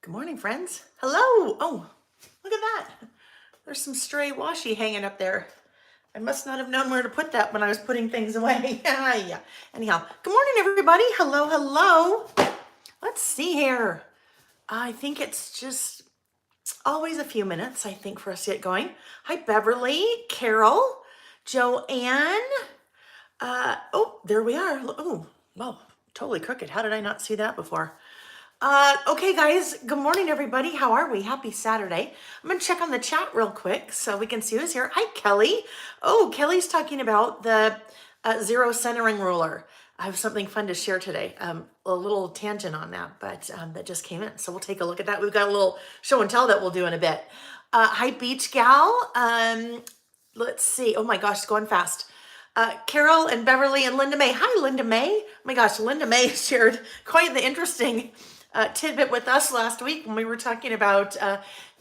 Good morning, friends. Hello. Oh, look at that. There's some stray washi hanging up there. I must not have known where to put that when I was putting things away. Yeah. Anyhow, good morning, everybody. Hello, hello. Let's see here. I think it's just always a few minutes, I think, for us to get going. Hi, Beverly, Carol, Joanne. Oh, there we are. Oh, well, totally crooked. How did I not see that before? Okay, guys, good morning, everybody. How are we? Happy Saturday. I'm going to check on the chat real quick so we can see who's here. Hi, Kelly. Oh, Kelly's talking about the zero centering ruler. I have something fun to share today. A little tangent on that, but that just came in. So we'll take a look at that. We've got a little show and tell that we'll do in a bit. Hi, Beach Gal. Let's see. Oh my gosh, it's going fast. Carol and Beverly and Linda May. Hi, Linda May. Oh my gosh, Linda May shared quite the interesting tidbit with us last week when we were talking about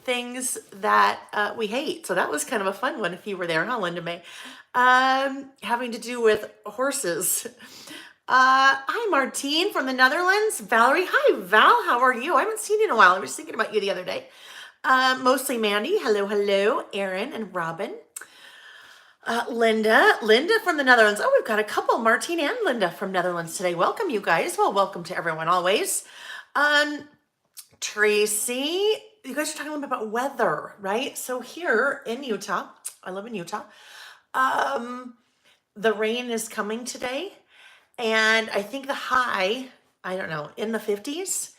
things that we hate. So that was kind of a fun one if you were there, huh, Linda May? Having to do with horses. Hi, Martine from the Netherlands. Valerie. Hi, Val. How are you? I haven't seen you in a while. I was thinking about you the other day. Mostly Mandy. Hello, hello. Aaron and Robin. Linda from the Netherlands. Oh, we've got a couple, Martine and Linda from Netherlands today. Welcome, you guys. Well, welcome to everyone always. Tracy, you guys are talking a little bit about weather, right? So here in Utah, I live in Utah. The rain is coming today, and I think the high, I don't know, in the 50s.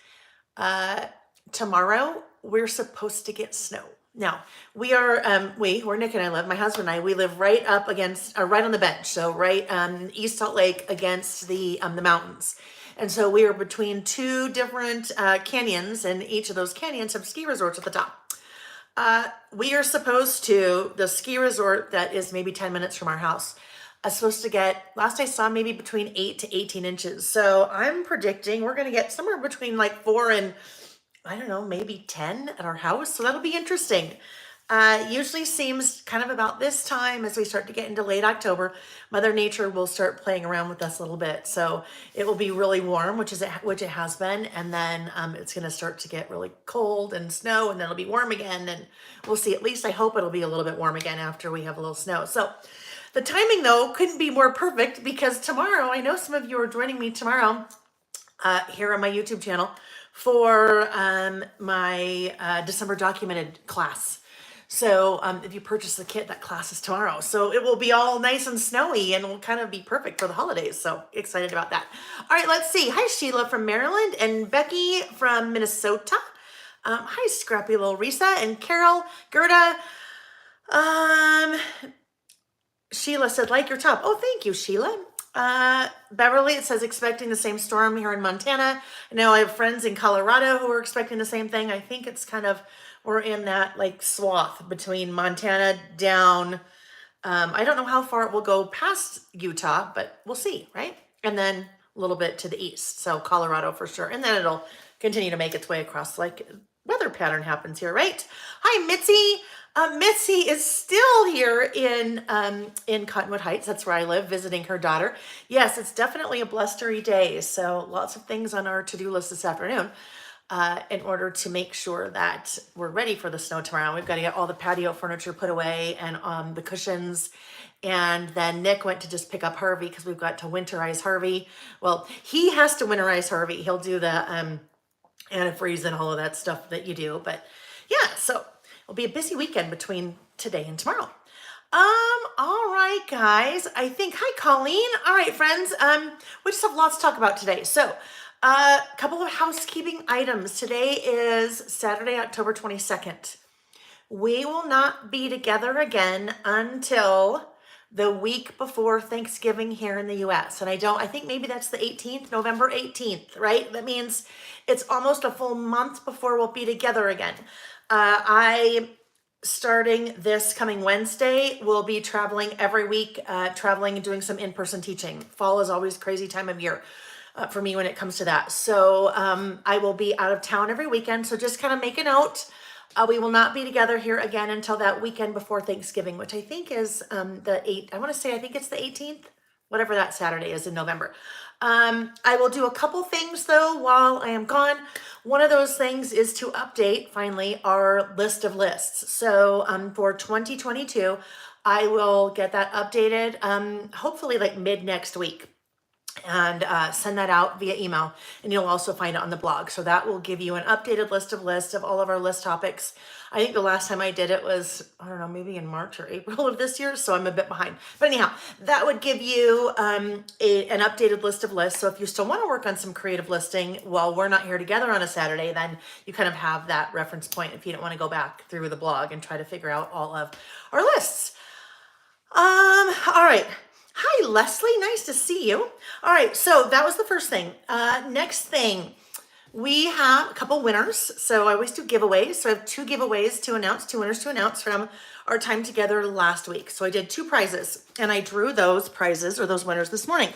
Tomorrow we're supposed to get snow. Now where Nick and I live, my husband and I, we live right up against, right on the bench. So right East Salt Lake against the mountains. And so we are between two different canyons, and each of those canyons have ski resorts at the top. We are supposed to, the ski resort that is maybe 10 minutes from our house, is supposed to get, last I saw, maybe between 8 to 18 inches. So I'm predicting we're going to get somewhere between like 4 and, I don't know, maybe 10 at our house. So that'll be interesting. Usually seems kind of about this time as we start to get into late October, Mother Nature will start playing around with us a little bit. So it will be really warm, which it has been. And then it's going to start to get really cold and snow, and then it'll be warm again. And we'll see. At least I hope it'll be a little bit warm again after we have a little snow. So the timing, though, couldn't be more perfect, because tomorrow, I know some of you are joining me tomorrow here on my YouTube channel for my December documented class. So if you purchase the kit, that class is tomorrow. So it will be all nice and snowy and will kind of be perfect for the holidays. So excited about that. All right, let's see. Hi, Sheila from Maryland and Becky from Minnesota. Hi, Scrappy Little Risa and Carol, Gerda. Sheila said, like your top. Oh, thank you, Sheila. Beverly, it says expecting the same storm here in Montana. I know I have friends in Colorado who are expecting the same thing. I think it's kind of, we're in that like swath between Montana down. I don't know how far it will go past Utah, but we'll see, right? And then a little bit to the east. So Colorado for sure. And then it'll continue to make its way across, like weather pattern happens here, right? Hi, Mitzi. Mitzi is still here in Cottonwood Heights. That's where I live, visiting her daughter. Yes, it's definitely a blustery day. So lots of things on our to-do list this afternoon in order to make sure that we're ready for the snow tomorrow. We've got to get all the patio furniture put away and the cushions. And then Nick went to just pick up Harvey because we've got to winterize Harvey. Well, he has to winterize Harvey. He'll do the antifreeze and all of that stuff that you do. But yeah, so it'll be a busy weekend between today and tomorrow. All right, guys. I think, hi, Colleen. All right, friends. We just have lots to talk about today. So, a couple of housekeeping items. Today is Saturday, October 22nd. We will not be together again until the week before Thanksgiving here in the US. And I think maybe that's the 18th, November 18th, right? That means it's almost a full month before we'll be together again. Starting this coming Wednesday, we'll be traveling every week, traveling and doing some in-person teaching. Fall is always a crazy time of year for me when it comes to that. So I will be out of town every weekend. So just kind of make a note. We will not be together here again until that weekend before Thanksgiving, which I think is I think it's the 18th, whatever that Saturday is in November. I will do a couple things though while I am gone. One of those things is to update finally our list of lists. So for 2022, I will get that updated hopefully like mid next week, and send that out via email, and you'll also find it on the blog. So that will give you an updated list of all of our list topics. I think the last time I did it was, I don't know, maybe in March or April of this year, so I'm a bit behind. But anyhow, that would give you an updated list of lists. So if you still want to work on some creative listing while we're not here together on a Saturday, then you kind of have that reference point if you don't want to go back through the blog and try to figure out all of our lists. All right. Hi, Leslie. Nice to see you. All right. So that was the first thing. Next thing, we have a couple winners. So I always do giveaways. So I have two giveaways to announce, two winners to announce from our time together last week. So I did two prizes, and I drew those prizes or those winners this morning.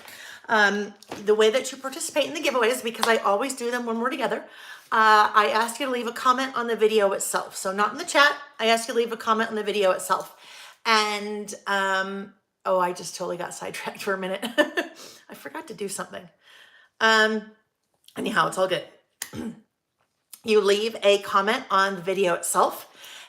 The way that you participate in the giveaways, because I always do them when we're together, I ask you to leave a comment on the video itself. So not in the chat. I ask you to leave a comment on the video itself. And, oh, I just totally got sidetracked for a minute. I forgot to do something. Anyhow, it's all good. You leave a comment on the video itself,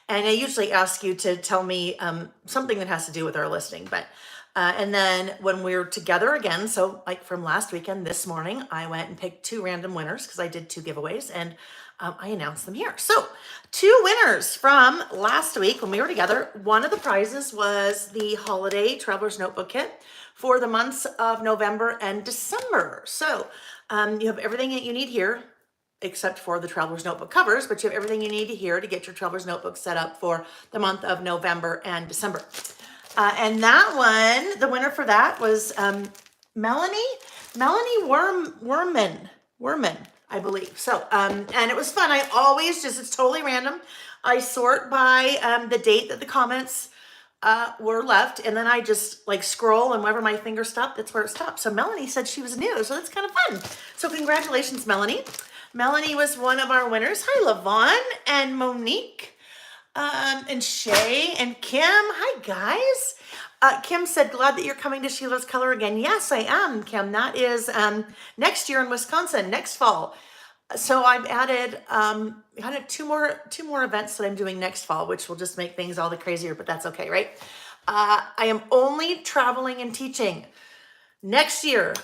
and I usually ask you to tell me something that has to do with our listing. But and then when we're together again, so like from last weekend, this morning, I went and picked two random winners because I did two giveaways, and I announced them here. So two winners from last week when we were together. One of the prizes was the Holiday Traveler's Notebook Kit for the months of November and December. So you have everything that you need here, except for the Traveler's Notebook covers, but you have everything you need here to get your Traveler's Notebook set up for the month of November and December. And that one, the winner for that was Melanie Worman, I believe. So, and it was fun. I always it's totally random. I sort by the date that the comments were left, and then I just like scroll, and wherever my finger stopped, that's where it stopped. So Melanie said she was new, so that's kind of fun. So congratulations, Melanie. Melanie was one of our winners. Hi, Lavon and Monique. And Shay and Kim. Hi, guys. Kim said, glad that you're coming to Sheila's Color again. Yes, I am, Kim. That is next year in Wisconsin, next fall. So I've added two more events that I'm doing next fall, which will just make things all the crazier, but that's okay, right? I am only traveling and teaching next year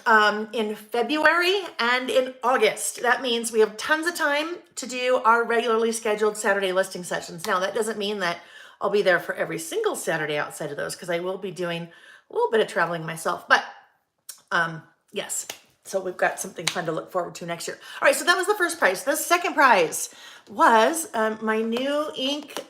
in February and in August. That means we have tons of time to do our regularly scheduled Saturday listing sessions. Now, that doesn't mean that I'll be there for every single Saturday outside of those, because I will be doing a little bit of traveling myself. But yes, so we've got something fun to look forward to next year. All right, so that was the first prize. The second prize was my new ink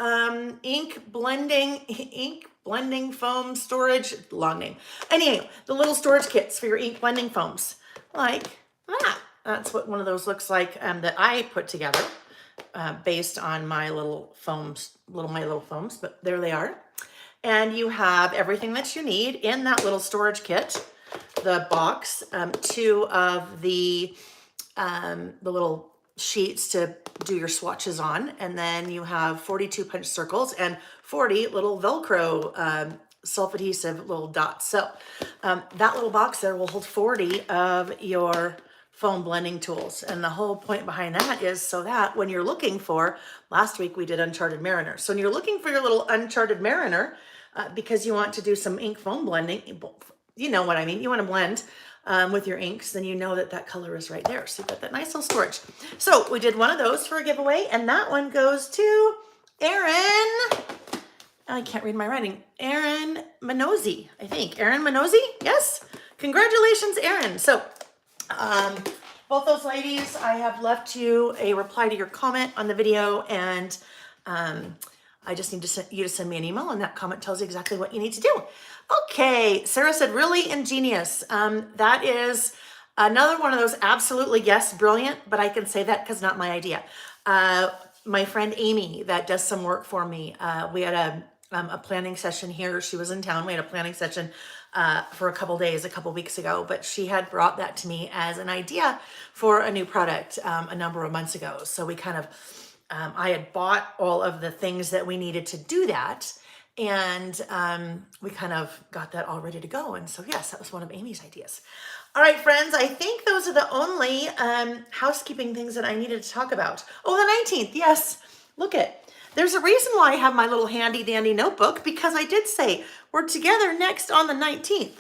blending foam storage, long name. Anyway, the little storage kits for your ink blending foams, like that. That's what one of those looks like that I put together based on my little foams, but there they are. And you have everything that you need in that little storage kit. The box, two of the little sheets to do your swatches on, and then you have 42 punch circles and 40 little Velcro self-adhesive little dots. So that little box there will hold 40 of your foam blending tools. And the whole point behind that is so that when you're looking for, last week we did Uncharted Mariner. So when you're looking for your little Uncharted Mariner, because you want to do some ink foam blending, you know what I mean, you want to blend with your inks, then you know that that color is right there. So you've got that nice little storage. So we did one of those for a giveaway, and that one goes to Erin. I can't read my writing. Erin Manozzi, I think. Erin Manozzi? Yes? Congratulations, Erin. So both those ladies, I have left you a reply to your comment on the video, and I just need you to send me an email, and that comment tells you exactly what you need to do. Okay, Sarah said, really ingenious. That is another one of those absolutely, yes, brilliant, but I can say that because not my idea. My friend Amy that does some work for me, we had a planning session here. She was in town. We had a planning session for a couple days, a couple weeks ago, but she had brought that to me as an idea for a new product a number of months ago. So we kind of, I had bought all of the things that we needed to do that, and we kind of got that all ready to go. And so, yes, that was one of Amy's ideas. All right, friends, I think those are the only housekeeping things that I needed to talk about. Oh, the 19th, yes. Look it. There's a reason why I have my little handy dandy notebook, because I did say we're together next on the 19th.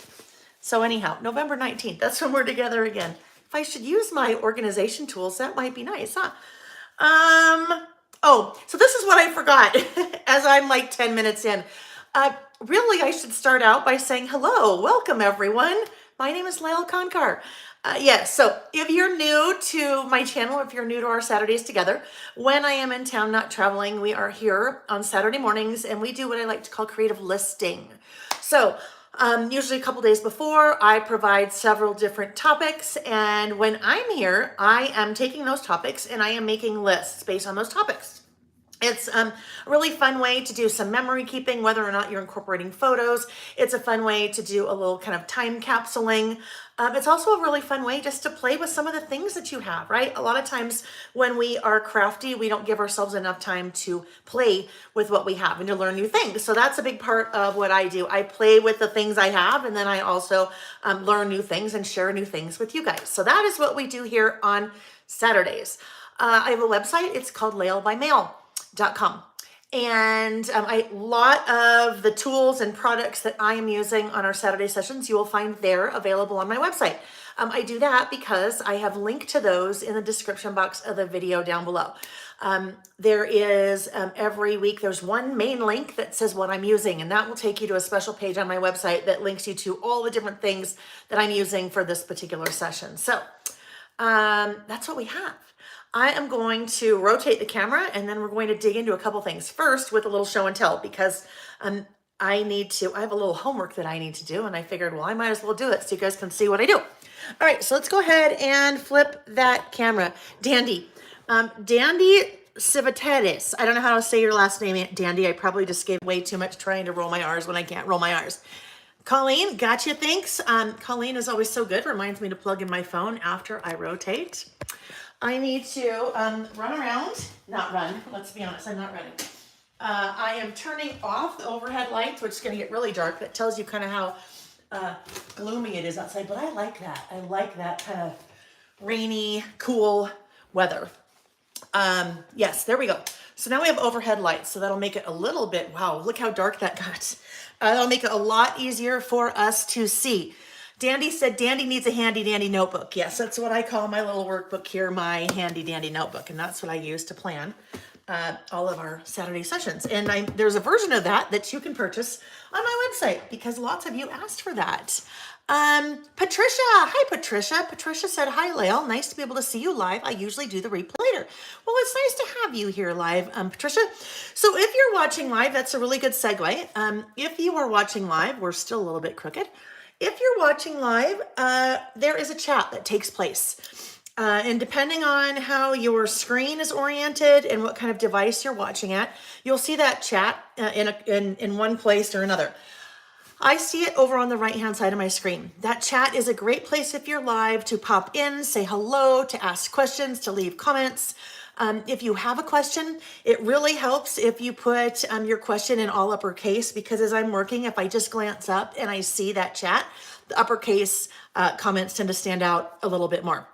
So anyhow, November 19th, that's when we're together again. If I should use my organization tools, that might be nice, huh? Oh, so this is what I forgot as I'm like 10 minutes in. Really, I should start out by saying hello, welcome everyone. My name is Layle. Yes, so if you're new to my channel, if you're new to our Saturdays together, when I am in town not traveling, we are here on Saturday mornings and we do what I like to call creative listing. So usually a couple days before, I provide several different topics, and when I'm here, I am taking those topics and I am making lists based on those topics. It's a really fun way to do some memory keeping, whether or not you're incorporating photos. It's a fun way to do a little kind of time capsuling. It's also a really fun way just to play with some of the things that you have, right? A lot of times when we are crafty, we don't give ourselves enough time to play with what we have and to learn new things. So that's a big part of what I do. I play with the things I have, and then I also learn new things and share new things with you guys. So that is what we do here on Saturdays. I have a website. It's called laylebymail.com. And a lot of the tools and products that I am using on our Saturday sessions, you will find there available on my website. I do that because I have linked to those in the description box of the video down below. There is every week, there's one main link that says what I'm using, and that will take you to a special page on my website that links you to all the different things that I'm using for this particular session. So that's what we have. I am going to rotate the camera and then we're going to dig into a couple things. First with a little show and tell, because I have a little homework that I need to do, and I figured, well, I might as well do it so you guys can see what I do. All right, so let's go ahead and flip that camera. Dandy. Dandy Civitatis. I don't know how to say your last name, Dandy. I probably just gave way too much trying to roll my R's when I can't roll my R's. Colleen, gotcha, thanks. Colleen is always so good. Reminds me to plug in my phone after I rotate. I need to run around, not run, let's be honest, I'm not running. I am turning off the overhead lights, which is gonna get really dark. That tells you kind of how gloomy it is outside, but I like that. I like that kind of rainy, cool weather. Yes, there we go. So now we have overhead lights, so that'll make it a little bit, wow, look how dark that got. That'll make it a lot easier for us to see. Dandy said Dandy needs a handy dandy notebook. Yes, that's what I call my little workbook here, my handy dandy notebook. And that's what I use to plan all of our Saturday sessions. And there's a version of that you can purchase on my website because lots of you asked for that. Patricia, hi Patricia. Patricia said, hi Layle, nice to be able to see you live. I usually do the replay later. Well, it's nice to have you here live, Patricia. So if you're watching live, that's a really good segue. If you are watching live, we're still a little bit crooked. If you're watching live, there is a chat that takes place. And depending on how your screen is oriented and what kind of device you're watching at, you'll see that chat in one place or another. I see it over on the right-hand side of my screen. That chat is a great place if you're live to pop in, say hello, to ask questions, to leave comments. If you have a question, it really helps if you put your question in all uppercase, because as I'm working, if I just glance up and I see that chat, the uppercase comments tend to stand out a little bit more.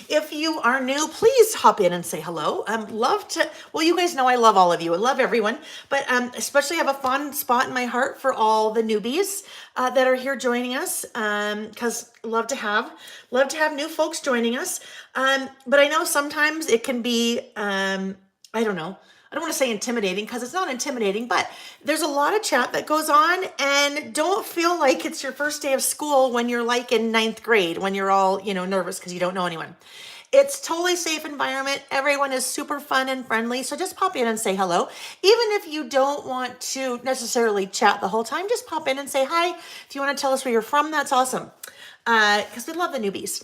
If you are new, please hop in and say hello. Well, you guys know I love all of you. I love everyone, but especially have a fond spot in my heart for all the newbies that are here joining us, because love to have new folks joining us. But I know sometimes it can be, I don't know. I don't want to say intimidating because it's not intimidating, but there's a lot of chat that goes on, and don't feel like it's your first day of school when you're like in 9th grade, when you're all, nervous because you don't know anyone. It's totally safe environment. Everyone is super fun and friendly. So just pop in and say hello. Even if you don't want to necessarily chat the whole time, just pop in and say hi. If you want to tell us where you're from, that's awesome. Because we love the newbies.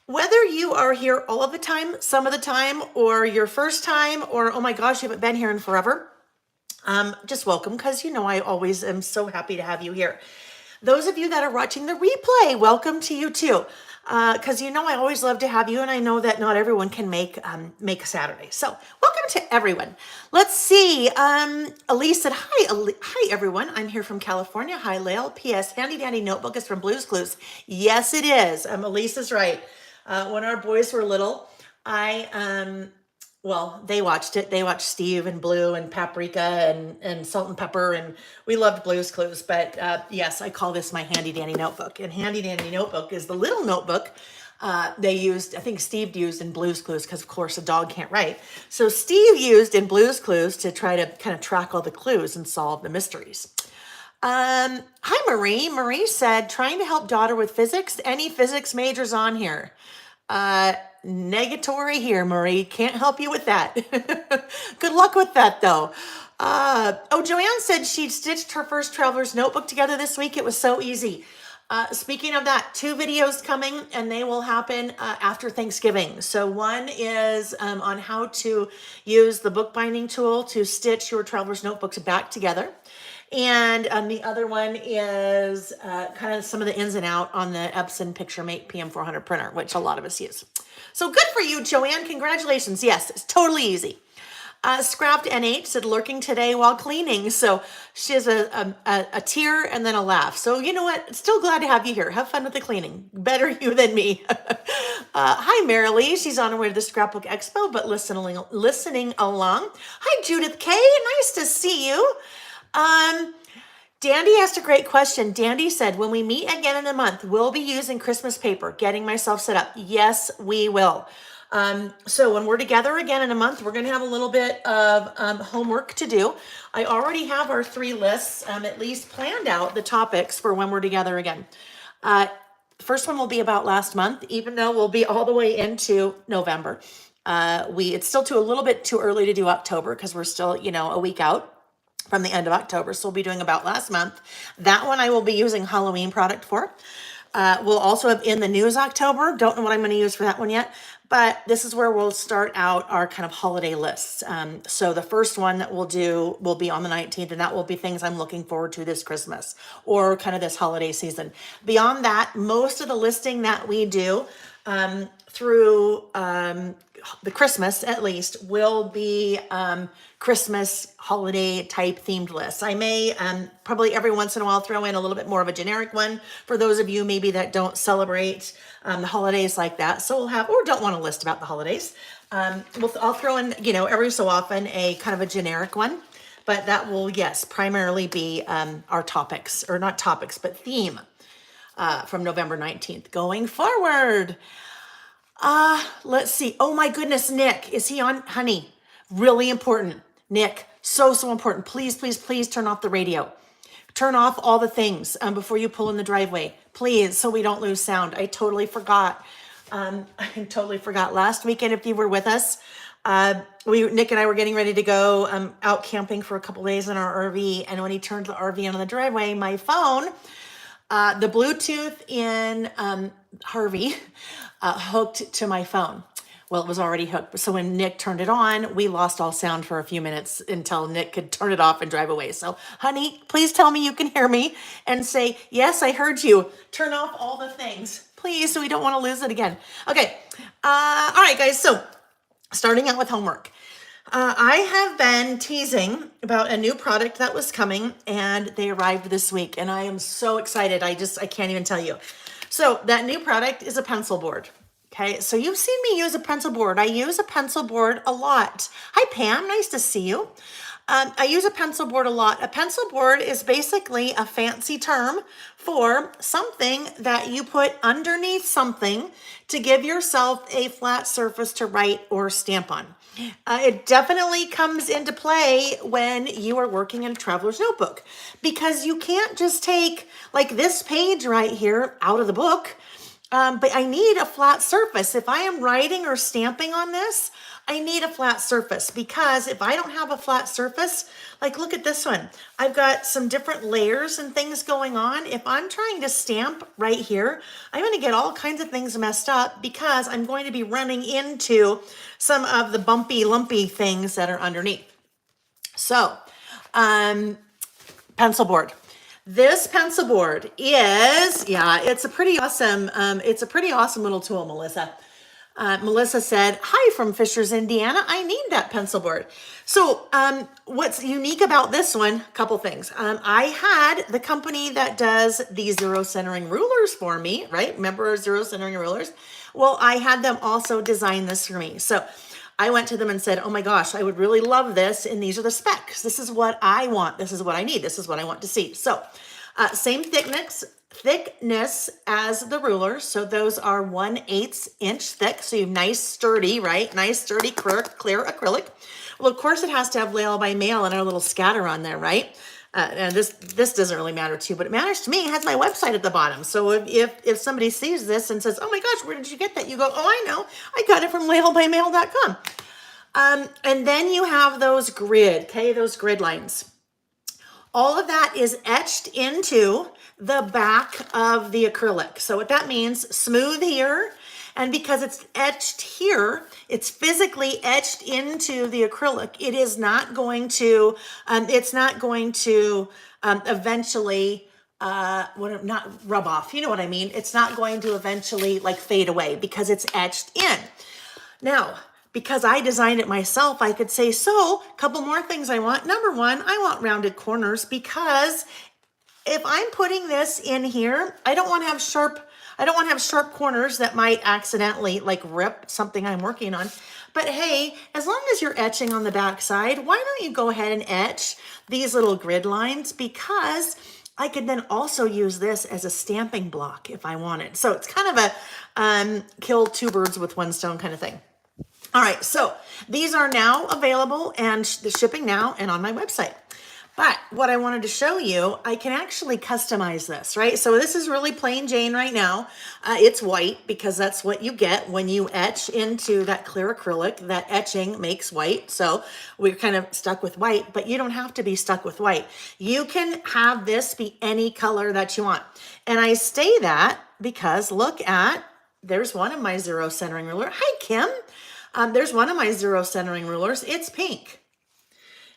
Whether you are here all of the time, some of the time, or your first time, or oh my gosh, you haven't been here in forever, just welcome, because I always am so happy to have you here. Those of you that are watching the replay, welcome to you too, because I always love to have you, and I know that not everyone can make Saturday. So welcome to everyone. Let's see. Elise said, hi, hi everyone. I'm here from California. Hi, Layle. P.S. Handy Dandy Notebook is from Blue's Clues. Yes, it is. Elise is right. When our boys were little, well, they watched it. They watched Steve and Blue and Paprika and Salt and Pepper, and we loved Blue's Clues. But yes, I call this my Handy Dandy Notebook. And Handy Dandy Notebook is the little notebook they used, I think Steve used in Blue's Clues, because of course a dog can't write. So Steve used in Blue's Clues to try to kind of track all the clues and solve the mysteries. Hi, Marie. Marie said, trying to help daughter with physics. Any physics majors on here? Negatory here, Marie. Can't help you with that. Good luck with that, though. Oh, Joanne said she stitched her first traveler's notebook together this week. It was so easy. Speaking of that, 2 videos coming, and they will happen after Thanksgiving. So one is on how to use the bookbinding tool to stitch your traveler's notebooks back together. And the other one is kind of some of the ins and out on the Epson PictureMate PM400 printer, which a lot of us use. So good for you, Joanne. Congratulations. Yes, it's totally easy. Scrapped NH said, lurking today while cleaning. So she has a tear and then a laugh. So you know what? Still glad to have you here. Have fun with the cleaning. Better you than me. Hi, Marilee. She's on her way to the Scrapbook Expo, but listening along. Hi, Judith K. Nice to see you. Dandy asked a great question. Dandy said, when we meet again in a month, we'll be using Christmas paper, getting myself set up. Yes, we will. So when we're together again in a month, we're going to have a little bit of homework to do. I already have our 3 lists, at least planned out the topics for when we're together again. First one will be about last month, even though we'll be all the way into November. It's still a little bit too early to do October because we're still, a week out from the end of October. So we'll be doing about last month. That one I will be using Halloween product for. We'll also have in the news October. Don't know what I'm going to use for that one yet, but this is where we'll start out our kind of holiday lists. So the first one that we'll do will be on the 19th, and that will be things I'm looking forward to this Christmas or kind of this holiday season. Beyond that, most of the listing that we do through the Christmas at least will be Christmas holiday type themed lists. I may probably every once in a while throw in a little bit more of a generic one for those of you maybe that don't celebrate the holidays like that. So we'll have, or don't want to list about the holidays. I'll throw in, every so often a kind of a generic one, but that will, yes, primarily be our topics, or not topics, but theme from November 19th going forward. Let's see. Oh my goodness, Nick, is he on? Honey, really important. Nick, so important. Please, please, please turn off the radio. Turn off all the things before you pull in the driveway, please, so we don't lose sound. I totally forgot. Last weekend, if you were with us, Nick and I were getting ready to go out camping for a couple days in our RV. And when he turned the RV on the driveway, my phone, the Bluetooth in Harvey hooked to my phone. Well, it was already hooked. So when Nick turned it on, we lost all sound for a few minutes until Nick could turn it off and drive away. So, honey, please tell me you can hear me and say, yes, I heard you. Turn off all the things, please, so we don't want to lose it again. Okay. All right, guys. So starting out with homework. I have been teasing about a new product that was coming, and they arrived this week, and I am so excited. I can't even tell you. So that new product is a pencil board. Okay, so you've seen me use a pencil board. I use a pencil board a lot. Hi, Pam. Nice to see you. I use a pencil board a lot. A pencil board is basically a fancy term for something that you put underneath something to give yourself a flat surface to write or stamp on. It definitely comes into play when you are working in a traveler's notebook, because you can't just take like this page right here out of the book. But I need a flat surface. If I am writing or stamping on this, I need a flat surface, because if I don't have a flat surface, like look at this one, I've got some different layers and things going on. If I'm trying to stamp right here, I'm going to get all kinds of things messed up, because I'm going to be running into some of the bumpy, lumpy things that are underneath. So, pencil board. This pencil board is, it's a pretty awesome little tool, Melissa. Melissa said, hi from Fishers, Indiana. I need that pencil board. So what's unique about this one, a couple things. I had the company that does the zero centering rulers for me, right? Remember our zero centering rulers? Well, I had them also design this for me. So I went to them and said, oh my gosh, I would really love this. And these are the specs. This is what I want. This is what I need. This is what I want to see. So same thickness as the rulers. So those are 1/8 inch thick. So you have nice sturdy, right? Nice sturdy clear acrylic. Well, of course it has to have Layle by mail and our little scatter on there, right? And this doesn't really matter to you, but it matters to me. It has my website at the bottom. So if somebody sees this and says, oh my gosh, where did you get that? You go, oh, I know. I got it from laylebymail.com. And then you have those those grid lines. All of that is etched into the back of the acrylic. So what that means, smooth here. And because it's etched here, it's physically etched into the acrylic. It is not going to, eventually, not rub off. You know what I mean? It's not going to eventually like fade away because it's etched in. Now, because I designed it myself, I could say, so a couple more things I want. Number one, I want rounded corners because if I'm putting this in here, I don't want to have sharp corners that might accidentally like rip something I'm working on. But hey, as long as you're etching on the back side, why don't you go ahead and etch these little grid lines? Because I could then also use this as a stamping block if I wanted. So it's kind of a kill two birds with one stone kind of thing. All right, so these are now available and the shipping now and on my website. But what I wanted to show you, I can actually customize this, right? So this is really plain Jane right now. It's white because that's what you get when you etch into that clear acrylic. That etching makes white. So we're kind of stuck with white, but you don't have to be stuck with white. You can have this be any color that you want. And I say that because there's one of my zero centering ruler. Hi, Kim. There's one of my zero centering rulers. It's pink.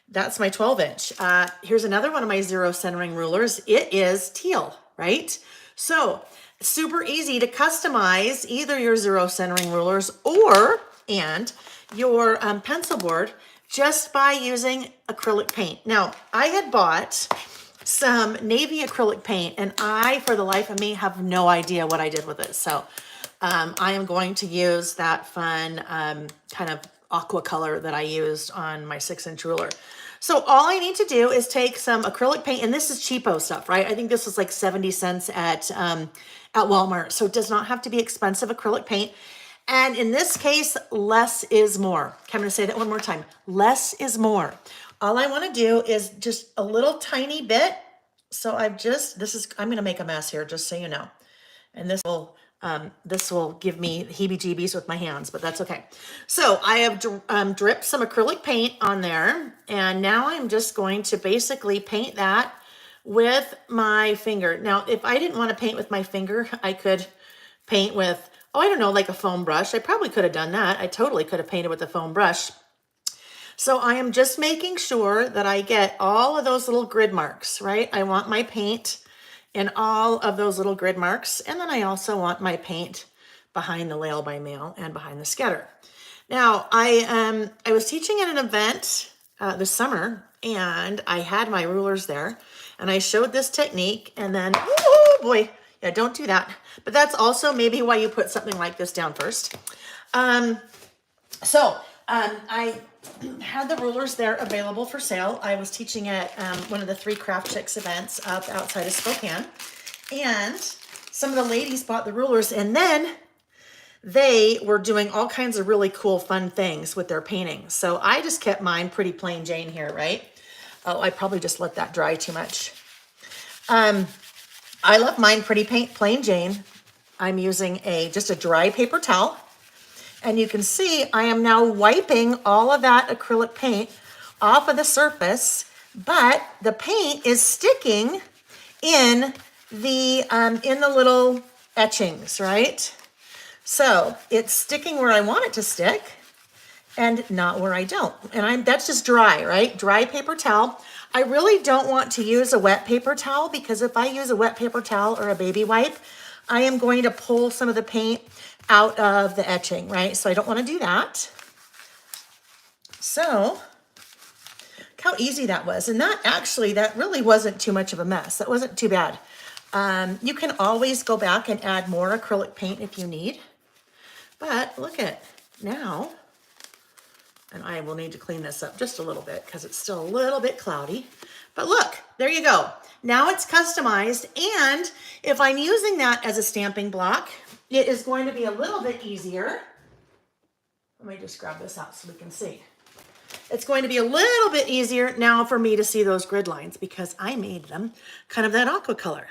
That's my 12 inch. Here's another one of my zero centering rulers. It is teal, right? So super easy to customize either your zero centering rulers and your pencil board just by using acrylic paint. Now, I had bought some navy acrylic paint and I, for the life of me, have no idea what I did with it. So I am going to use that fun kind of aqua color that I used on my 6-inch ruler. So all I need to do is take some acrylic paint, and this is cheapo stuff, right? I think this was like 70 cents at Walmart. So it does not have to be expensive acrylic paint. And in this case, less is more. Okay, I'm gonna say that one more time. Less is more. All I wanna do is just a little tiny bit. So I'm gonna make a mess here, just so you know. And this will give me heebie-jeebies with my hands, but that's okay. So I have dripped some acrylic paint on there, and now I'm just going to basically paint that with my finger. Now, if I didn't want to paint with my finger, I could paint with, I don't know, like a foam brush. I probably could have done that. I totally could have painted with a foam brush. So I am just making sure that I get all of those little grid marks, right? I want my paint in all of those little grid marks. And then I also want my paint behind the Layle by mail and behind the scatter. Now, I was teaching at an event this summer, and I had my rulers there, and I showed this technique, and then, oh boy, yeah, don't do that. But that's also maybe why you put something like this down first. I had the rulers there available for sale. I was teaching at one of the 3 Craft Chicks events up outside of Spokane. And some of the ladies bought the rulers, and then they were doing all kinds of really cool, fun things with their paintings. So I just kept mine pretty plain Jane here, right? Oh, I probably just let that dry too much. I left mine pretty plain Jane. I'm using just a dry paper towel. And you can see I am now wiping all of that acrylic paint off of the surface, but the paint is sticking in the little etchings, right? So it's sticking where I want it to stick and not where I don't. And that's just dry, right? Dry paper towel. I really don't want to use a wet paper towel because if I use a wet paper towel or a baby wipe, I am going to pull some of the paint out of the etching, right? So I don't want to do that. So look how easy that was. And that really wasn't too much of a mess. That wasn't too bad. You can always go back and add more acrylic paint if you need. But look at now, and I will need to clean this up just a little bit because it's still a little bit cloudy. But look, there you go. Now it's customized, and if I'm using that as a stamping block, it is going to be a little bit easier. Let me just grab this out so we can see. It's going to be a little bit easier now for me to see those grid lines because I made them kind of that aqua color.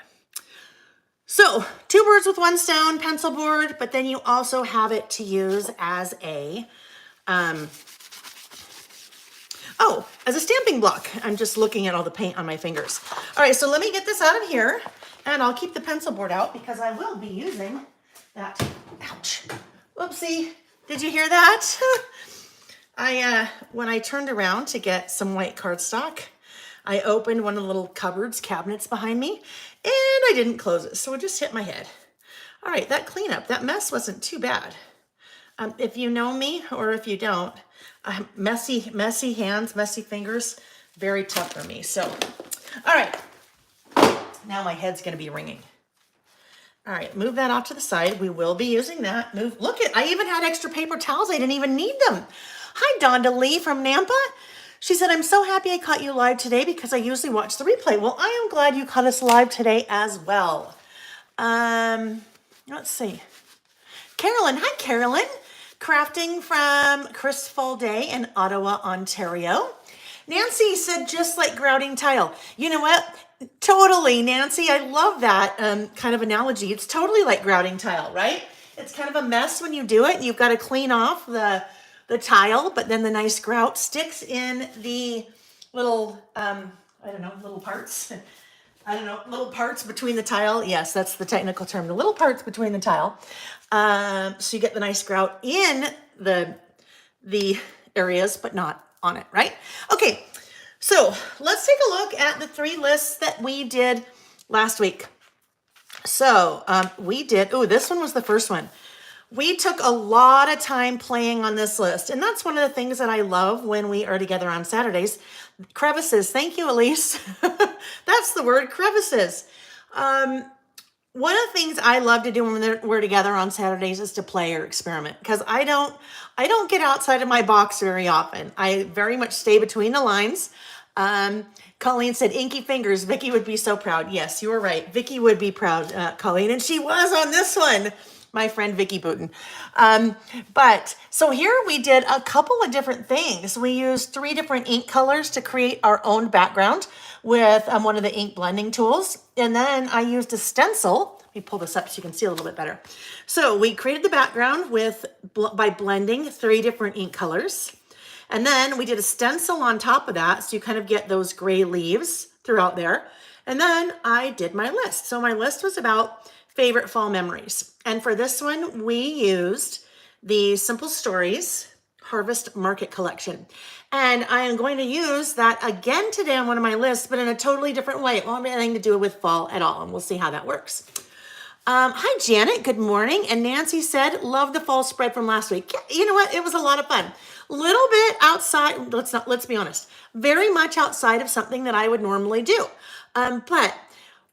So 2 birds with 1 stone, pencil board, but then you also have it to use as a, as a stamping block. I'm just looking at all the paint on my fingers. All right, so let me get this out of here, and I'll keep the pencil board out because I will be using that. Ouch. Whoopsie. Did you hear that? When I turned around to get some white cardstock, I opened one of the little cabinets behind me, and I didn't close it, so it just hit my head. All right, that cleanup, that mess wasn't too bad. If you know me or if you don't, messy hands, messy fingers, very tough for me. So, all right, now my head's gonna be ringing. All right, move that off to the side. We will be using that. I even had extra paper towels. I didn't even need them. Hi, Donda Lee from Nampa. She said, I'm so happy I caught you live today because I usually watch the replay. Well, I am glad you caught us live today as well. Let's see. Carolyn, hi, Carolyn. Crafting from Chris Day in Ottawa, Ontario. Nancy said, just like grouting tile. You know what? Totally, Nancy. I love that kind of analogy. It's totally like grouting tile, right? It's kind of a mess when you do it. You've got to clean off the tile, but then the nice grout sticks in the little, little parts. Little parts between the tile. Yes, that's the technical term. The little parts between the tile. So you get the nice grout in the areas, but not on it, right? Okay, so let's take a look at the 3 lists that we did last week. So this one was the first one. We took a lot of time playing on this list, and that's one of the things that I love when we are together on Saturdays. Crevices. Thank you, Elise. That's the word, crevices. One of the things I love to do when we're together on Saturdays is to play or experiment, because I don't get outside of my box very often. I very much stay between the lines. Colleen said, inky fingers. Vicki would be so proud. Yes, you were right. Vicki would be proud, Colleen, and she was on this one. My friend Vicki Booten. So here we did a couple of different things. We used 3 different ink colors to create our own background with one of the ink blending tools. And then I used a stencil. Let me pull this up so you can see a little bit better. So we created the background by blending 3 different ink colors. And then we did a stencil on top of that, so you kind of get those gray leaves throughout there. And then I did my list. So my list was about favorite fall memories. And for this one, we used the Simple Stories Harvest Market Collection. And I am going to use that again today on one of my lists, but in a totally different way. It won't have anything to do with fall at all, and we'll see how that works. Hi, Janet. Good morning. And Nancy said, love the fall spread from last week. Yeah, you know what? It was a lot of fun. Little bit outside. Let's be honest. Very much outside of something that I would normally do. But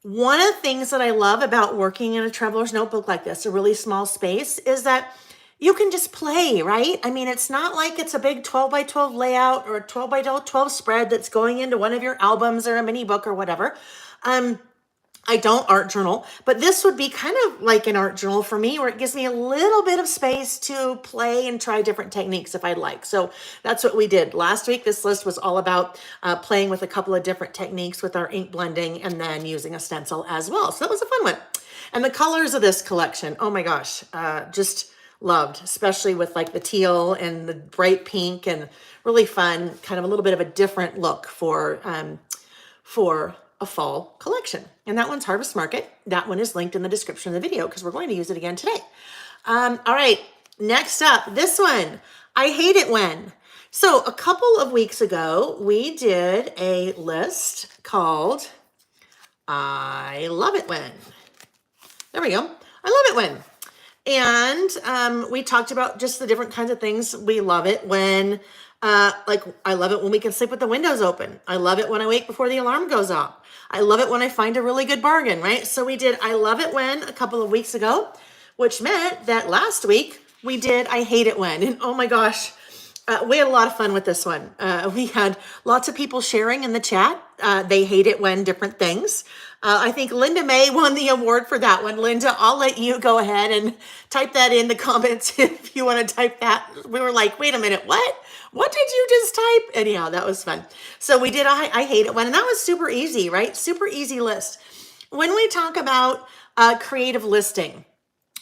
one of the things that I love about working in a traveler's notebook like this, a really small space, is that you can just play, right? I mean, it's not like it's a big 12 by 12 layout or a 12 by 12 spread that's going into one of your albums or a mini book or whatever. I don't art journal, but this would be kind of like an art journal for me, where it gives me a little bit of space to play and try different techniques if I'd like. So that's what we did last week. This list was all about playing with a couple of different techniques with our ink blending and then using a stencil as well. So that was a fun one. And the colors of this collection, oh my gosh, just loved, especially with like the teal and the bright pink, and really fun, kind of a little bit of a different look for a fall collection. And that one's Harvest Market. That one is linked in the description of the video because we're going to use it again today. All right, next up, this one, I Hate It When. So a couple of weeks ago, we did a list called I Love It When. There we go. I Love It When. And we talked about just the different kinds of things. We love it when, I love it when we can sleep with the windows open. I love it when I wake before the alarm goes off. I love it when I find a really good bargain, right? So we did I love it when a couple of weeks ago, which meant that last week we did I hate it when. And oh my gosh, we had a lot of fun with this one. We had lots of people sharing in the chat. They hate it when different things. I think Linda May won the award for that one. Linda, I'll let you go ahead and type that in the comments if you want to type that. We were like, wait a minute, what? What did you just type? Anyhow, that was fun. So we did I hate it when, and that was super easy, right? Super easy list. When we talk about creative listing,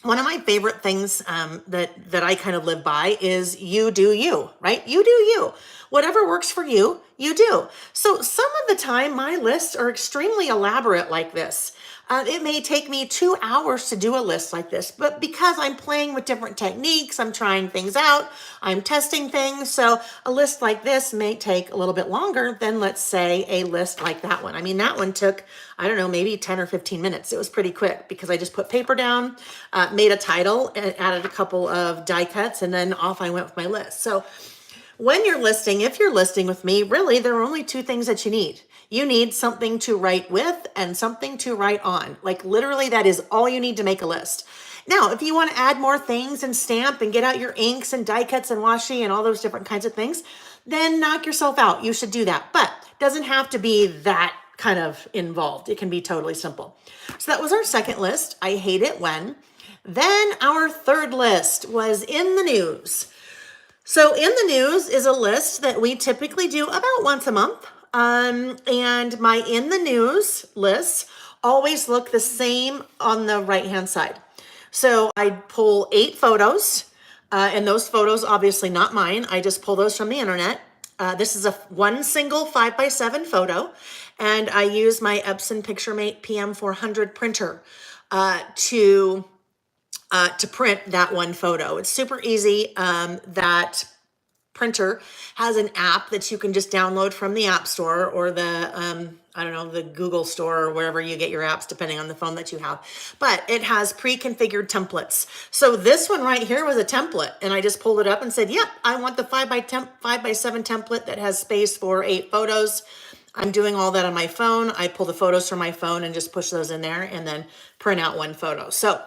one of my favorite things that I kind of live by is you do you, right? You do you. Whatever works for you, you do. So some of the time, my lists are extremely elaborate like this. It may take me 2 hours to do a list like this, but because I'm playing with different techniques, I'm trying things out, I'm testing things. So a list like this may take a little bit longer than, let's say, a list like that one. I mean, that one took, I don't know, maybe 10 or 15 minutes. It was pretty quick because I just put paper down, made a title, and added a couple of die cuts, and then off I went with my list. So when you're listing, if you're listing with me, really, there are only two things that you need. You need something to write with and something to write on. Like literally, that is all you need to make a list. Now, if you want to add more things and stamp and get out your inks and die cuts and washi and all those different kinds of things, then knock yourself out. You should do that. But it doesn't have to be that kind of involved. It can be totally simple. So that was our second list. I hate it when. Then our third list was in the news. So in the news is a list that we typically do about once a month. And my in the news lists always look the same on the right-hand side. So I pull 8 photos, and those photos, obviously not mine. I just pull those from the internet. This is one single 5x7 photo, and I use my Epson PictureMate PM400 printer to print that one photo. It's super easy. That printer has an app that you can just download from the App Store or the, I don't know, the Google Store or wherever you get your apps, depending on the phone that you have. But it has pre-configured templates. So this one right here was a template, and I just pulled it up and said, yep, I want the 5x7 template that has space for 8 photos. I'm doing all that on my phone. I pull the photos from my phone and just push those in there and then print out one photo. So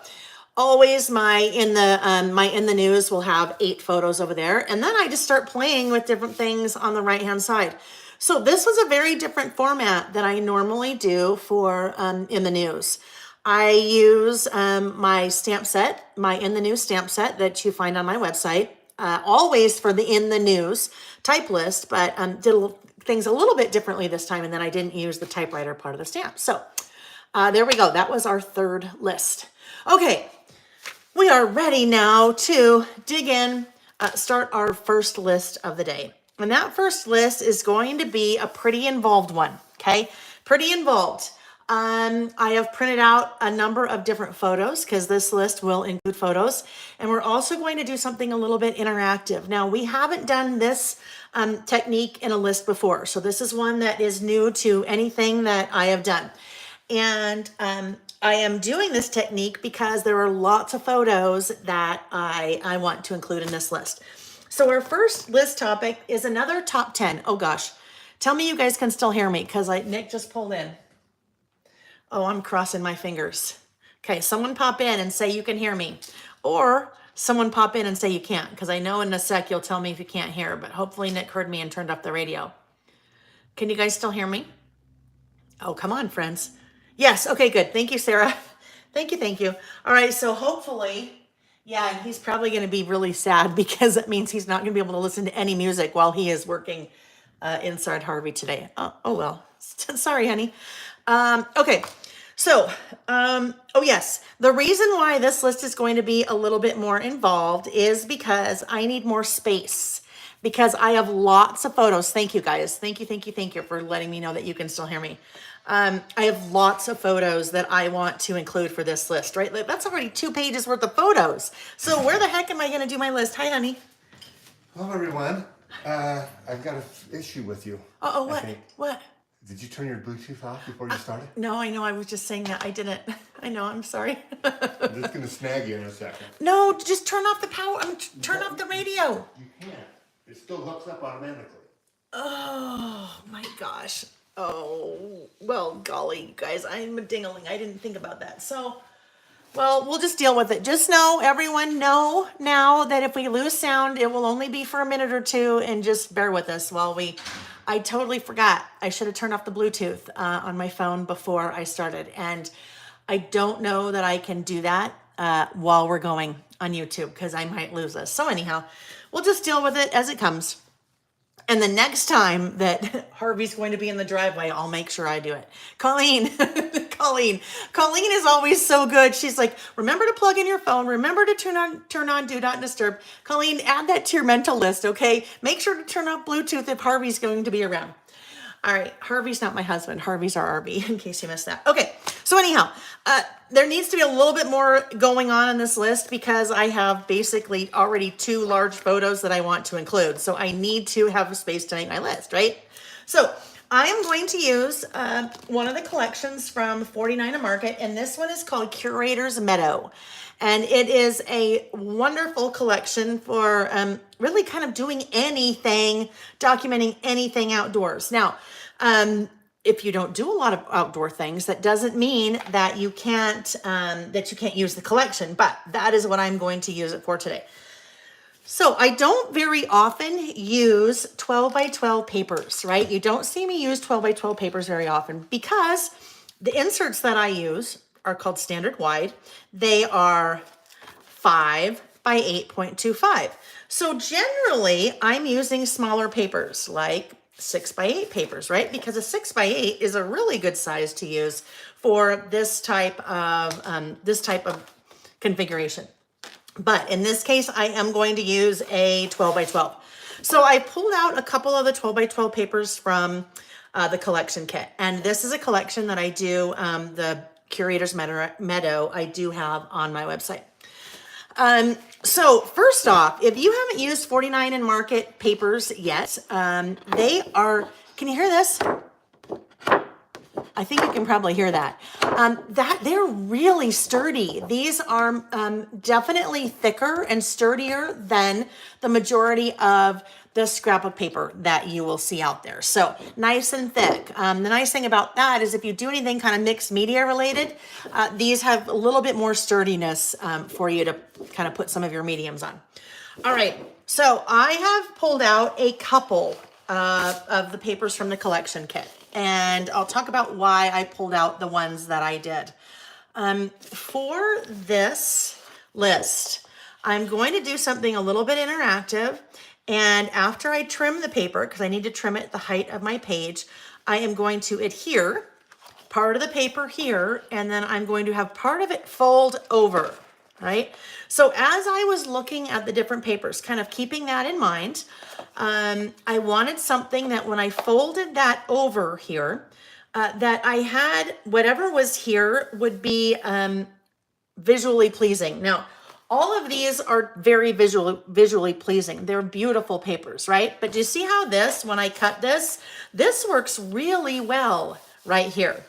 always my in the news will have 8 photos over there. And then I just start playing with different things on the right-hand side. So this was a very different format than I normally do for in the news. I use my stamp set, my in the news stamp set that you find on my website, always for the in the news type list, but did things a little bit differently this time, and then I didn't use the typewriter part of the stamp. So there we go. That was our third list. Okay. We are ready now to dig in, start our first list of the day. And that first list is going to be a pretty involved one, okay? Pretty involved. I have printed out a number of different photos because this list will include photos. And we're also going to do something a little bit interactive. Now, we haven't done this technique in a list before. So this is one that is new to anything that I have done. And I am doing this technique because there are lots of photos that I want to include in this list. So our first list topic is another top 10. Oh gosh, tell me you guys can still hear me because Nick just pulled in. Oh, I'm crossing my fingers. Okay, someone pop in and say you can hear me. Or someone pop in and say you can't, because I know in a sec you'll tell me if you can't hear, but hopefully Nick heard me and turned off the radio. Can you guys still hear me? Oh, come on, friends. Yes, okay, good. Thank you, Sarah. Thank you. All right, so hopefully, yeah, he's probably going to be really sad because it means he's not going to be able to listen to any music while he is working inside Harvey today. Oh well, sorry, honey. Okay, so, oh yes, the reason why this list is going to be a little bit more involved is because I need more space. Because I have lots of photos. Thank you, guys. Thank you for letting me know that you can still hear me. I have lots of photos that I want to include for this list, right? Like, that's already 2 pages worth of photos. So where the heck am I going to do my list? Hi, honey. Hello, everyone. I've got an issue with you. Uh-oh, what? What? Did you turn your Bluetooth off before you started? No, I know. I was just saying that. I didn't. I know, I'm sorry. I'm just gonna snag you in a second. No, just turn off the power, turn off the radio. You can't. It still hooks up automatically. Oh my gosh. Oh, well, golly, you guys, I'm a dingling. I didn't think about that. So, well, we'll just deal with it. Just know, everyone know now that if we lose sound, it will only be for a minute or two, and just bear with us while I totally forgot. I should have turned off the Bluetooth on my phone before I started. And I don't know that I can do that while we're going on YouTube because I might lose us. So anyhow, we'll just deal with it as it comes. And the next time that Harvey's going to be in the driveway, I'll make sure I do it. Colleen, Colleen is always so good. She's like, remember to plug in your phone. Remember to turn on Do Not Disturb. Colleen, add that to your mental list, okay? Make sure to turn off Bluetooth if Harvey's going to be around. All right, Harvey's not my husband. Harvey's our RV, in case you missed that. Okay, so anyhow, there needs to be a little bit more going on this list because I have basically already 2 large photos that I want to include. So I need to have space to make my list, right? So I am going to use one of the collections from 49 Market, and this one is called Curator's Meadow. And it is a wonderful collection for really kind of doing anything, documenting anything outdoors. Now, if you don't do a lot of outdoor things, that doesn't mean that you can't use the collection, but that is what I'm going to use it for today. So I don't very often use 12 by 12 papers, right? You don't see me use 12 by 12 papers very often because the inserts that I use are called standard wide. They are 5 by 8.25. So generally I'm using smaller papers like 6 by 8 papers, right? Because a 6 by 8 is a really good size to use for this type of configuration. But in this case, I am going to use a 12 by 12. So I pulled out a couple of the 12 by 12 papers from the collection kit. And this is a collection that I do, the Curator's Meadow, I do have on my website. So first off, if you haven't used 49 and Market papers yet, they are, can you hear this? I think you can probably hear that. They're really sturdy. These are definitely thicker and sturdier than the majority of the scrapbook paper that you will see out there. So nice and thick. The nice thing about that is if you do anything kind of mixed media related, these have a little bit more sturdiness for you to kind of put some of your mediums on. All right, so I have pulled out a couple of the papers from the collection kit. And I'll talk about why I pulled out the ones that I did. For this list, I'm going to do something a little bit interactive. And after I trim the paper, because I need to trim it the height of my page, I am going to adhere part of the paper here, and then I'm going to have part of it fold over, right? So as I was looking at the different papers, kind of keeping that in mind, I wanted something that when I folded that over here, that I had whatever was here would be visually pleasing. Now, all of these are very visually pleasing. They're beautiful papers, right? But do you see how this, when I cut this works really well right here.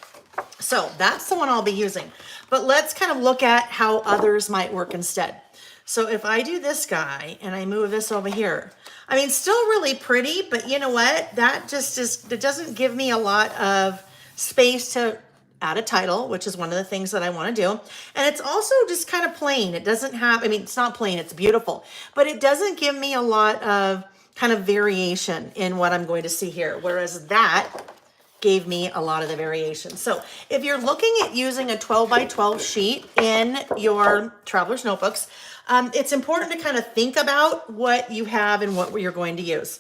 So that's the one I'll be using. But let's kind of look at how others might work instead. So if I do this guy and I move this over here, I mean, still really pretty, but you know what? That just it doesn't give me a lot of space to add a title, which is one of the things that I want to do. And it's also just kind of plain. It doesn't have, I mean, it's not plain, it's beautiful, but it doesn't give me a lot of kind of variation in what I'm going to see here. Whereas that gave me a lot of the variation. So if you're looking at using a 12 by 12 sheet in your traveler's notebooks, it's important to kind of think about what you have and what you're going to use.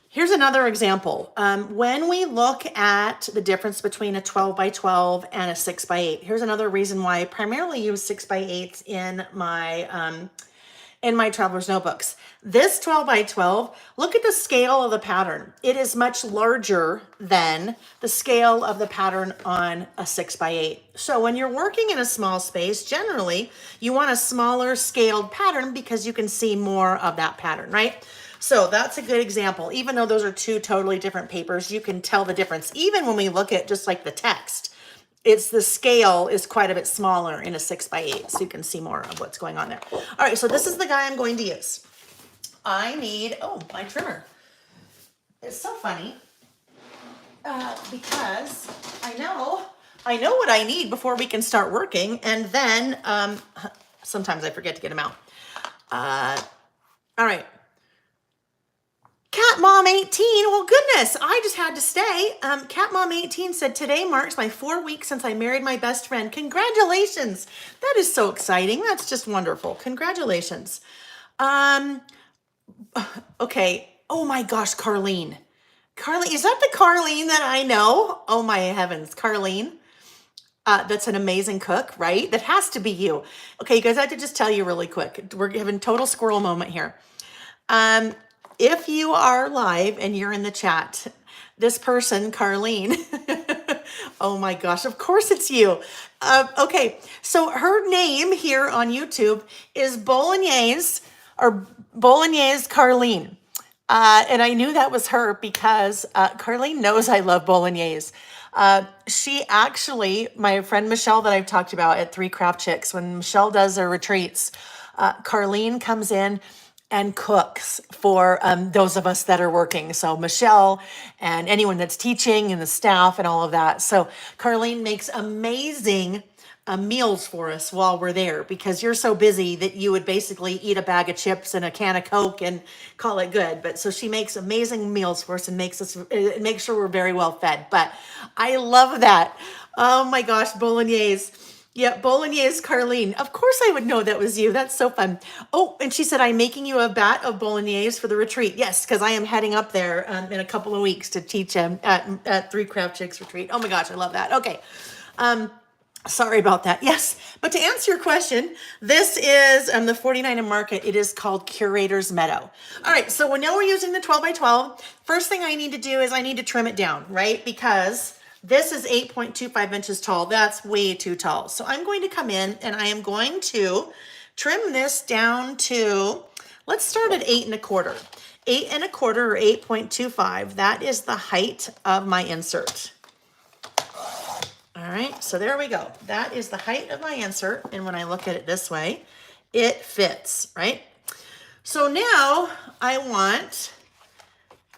Here's another example. When we look at the difference between a 12 by 12 and a 6 by 8, here's another reason why I primarily use 6 by 8s in my traveler's notebooks. This 12 by 12, look at the scale of the pattern. It is much larger than the scale of the pattern on a 6 by 8. So when you're working in a small space, generally you want a smaller scaled pattern because you can see more of that pattern, right? So that's a good example. Even though those are 2 totally different papers, you can tell the difference. Even when we look at just like the text, it's the scale is quite a bit smaller in a 6x8, so you can see more of what's going on there. All right, so this is the guy I'm going to use. I need, oh, my trimmer. It's so funny because I know what I need before we can start working, and then sometimes I forget to get them out. All right. Cat Mom 18, well, goodness, I just had to stay. Cat Mom 18 said, today marks my 4 weeks since I married my best friend. Congratulations. That is so exciting. That's just wonderful. Congratulations. Okay. Oh my gosh, Carlene. Carlene, is that the Carlene that I know? Oh my heavens, Carlene. That's an amazing cook, right? That has to be you. Okay, you guys, I have to just tell you really quick. We're having total squirrel moment here. If you are live and you're in the chat, this person, Carlene, oh my gosh, of course it's you. Okay, so her name here on YouTube is Bolognese or Bolognese Carlene. And I knew that was her because Carlene knows I love Bolognese. She actually, my friend Michelle that I've talked about at Three Craft Chicks, when Michelle does her retreats, Carlene comes in and cooks for those of us that are working. So Michelle and anyone that's teaching and the staff and all of that. So Carlene makes amazing meals for us while we're there because you're so busy that you would basically eat a bag of chips and a can of Coke and call it good. But so she makes amazing meals for us and makes sure we're very well fed. But I love that. Oh my gosh, Bolognese. Yeah, Bolognese Carlene. Of course I would know that was you. That's so fun. Oh, and she said, I'm making you a bat of Bolognese for the retreat. Yes, because I am heading up there in a couple of weeks to teach at Three Craft Chicks retreat. Oh my gosh, I love that. Okay. Sorry about that. Yes, but to answer your question, this is the 49 in Market. It is called Curator's Meadow. All right, so now we're using the 12x12. First thing I need to do is I need to trim it down, right? Because this is 8.25 inches tall. That's way too tall. So I'm going to come in and I am going to trim this down to, let's start at 8 1/4. 8 1/4 or 8.25. That is the height of my insert. All right, so there we go. That is the height of my insert. And when I look at it this way, it fits, right? So now I want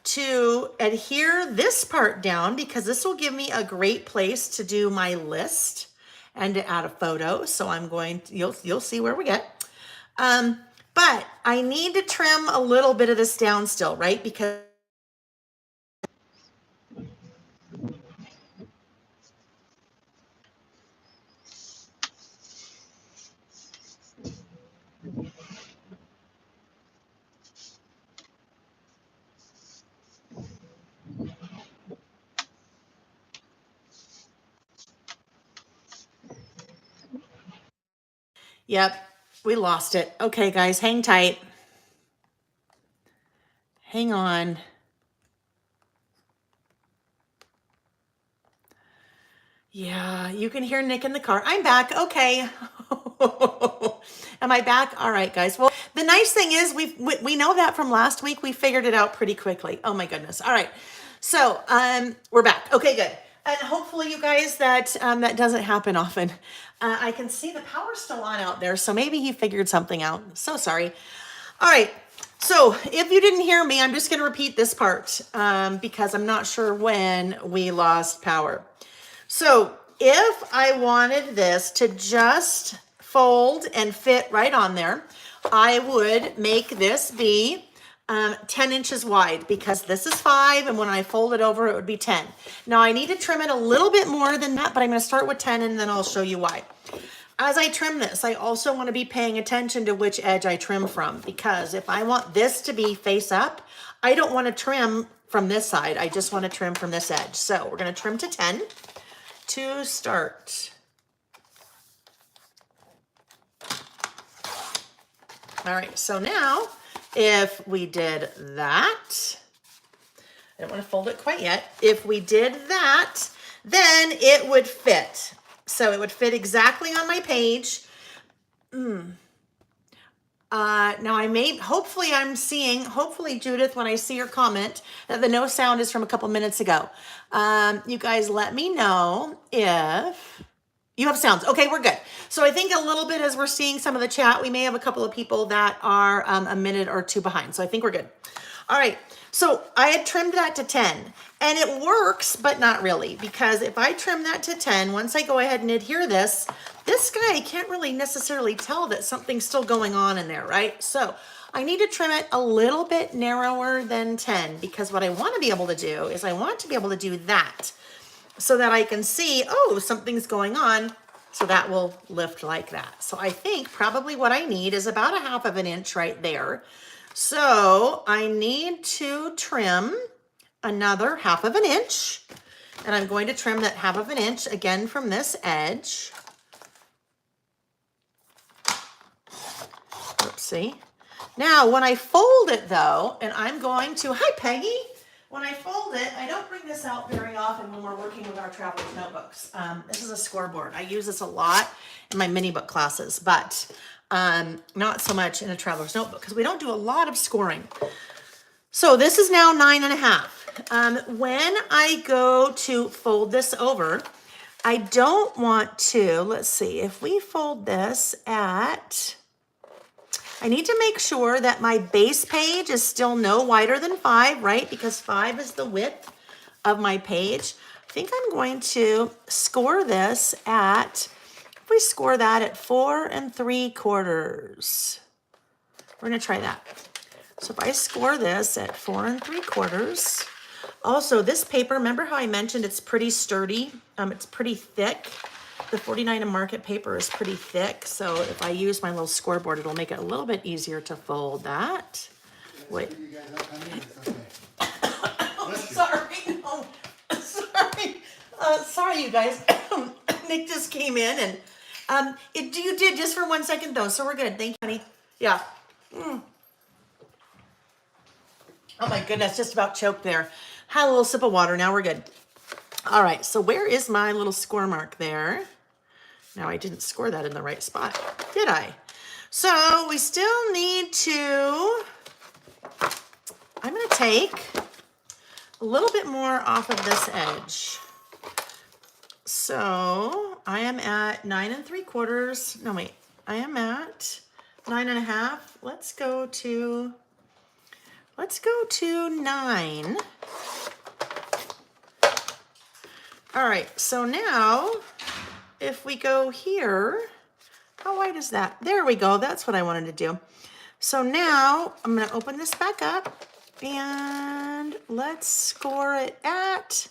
to adhere this part down because this will give me a great place to do my list and to add a photo. So I'm going to, you'll see where we get. But I need to trim a little bit of this down still, right? Because yep, we lost it. Okay, guys, hang tight. Hang on. Yeah, you can hear Nick in the car. I'm back. Okay. Am I back? All right, guys. Well, the nice thing is we know that from last week. We figured it out pretty quickly. Oh my goodness. All right. So we're back. Okay, good. And hopefully you guys that doesn't happen often. I can see the power's still on out there, so maybe he figured something out. So sorry. All right. So if you didn't hear me, I'm just going to repeat this part because I'm not sure when we lost power. So if I wanted this to just fold and fit right on there, I would make this be 10 inches wide because this is 5 and when I fold it over it would be 10. Now I need to trim it a little bit more than that, but I'm going to start with 10 and then I'll show you why. As I trim this, I also want to be paying attention to which edge I trim from because if I want this to be face up, I don't want to trim from this side. I just want to trim from this edge. So we're going to trim to 10 to start. All right, so now if we did that, I don't want to fold it quite yet. If we did that, then it would fit. So it would fit exactly on my page. Now hopefully Judith, when I see your comment, that the no sound is from a couple minutes ago. You guys let me know if you have sounds. Okay, we're good. So I think a little bit as we're seeing some of the chat, we may have a couple of people that are a minute or two behind. So I think we're good. All right. So I had trimmed that to 10 and it works, but not really, because if I trim that to 10, once I go ahead and adhere this guy can't really necessarily tell that something's still going on in there, right? So I need to trim it a little bit narrower than 10, because what I want to be able to do is I want to be able to do that so that I can see, oh, something's going on. So that will lift like that. So I think probably what I need is about a 1/2 inch right there. So I need to trim another 1/2 inch, and I'm going to trim that 1/2 inch again from this edge. Oopsie. Now, when I fold it though, and I'm going to, hi Peggy. When I fold it, I don't bring this out very often when we're working with our traveler's notebooks. This is a scoreboard. I use this a lot in my mini book classes, but not so much in a traveler's notebook because we don't do a lot of scoring. So this is now 9.5. When I go to fold this over, I don't want to, let's see, if we fold this at, I need to make sure that my base page is still no wider than 5, right? Because 5 is the width of my page. I think I'm going to score this at, if we score that at 4 3/4. We're gonna try that. So if I score this at 4 3/4, also this paper, remember how I mentioned it's pretty sturdy? It's pretty thick. The 49 and Market paper is pretty thick, so if I use my little scoreboard, it'll make it a little bit easier to fold that. Wait. I'm sorry. No. Sorry. Sorry, you guys. Nick just came in, and you did just for 1 second though, so we're good. Thank you, honey. Yeah. Oh my goodness, just about choked there. Had a little sip of water. Now we're good. All right. So where is my little score mark there? Now I didn't score that in the right spot, did I? So we still need to, I'm going to take a little bit more off of this edge. So I am at 9 3/4. No, wait, I am at 9.5. Let's go to 9. All right, so now if we go here, how wide is that? There we go. That's what I wanted to do. So now I'm going to open this back up and let's score it at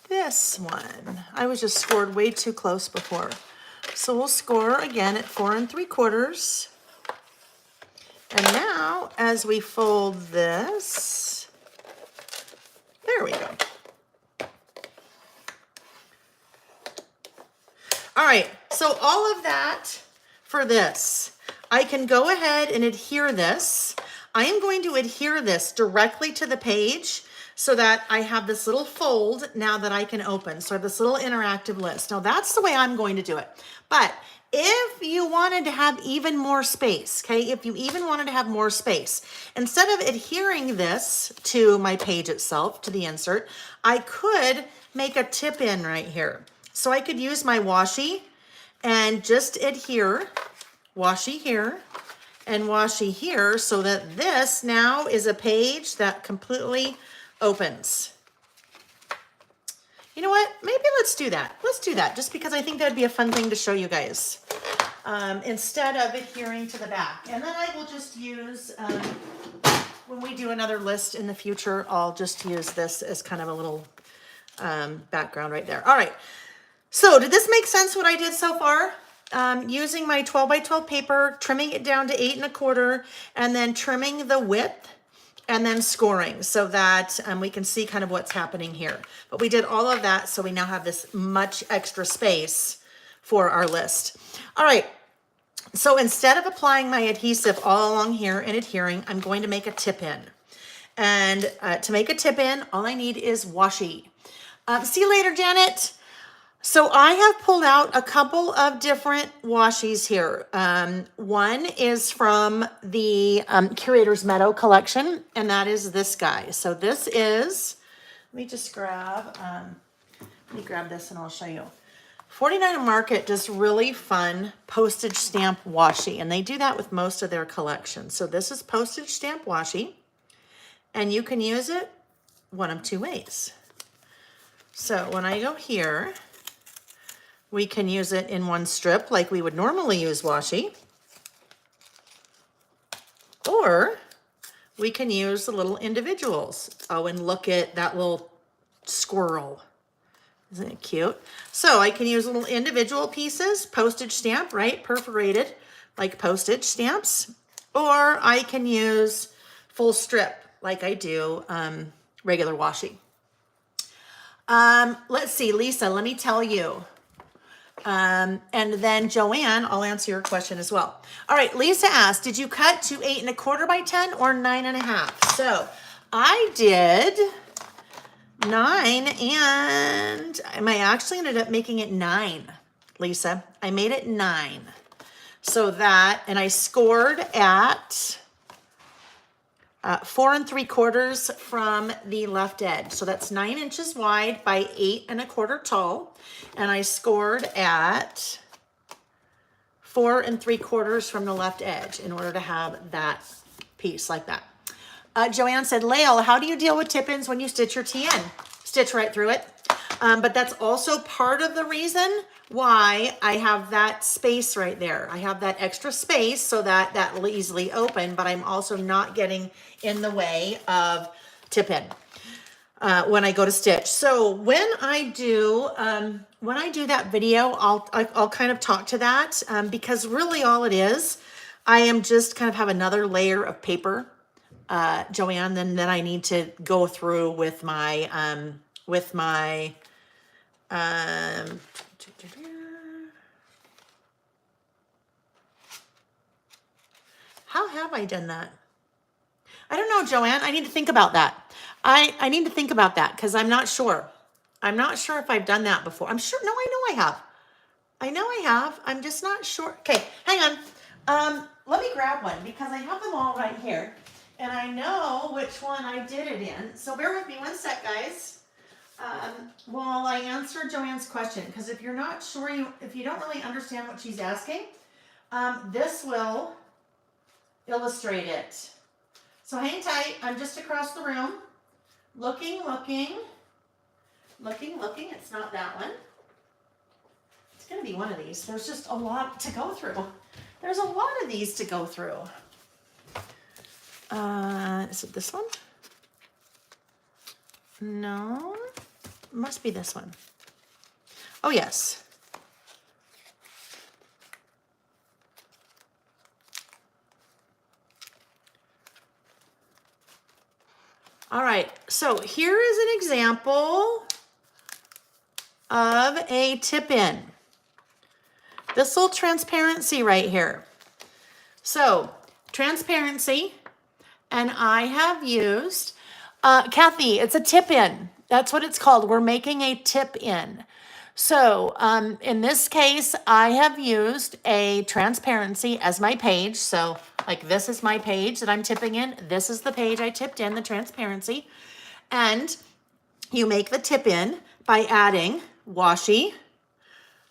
this one. I was just scored way too close before. So we'll score again at 4 3/4. And now as we fold this, there we go. All right, so all of that for this, I can go ahead and adhere this. I am going to adhere this directly to the page so that I have this little fold now that I can open. So I have this little interactive list. Now that's the way I'm going to do it. But if you wanted to have even more space, okay, if you even wanted to have more space, instead of adhering this to my page itself, to the insert, I could make a tip in right here. So I could use my washi and just adhere, washi here and washi here, so that this now is a page that completely opens. You know what? Maybe let's do that. Let's do that just because I think that'd be a fun thing to show you guys instead of adhering to the back. And then I will just use, when we do another list in the future, I'll just use this as kind of a little background right there. All right. So did this make sense what I did so far? Using my 12 by 12 paper, trimming it down to 8 1/4, and then trimming the width and then scoring so that we can see kind of what's happening here. But we did all of that, so we now have this much extra space for our list. All right, so instead of applying my adhesive all along here and adhering, I'm going to make a tip in. And to make a tip in, all I need is washi. See you later, Janet. So I have pulled out a couple of different washies here. One is from the Curator's Meadow collection, and that is this guy. So this is, let me just grab, let me grab this and I'll show you. 49 Market does really fun postage stamp washi, and they do that with most of their collections. So this is postage stamp washi, and you can use it one of two ways. So when I go here, we can use it in one strip like we would normally use washi, or we can use the little individuals. Oh, and look at that little squirrel. Isn't it cute? So I can use little individual pieces, postage stamp, right? Perforated like postage stamps, or I can use full strip like I do regular washi. Let's see, Lisa, let me tell you. And then Joanne, I'll answer your question as well. All right, Lisa asked, did you cut to 8 1/4 by 10 or 9 1/2? So I did 9, and I actually ended up making it 9, Lisa. I made it 9. So that, and I scored at 4 3/4 from the left edge. So that's 9 inches wide by 8 1/4 tall. And I scored at 4 3/4 from the left edge in order to have that piece like that. Joanne said, Layle, how do you deal with tip-ins when you stitch your TN? Stitch right through it. But that's also part of the reason why I have that space right there. I have that extra space so that that will easily open, but I'm also not getting in the way of tip-in when I go to stitch. So when I do that video, I'll kind of talk to that because really all it is, I am just kind of have another layer of paper, Joanne, then I need to go through with my how have I done that? I don't know, Joanne. I need to think about that. I need to think about that because I'm not sure. I'm not sure if I've done that before. I'm sure. No, I know I have. I know I have. I'm just not sure. Okay, hang on. Let me grab one because I have them all right here. And I know which one I did it in. So bear with me one sec, guys. While I answer Joanne's question, because if you're not sure, if you don't really understand what she's asking, this will illustrate it. So hang tight. I'm just across the room. Looking. It's not that one. It's going to be one of these. There's just a lot to go through. There's a lot of these to go through. Is it this one? No. It must be this one. Oh, yes. All right, so here is an example of a tip-in. This little transparency right here. So, transparency, and I have used, Kathy, it's a tip-in. That's what it's called. We're making a tip-in. So, in this case, I have used a transparency as my page. So, like this is my page that I'm tipping in. This is the page I tipped in, the transparency. And you make the tip in by adding washi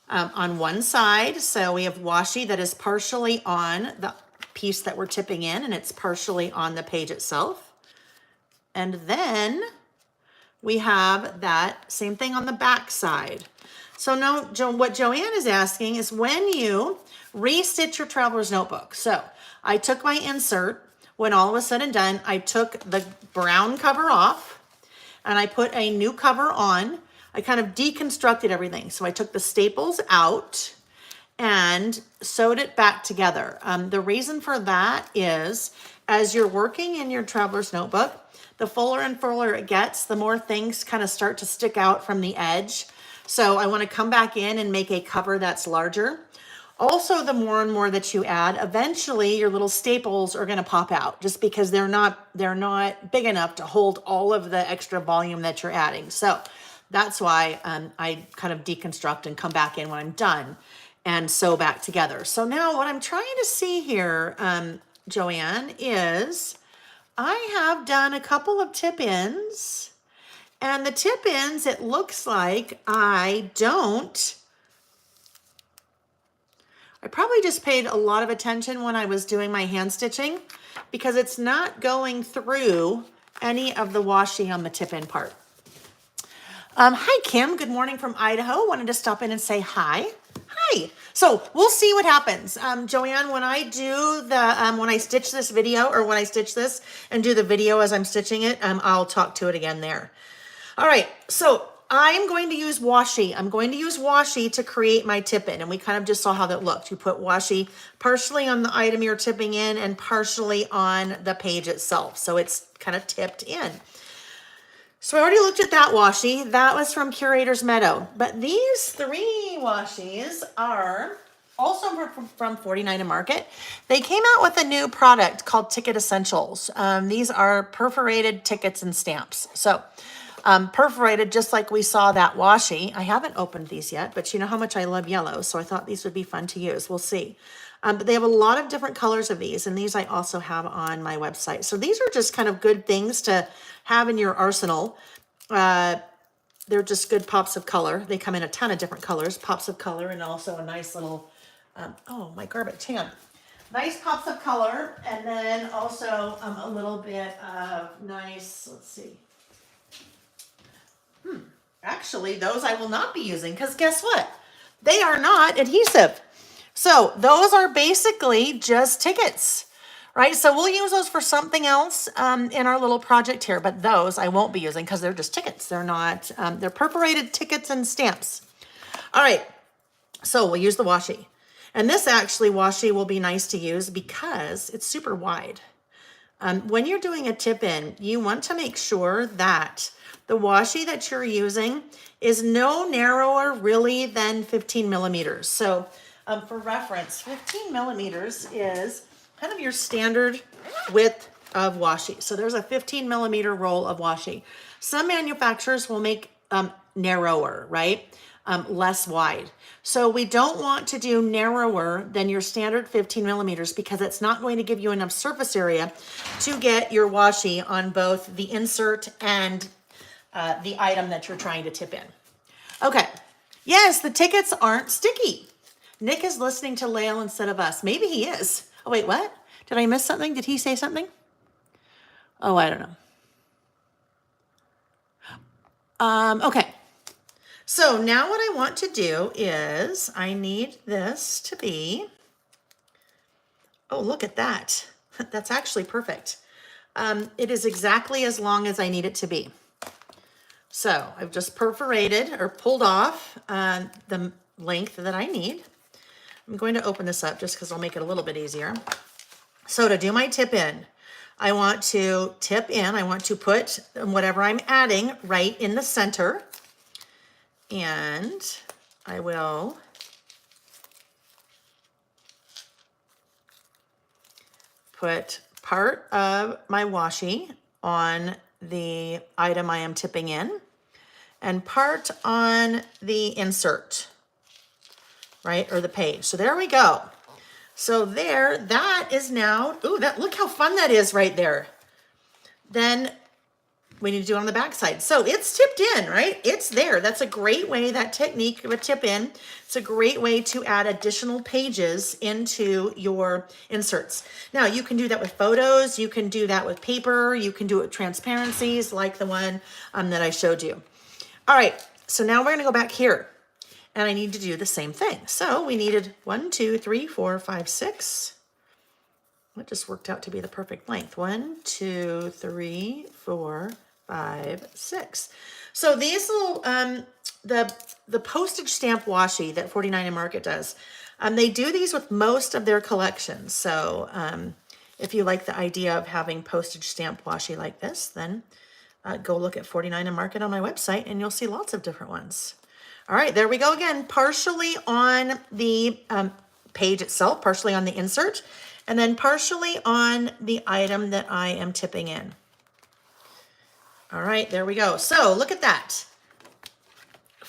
on one side. So we have washi that is partially on the piece that we're tipping in, and it's partially on the page itself. And then we have that same thing on the back side. So now, what Joanne is asking is when you restitch your traveler's notebook. So I took my insert. When all was said and done, I took the brown cover off and I put a new cover on. I kind of deconstructed everything. So I took the staples out and sewed it back together. The reason for that is as you're working in your traveler's notebook, the fuller and fuller it gets, the more things kind of start to stick out from the edge. So I want to come back in and make a cover that's larger. Also, the more and more that you add, eventually your little staples are going to pop out just because they're not big enough to hold all of the extra volume that you're adding. So That's why I kind of deconstruct and come back in when I'm done and sew back together. So now what I'm trying to see here, Joanne, is I have done a couple of tip-ins, and the tip-ins, it looks like I probably just paid a lot of attention when I was doing my hand stitching because it's not going through any of the washi on the tip-in part. Hi, Kim. Good morning from Idaho. Wanted to stop in and say hi. Hi. So we'll see what happens. Joanne, when I do the, when I stitch this video or when I stitch this and do the video as I'm stitching it, I'll talk to it again there. All right. So I'm going to use washi. I'm going to use washi to create my tip in. And we kind of just saw how that looked. You put washi partially on the item you're tipping in and partially on the page itself. So it's kind of tipped in. So I already looked at that washi. That was from Curator's Meadow. But these 3 washis are also from 49 Market. They came out with a new product called Ticket Essentials. These are perforated tickets and stamps. So perforated, just like we saw that washi. I haven't opened these yet, but you know how much I love yellow. So I thought these would be fun to use. We'll see. But they have a lot of different colors of these, and these I also have on my website. So these are just kind of good things to have in your arsenal. They're just good pops of color. They come in a ton of different colors, pops of color, and also a nice little, oh, my garbage, hang on. Nice pops of color, and then also a little bit of nice, let's see. Actually, those I will not be using, because guess what? They are not adhesive. So those are basically just tickets, right? So we'll use those for something else in our little project here, but those I won't be using because they're just tickets. They're not, they're perforated tickets and stamps. All right, so we'll use the washi. And this actually washi will be nice to use because it's super wide. When you're doing a tip in, you want to make sure that the washi that you're using is no narrower really than 15 millimeters. So for reference, 15 millimeters is kind of your standard width of washi. So there's a 15 millimeter roll of washi. Some manufacturers will make narrower, right? Less wide. So we don't want to do narrower than your standard 15 millimeters because it's not going to give you enough surface area to get your washi on both the insert and the item that you're trying to tip in. Okay. Yes, the tickets aren't sticky. Nick is listening to Layle instead of us. Maybe he is. Oh, wait, what? Did I miss something? Did he say something? Oh, I don't know. Okay. So now what I want to do is I need this to be, oh, look at that. That's actually perfect. It is exactly as long as I need it to be. So I've just perforated or pulled off the length that I need. I'm going to open this up just because I'll make it a little bit easier. So to do my tip in, I want to tip in. I want to put whatever I'm adding right in the center. And I will put part of my washi on the item I am tipping in and part on the insert, right? Or the page. So there we go. So there, that is now, ooh, look how fun that is right there. Then we need to do it on the back side. So it's tipped in, right? It's there. That's a great way, that technique of a tip in. It's a great way to add additional pages into your inserts. Now you can do that with photos. You can do that with paper. You can do it with transparencies like the one that I showed you. All right. So now we're going to go back here and I need to do the same thing. So we needed 1, 2, 3, 4, 5, 6. It just worked out to be the perfect length. 1, 2, 3, 4, 5, 6. So these little, the postage stamp washi that 49 Market does, they do these with most of their collections. So if you like the idea of having postage stamp washi like this, then go look at 49 Market on my website and you'll see lots of different ones. All right, there we go again, partially on the page itself, partially on the insert, and then partially on the item that I am tipping in. All right, there we go. So look at that.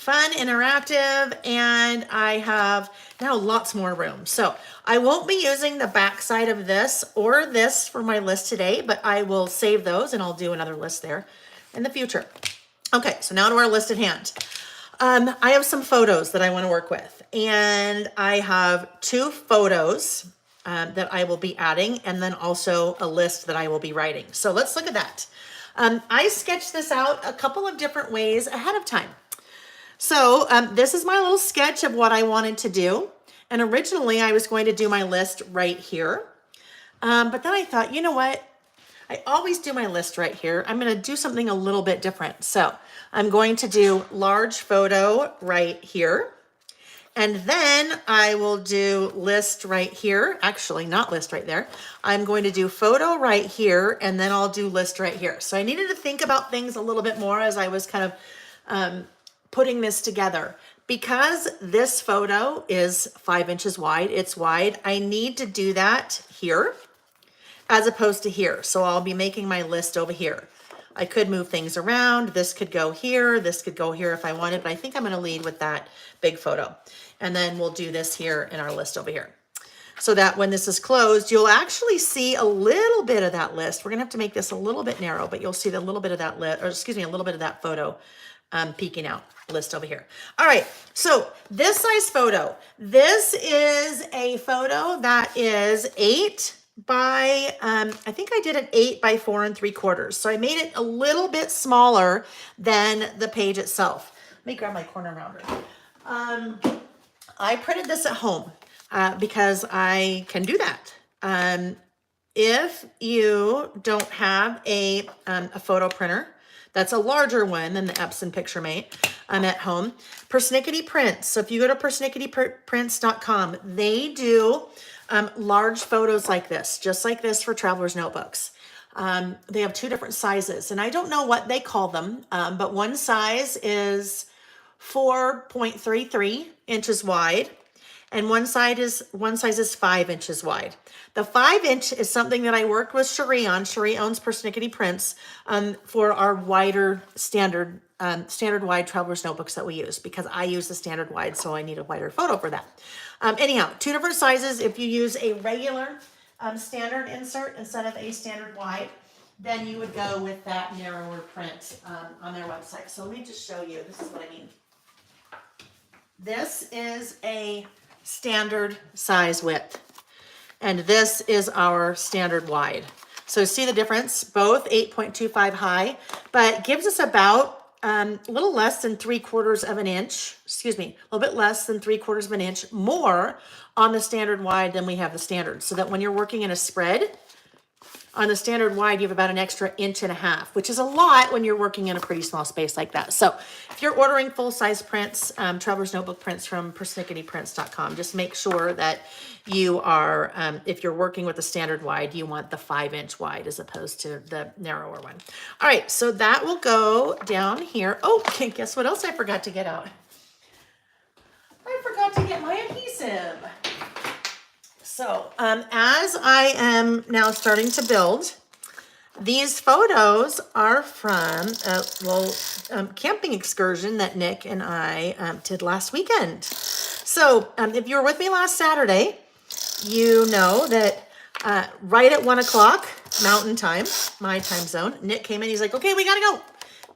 fun, interactive, and I have now lots more room. So I won't be using the back side of this or this for my list today, but I will save those and I'll do another list there in the future. Okay, so now to our list at hand. I have some photos that I want to work with, and I have 2 photos that I will be adding, and then also a list that I will be writing. So let's look at that. I sketched this out a couple of different ways ahead of time. So this is my little sketch of what I wanted to do. And originally I was going to do my list right here. But then I thought, you know what? I always do my list right here. I'm going to do something a little bit different. So I'm going to do large photo right here. And then I will do list right here. Actually, not list right there. I'm going to do photo right here, and then I'll do list right here. So I needed to think about things a little bit more as I was kind of putting this together. Because this photo is 5 inches wide, it's wide, I need to do that here as opposed to here. So I'll be making my list over here. I could move things around. This could go here. This could go here if I wanted, but I think I'm going to lead with that big photo. And then we'll do this here in our list over here. So that when this is closed, you'll actually see a little bit of that list. We're going to have to make this a little bit narrow, but you'll see a little bit of that list, or excuse me, a little bit of that photo peeking out list over here. All right. So this size photo, this is a photo that is 8 by, I think I did an 8 by 4 3/4. So I made it a little bit smaller than the page itself. Let me grab my corner rounder. I printed this at home because I can do that. If you don't have a photo printer, that's a larger one than the Epson PictureMate at home. Persnickety Prints. So if you go to persnicketyprints.com, they do large photos like this, just like this for traveler's notebooks. They have 2 different sizes, and I don't know what they call them, but one size is 4.33 inches wide, and one size is 5 inches wide. The 5-inch is something that I worked with Cherie on. Cherie owns Persnickety Prints for our wider standard wide traveler's notebooks that we use, because I use the standard wide, so I need a wider photo for that. Anyhow, 2 different sizes. If you use a regular standard insert instead of a standard wide, then you would go with that narrower print on their website. So let me just show you. This is what I mean. This is a standard size width, and this is our standard wide. So see the difference? Both 8.25 high, but gives us about a little less than 3/4 of an inch, excuse me, a little bit less than 3/4 of an inch more on the standard wide than we have the standard. So that when you're working in a spread, on the standard wide, you have about an extra 1.5 inches, which is a lot when you're working in a pretty small space like that. So if you're ordering full-size prints, traveler's notebook prints from persnicketyprints.com, just make sure that you are, if you're working with the standard wide, you want the 5-inch wide as opposed to the narrower one. All right, so that will go down here. Oh, okay, guess what else I forgot to get out? I forgot to get my adhesive. So as I am now starting to build, these photos are from a little camping excursion that Nick and I did last weekend. So if you were with me last Saturday, you know that right at 1 o'clock Mountain Time, my time zone, Nick came in. He's like, okay, we got to go,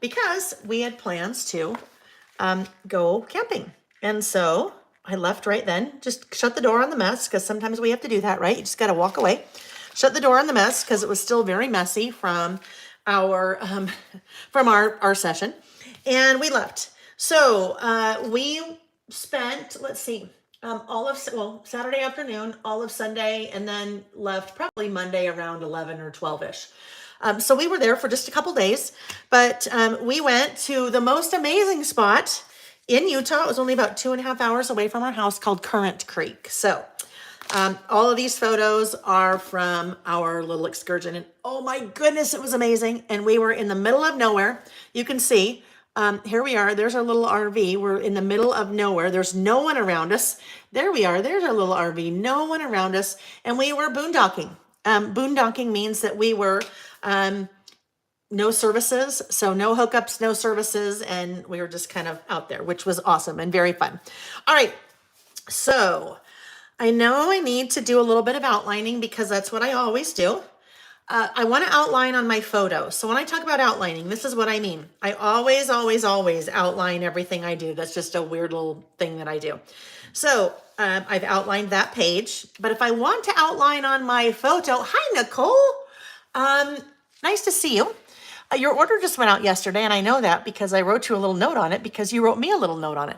because we had plans to go camping. And so I left right then, just shut the door on the mess, because sometimes we have to do that, right? You just got to walk away. Shut the door on the mess because it was still very messy from our session, and we left. So we spent, let's see, Saturday afternoon, all of Sunday, and then left probably Monday around 11 or 12-ish. So we were there for just a couple days, but we went to the most amazing spot in Utah. It was only about 2.5 hours away from our house, called Current Creek. So all of these photos are from our little excursion, and oh my goodness, it was amazing. And we were in the middle of nowhere. You can see, here we are. There's our little RV. We're in the middle of nowhere. There's no one around us. There we are. There's our little RV. No one around us. And we were boondocking. Boondocking means that we were no services, so no hookups, no services, and we were just kind of out there, which was awesome and very fun. All right, so I know I need to do a little bit of outlining because that's what I always do. I want to outline on my photo. So when I talk about outlining, this is what I mean. I always, always, always outline everything I do. That's just a weird little thing that I do. So I've outlined that page, but if I want to outline on my photo, hi, Nicole. Nice to see you. Your order just went out yesterday, and I know that because I wrote you a little note on it because you wrote me a little note on it.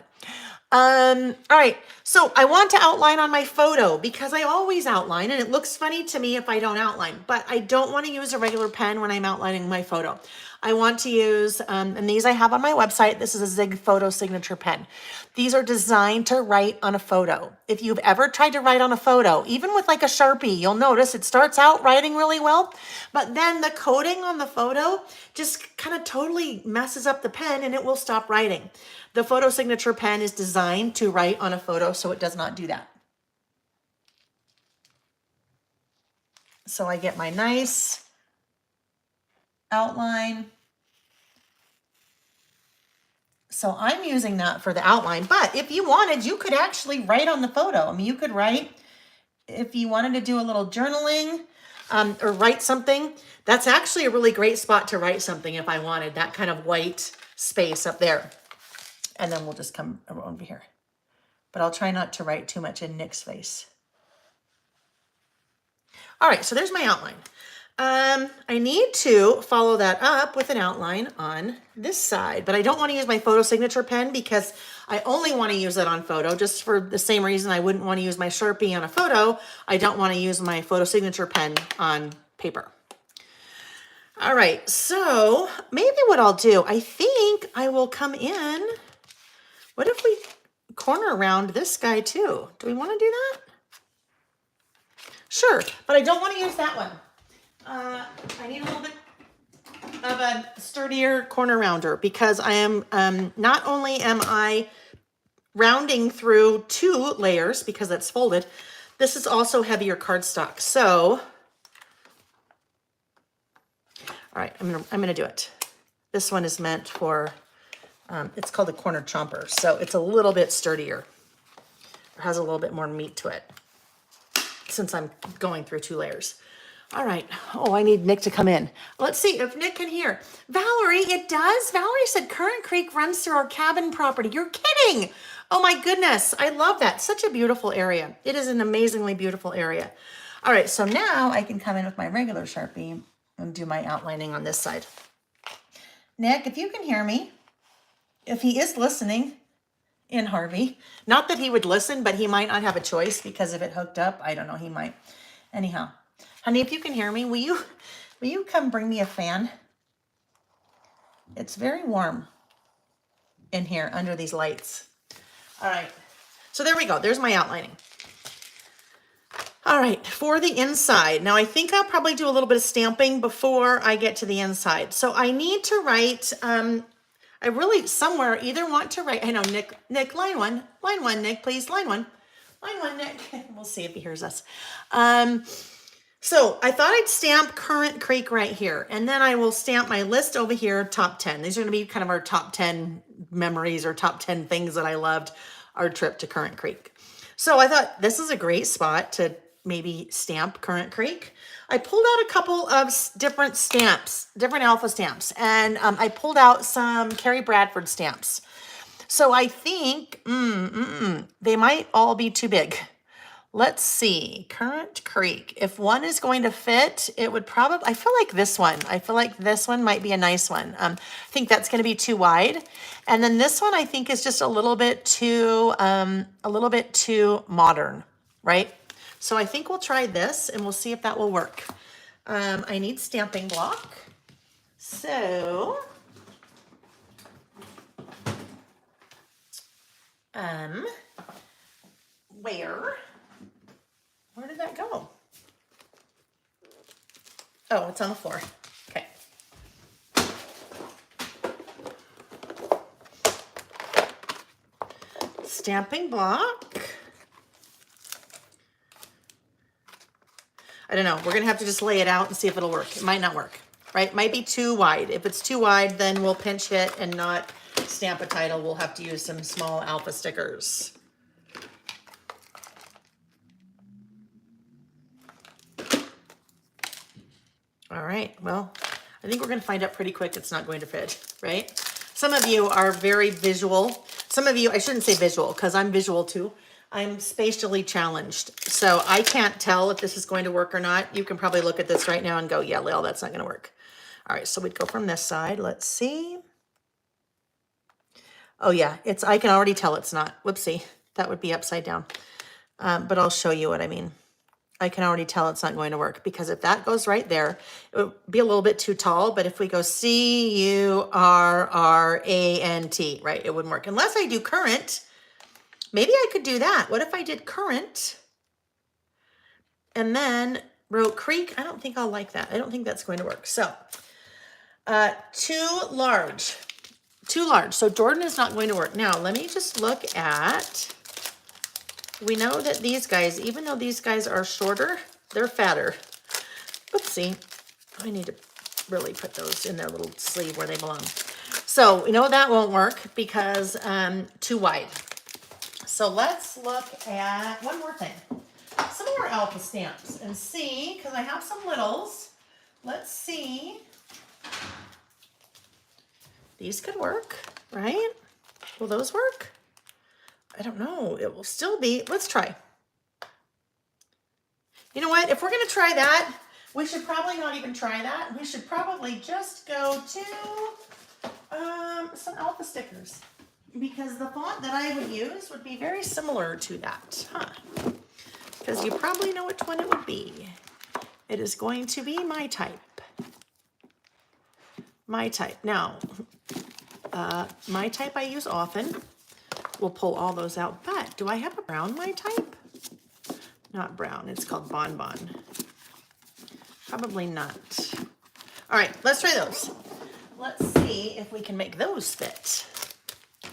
All right, so I want to outline on my photo because I always outline, and it looks funny to me if I don't outline, but I don't want to use a regular pen when I'm outlining my photo. I want to use, and these I have on my website. This is a Zig Photo Signature pen. These are designed to write on a photo. If you've ever tried to write on a photo, even with like a Sharpie, you'll notice it starts out writing really well, but then the coating on the photo just kind of totally messes up the pen and it will stop writing. The Photo Signature pen is designed to write on a photo, so it does not do that. So I get my nice outline. So I'm using that for the outline, but if you wanted, you could actually write on the photo. I mean, you could write, if you wanted to do a little journaling or write something, that's actually a really great spot to write something if I wanted that kind of white space up there. And then we'll just come over here. But I'll try not to write too much in Nick's face. All right, so there's my outline. I need to follow that up with an outline on this side, but I don't want to use my Photo Signature pen because I only want to use it on photo, just for the same reason I wouldn't want to use my Sharpie on a photo. I don't want to use my Photo Signature pen on paper. All right, so maybe what I'll do, I think I will come in. What if we corner around this guy too? Do we want to do that? Sure, but I don't want to use that one. I need a little bit of a sturdier corner rounder because I am, not only am I rounding through 2 layers because that's folded, this is also heavier cardstock. So, all right, I'm gonna do it. This one is meant for, it's called a corner chomper. So it's a little bit sturdier. It has a little bit more meat to it since I'm going through 2 layers. All right. Oh, I need Nick to come in. Let's see if Nick can hear. Valerie, it does? Valerie said Currant Creek runs through our cabin property. You're kidding. Oh my goodness. I love that. Such a beautiful area. It is an amazingly beautiful area. All right. So now I can come in with my regular Sharpie and do my outlining on this side. Nick, if you can hear me, if he is listening in Harvey, not that he would listen, but he might not have a choice because if it hooked up, I don't know, he might. Anyhow. Honey, if you can hear me, will you come bring me a fan? It's very warm in here under these lights. All right, so there we go. There's my outlining. All right, for the inside. Now I think I'll probably do a little bit of stamping before I get to the inside. So I need to write, I really somewhere either want to write, I know, Nick, line one, Nick, please, line one, Nick. We'll see if he hears us. So I thought I'd stamp Currant Creek right here, and then I will stamp my list over here, top 10. These are going to be kind of our top 10 memories or top 10 things that I loved our trip to Currant Creek. So I thought this is a great spot to maybe stamp Currant Creek. I pulled out a couple of different stamps, different alpha stamps, and I pulled out some Carrie Bradford stamps. So I think they might all be too big. Let's see, Currant Creek. If one is going to fit, it would probably, I feel like this one might be a nice one. I think that's going to be too wide. And then this one I think is just a little bit too modern, right? So I think we'll try this and we'll see if that will work. I need stamping block. So, where did that go? Oh, it's on the floor. Okay. Stamping block. I don't know. We're going to have to just lay it out and see if it'll work. It might not work. right? Might be too wide. If it's too wide, then we'll pinch hit and not stamp a title. We'll have to use some small alpha stickers. All right, well, I think we're gonna find out pretty quick it's not going to fit, right? Some of you are very visual. Some of you, I shouldn't say visual, because I'm visual too. I'm spatially challenged. So I can't tell if this is going to work or not. You can probably look at this right now and go, yeah, Layle, that's not gonna work. All right, so we'd go from this side. Let's see. Oh yeah, I can already tell it's not. Whoopsie, that would be upside down. But I'll show you what I mean. I can already tell it's not going to work because if that goes right there, it would be a little bit too tall. But if we go C-U-R-R-A-N-T, right, it wouldn't work. Unless I do current, maybe I could do that. What if I did current and then wrote creek? I don't think I'll like that. I don't think that's going to work. So too large. So Jordan is not going to work. Now, let me just look at... We know that these guys, even though these guys are shorter, they're fatter. Oopsie. I need to really put those in their little sleeve where they belong. So we know that won't work because too wide. So let's look at one more thing. Some more alpha stamps and see, because I have some littles. Let's see. These could work, right? Will those work? I don't know. It will still be. Let's try. You know what? If we're going to try that, we should probably not even try that. We should probably just go to some alpha stickers because the font that I would use would be very similar to that, huh? Because you probably know which one it would be. It is going to be my type. My type. Now, my type I use often. We'll pull all those out, but do I have a brown my type? Not brown, it's called Bonbon. Probably not. All right, let's try those. Let's see if we can make those fit.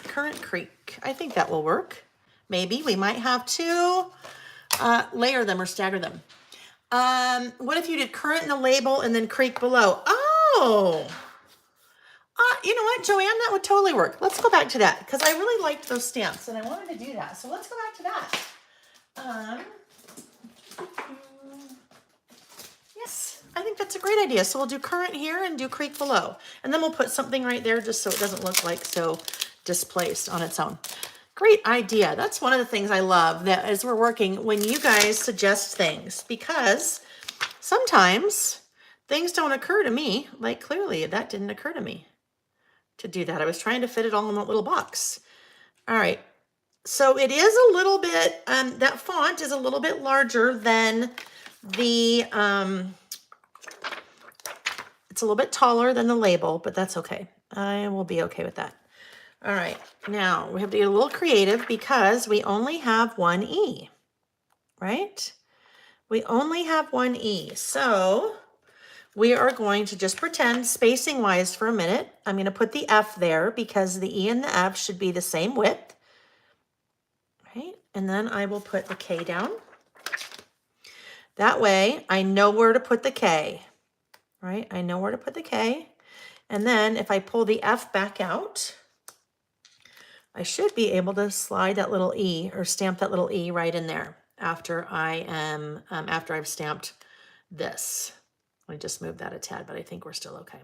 Current creek, I think that will work. Maybe we might have to layer them or stagger them. What if you did current in the label and then creek below? Oh! You know what, Joanne, that would totally work. Let's go back to that because I really liked those stamps and I wanted to do that. So let's go back to that. Yes, I think that's a great idea. So we'll do current here and do creek below. And then we'll put something right there just so it doesn't look like so displaced on its own. Great idea. That's one of the things I love that as we're working when you guys suggest things because sometimes things don't occur to me. Like clearly that didn't occur to me to do that. I was trying to fit it all in that little box. All right. So it is a little bit, that font is a little bit larger than the, it's a little bit taller than the label, but that's okay. I will be okay with that. All right. Now we have to get a little creative because we only have one E, right? We only have one E. So we are going to just pretend spacing wise for a minute. I'm going to put the F there because the E and the F should be the same width. Right? And then I will put the K down. That way I know where to put the K. Right? I know where to put the K. And then if I pull the F back out, I should be able to slide that little E or stamp that little E right in there after after I've stamped this. Let me just move that a tad, but I think we're still okay.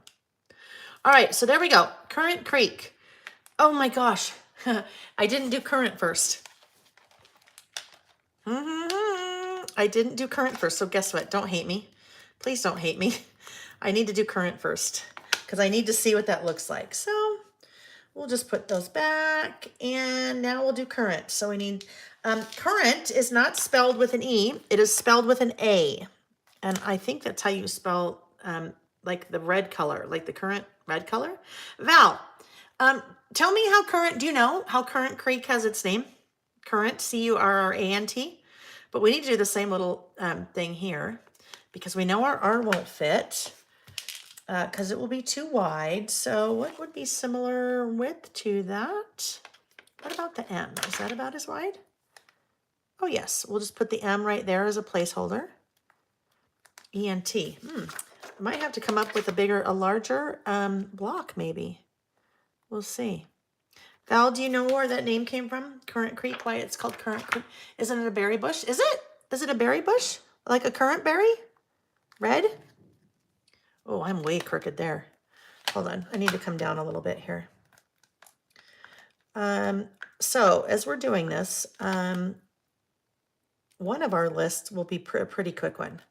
All right, so there we go. Current creek. Oh my gosh, I didn't do current first. I didn't do current first, so guess what? Don't hate me. Please don't hate me. I need to do current first because I need to see what that looks like. So we'll just put those back and now we'll do current. So we need, current is not spelled with an E, it is spelled with an A. And I think that's how you spell like the red color, like the current red color. Val, tell me how current, do you know how Current Creek has its name? Current, C-U-R-R-A-N-T. But we need to do the same little thing here because we know our R won't fit because it will be too wide. So what would be similar width to that? What about the M? Is that about as wide? Oh yes, we'll just put the M right there as a placeholder. ENT. I might have to come up with a larger block maybe. We'll see. Val, do you know where that name came from? Currant Creek, why it's called Currant Creek? Isn't it a berry bush? Is it? Is it a berry bush? Like a currant berry? Red? Oh, I'm way crooked there. Hold on, I need to come down a little bit here. So as we're doing this, one of our lists will be a pretty quick one.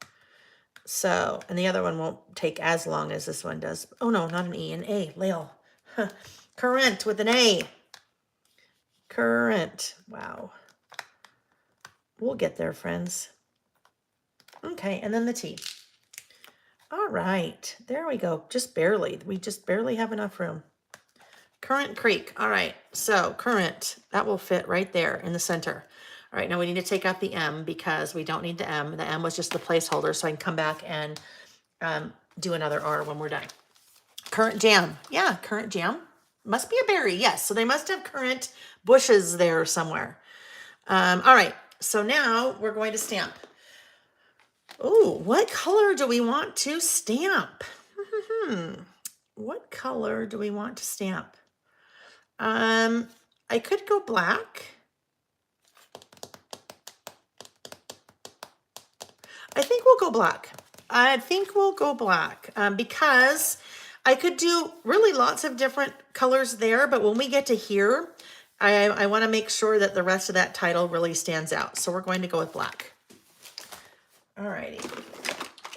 So, and the other one won't take as long as this one does. Oh no, not an E, an A, Layle. Current with an A. Current, wow. We'll get there, friends. Okay, and then the T. All right, there we go, just barely. We just barely have enough room. Currant Creek, all right, so current, that will fit right there in the center. All right, now we need to take out the M because we don't need the M. The M was just the placeholder, so I can come back and do another R when we're done. Currant jam, yeah, currant jam. Must be a berry, yes, so they must have currant bushes there somewhere. All right, so now we're going to stamp. Oh, what color do we want to stamp? What color do we want to stamp? I could go black. I think we'll go black. Because I could do really lots of different colors there, but when we get to here, I want to make sure that the rest of that title really stands out. So we're going to go with black. Alrighty,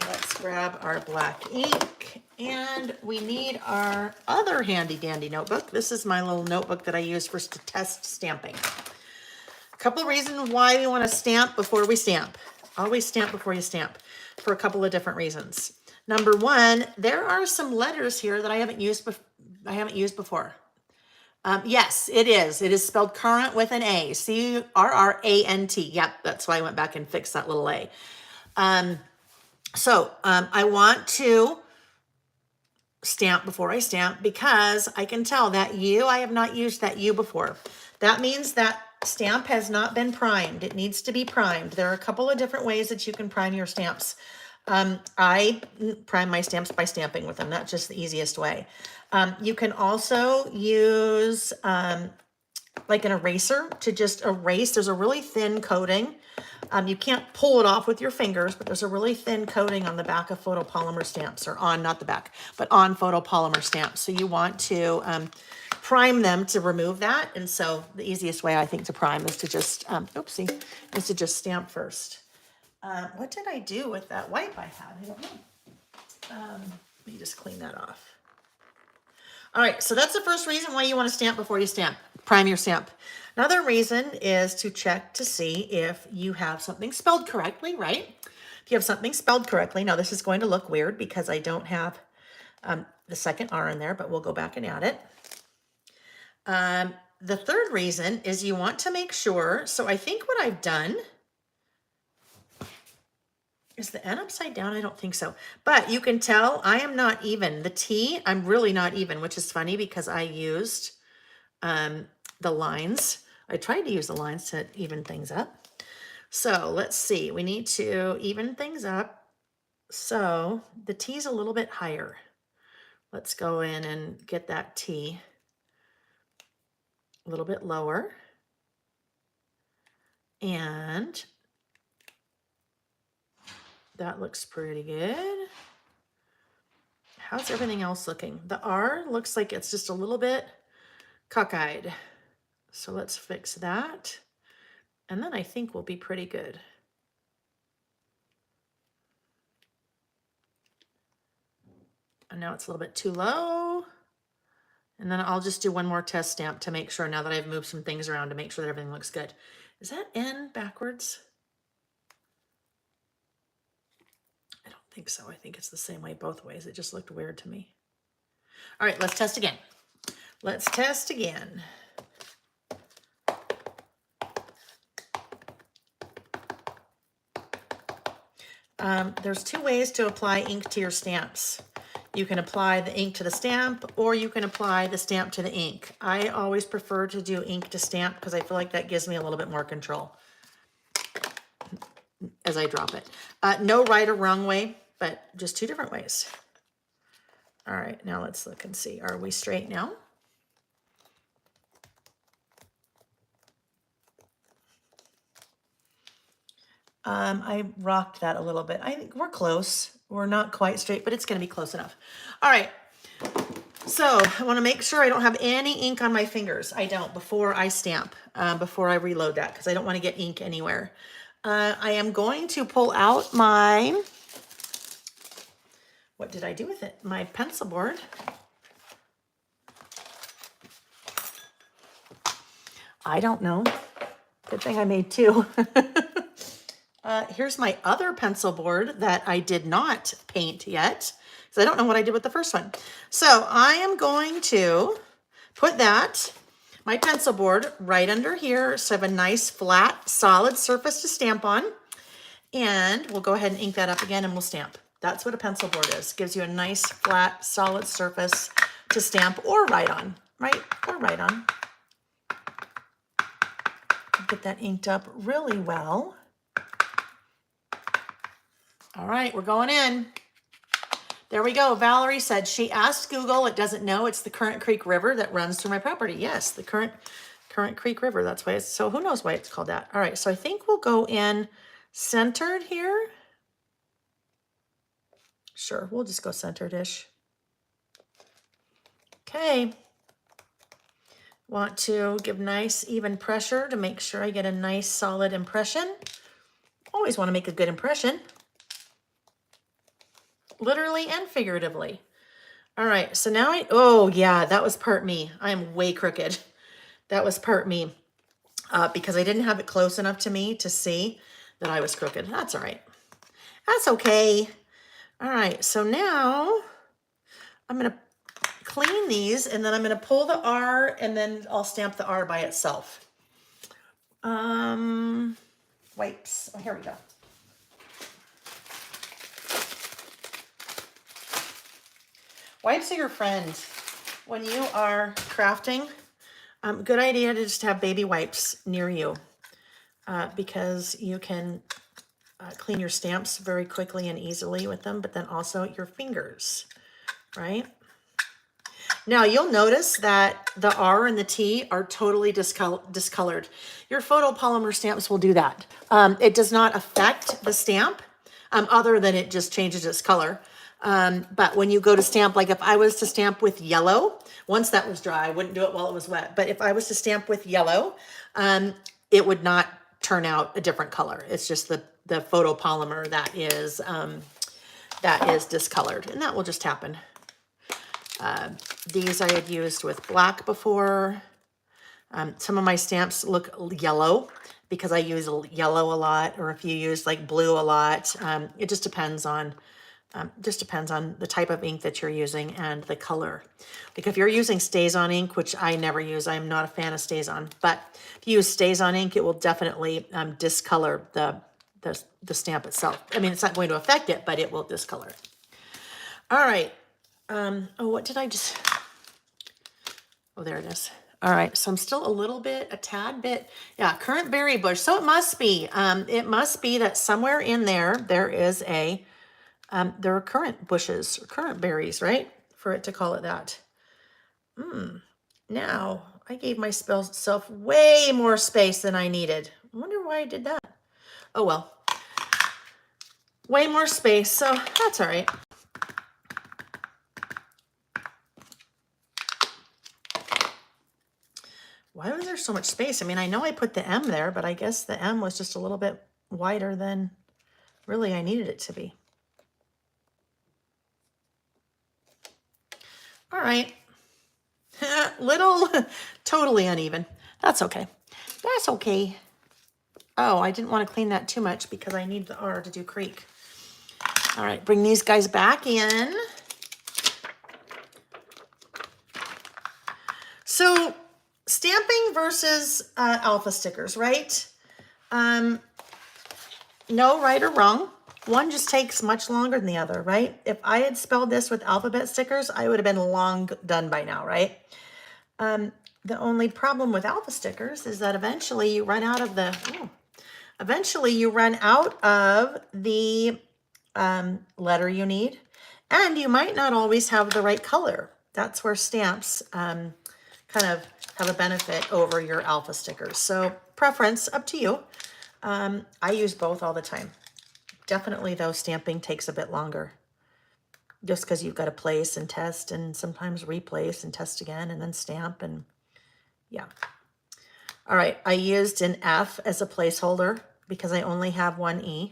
let's grab our black ink, and we need our other handy dandy notebook. This is my little notebook that I use for test stamping. A couple of reasons why we want to stamp before we stamp. Always stamp before you stamp, for a couple of different reasons. Number one, there are some letters here that I haven't used before. Yes, it is. It is spelled currant with an A. C-R-R-A-N-T. Yep, that's why I went back and fixed that little A. I want to stamp before I stamp because I can tell that U, I have not used that U before. That means that stamp has not been primed. It needs to be primed. There are a couple of different ways that you can prime your stamps. I prime my stamps by stamping with them. That's just the easiest way. You can also use like an eraser to just erase. There's a really thin coating. You can't pull it off with your fingers, but there's a really thin coating on the back of photopolymer stamps, or on, not the back, but on photopolymer stamps. So you want to prime them to remove that. And so the easiest way I think to prime is to just, is to just stamp first. What did I do with that wipe I had? I don't know. Let me just clean that off. All right, so that's the first reason why you want to stamp before you stamp. Prime your stamp. Another reason is to check to see if you have something spelled correctly, right? If you have something spelled correctly, now this is going to look weird because I don't have the second R in there, but we'll go back and add it. The third reason is you want to make sure, so I think what I've done, is the N upside down? I don't think so. But you can tell I am not even. The T, I'm really not even, which is funny because I used the lines. I tried to use the lines to even things up. So let's see. We need to even things up. So the T's a little bit higher. Let's go in and get that T a little bit lower. And that looks pretty good. How's everything else looking? The R looks like it's just a little bit cockeyed. So let's fix that. And then I think we'll be pretty good. And now it's a little bit too low. And then I'll just do one more test stamp to make sure, now that I've moved some things around, to make sure that everything looks good. Is that N backwards? I don't think so. I think it's the same way both ways. It just looked weird to me. All right, let's test again. Let's test again. There's two ways to apply ink to your stamps. You can apply the ink to the stamp, or you can apply the stamp to the ink. I always prefer to do ink to stamp because I feel like that gives me a little bit more control as I drop it. No right or wrong way. but just two different ways. All right, now let's look and see. Are we straight now? I rocked that a little bit. I think we're close. We're not quite straight, but it's going to be close enough. All right. So I want to make sure I don't have any ink on my fingers. I don't before I stamp, before I reload that, because I don't want to get ink anywhere. I am going to pull out my, what did I do with it? My pencil board. I don't know. Good thing I made two. Here's my other pencil board that I did not paint yet, because I don't know what I did with the first one. So I am going to put that, my pencil board, right under here, so I have a nice flat, solid surface to stamp on. And we'll go ahead and ink that up again and we'll stamp. That's what a pencil board is. Gives you a nice, flat, solid surface to stamp or write on, right? Or write on. Get that inked up really well. All right, we're going in. There we go. Valerie said she asked Google. It doesn't know. It's the Current Creek River that runs through my property. Yes, the Current Creek River. That's why it's, so who knows why it's called that. All right, so I think we'll go in centered here. Sure, we'll just go centered-ish. Okay. Want to give nice even pressure to make sure I get a nice solid impression. Always want to make a good impression. Literally and figuratively. All right, so now oh yeah, that was part me. I am way crooked. That was part me because I didn't have it close enough to me to see that I was crooked. That's all right. That's okay. All right, so now I'm gonna clean these and then I'm gonna pull the R and then I'll stamp the R by itself. Wipes, oh, here we go. Wipes are your friend. When you are crafting, good idea to just have baby wipes near you because you can clean your stamps very quickly and easily with them, but then also your fingers, right? Now you'll notice that the R and the T are totally discolored. Your photopolymer stamps will do that. It does not affect the stamp other than it just changes its color. But when you go to stamp, like if I was to stamp with yellow, once that was dry, I wouldn't do it while it was wet. But if I was to stamp with yellow, it would not turn out a different color. It's just the photopolymer that is discolored, and that will just happen. These I had used with black before. Some of my stamps look yellow because I use yellow a lot, or if you use like blue a lot. It just depends on the type of ink that you're using and the color. Like if you're using Stays-On ink, which I never use, I'm not a fan of Stays-On, but if you use Stays-On ink, it will definitely discolor the stamp itself. I mean, it's not going to affect it, but it will discolor. All right. Oh, what did I just, oh, there it is. All right, so I'm still a tad bit, yeah, currant berry bush. So it must be that somewhere in there is a, there are currant bushes, or currant berries, right? For it to call it that. Now, I gave myself way more space than I needed. I wonder why I did that. Oh, well. Way more space, so that's all right. Why was there so much space? I mean, I know I put the M there, but I guess the M was just a little bit wider than really I needed it to be. All right. Little, totally uneven. That's okay. That's okay. Oh, I didn't want to clean that too much because I need the R to do creek. All right, bring these guys back in. So stamping versus alpha stickers, right? No right or wrong. One just takes much longer than the other, right? If I had spelled this with alphabet stickers, I would have been long done by now, right? The only problem with alpha stickers is that eventually you run out of the letter you need. And you might not always have the right color. That's where stamps kind of have a benefit over your alpha stickers. So preference, up to you. I use both all the time. Definitely though, stamping takes a bit longer. Just because you've got to place and test and sometimes replace and test again and then stamp and yeah. All right, I used an F as a placeholder because I only have one E,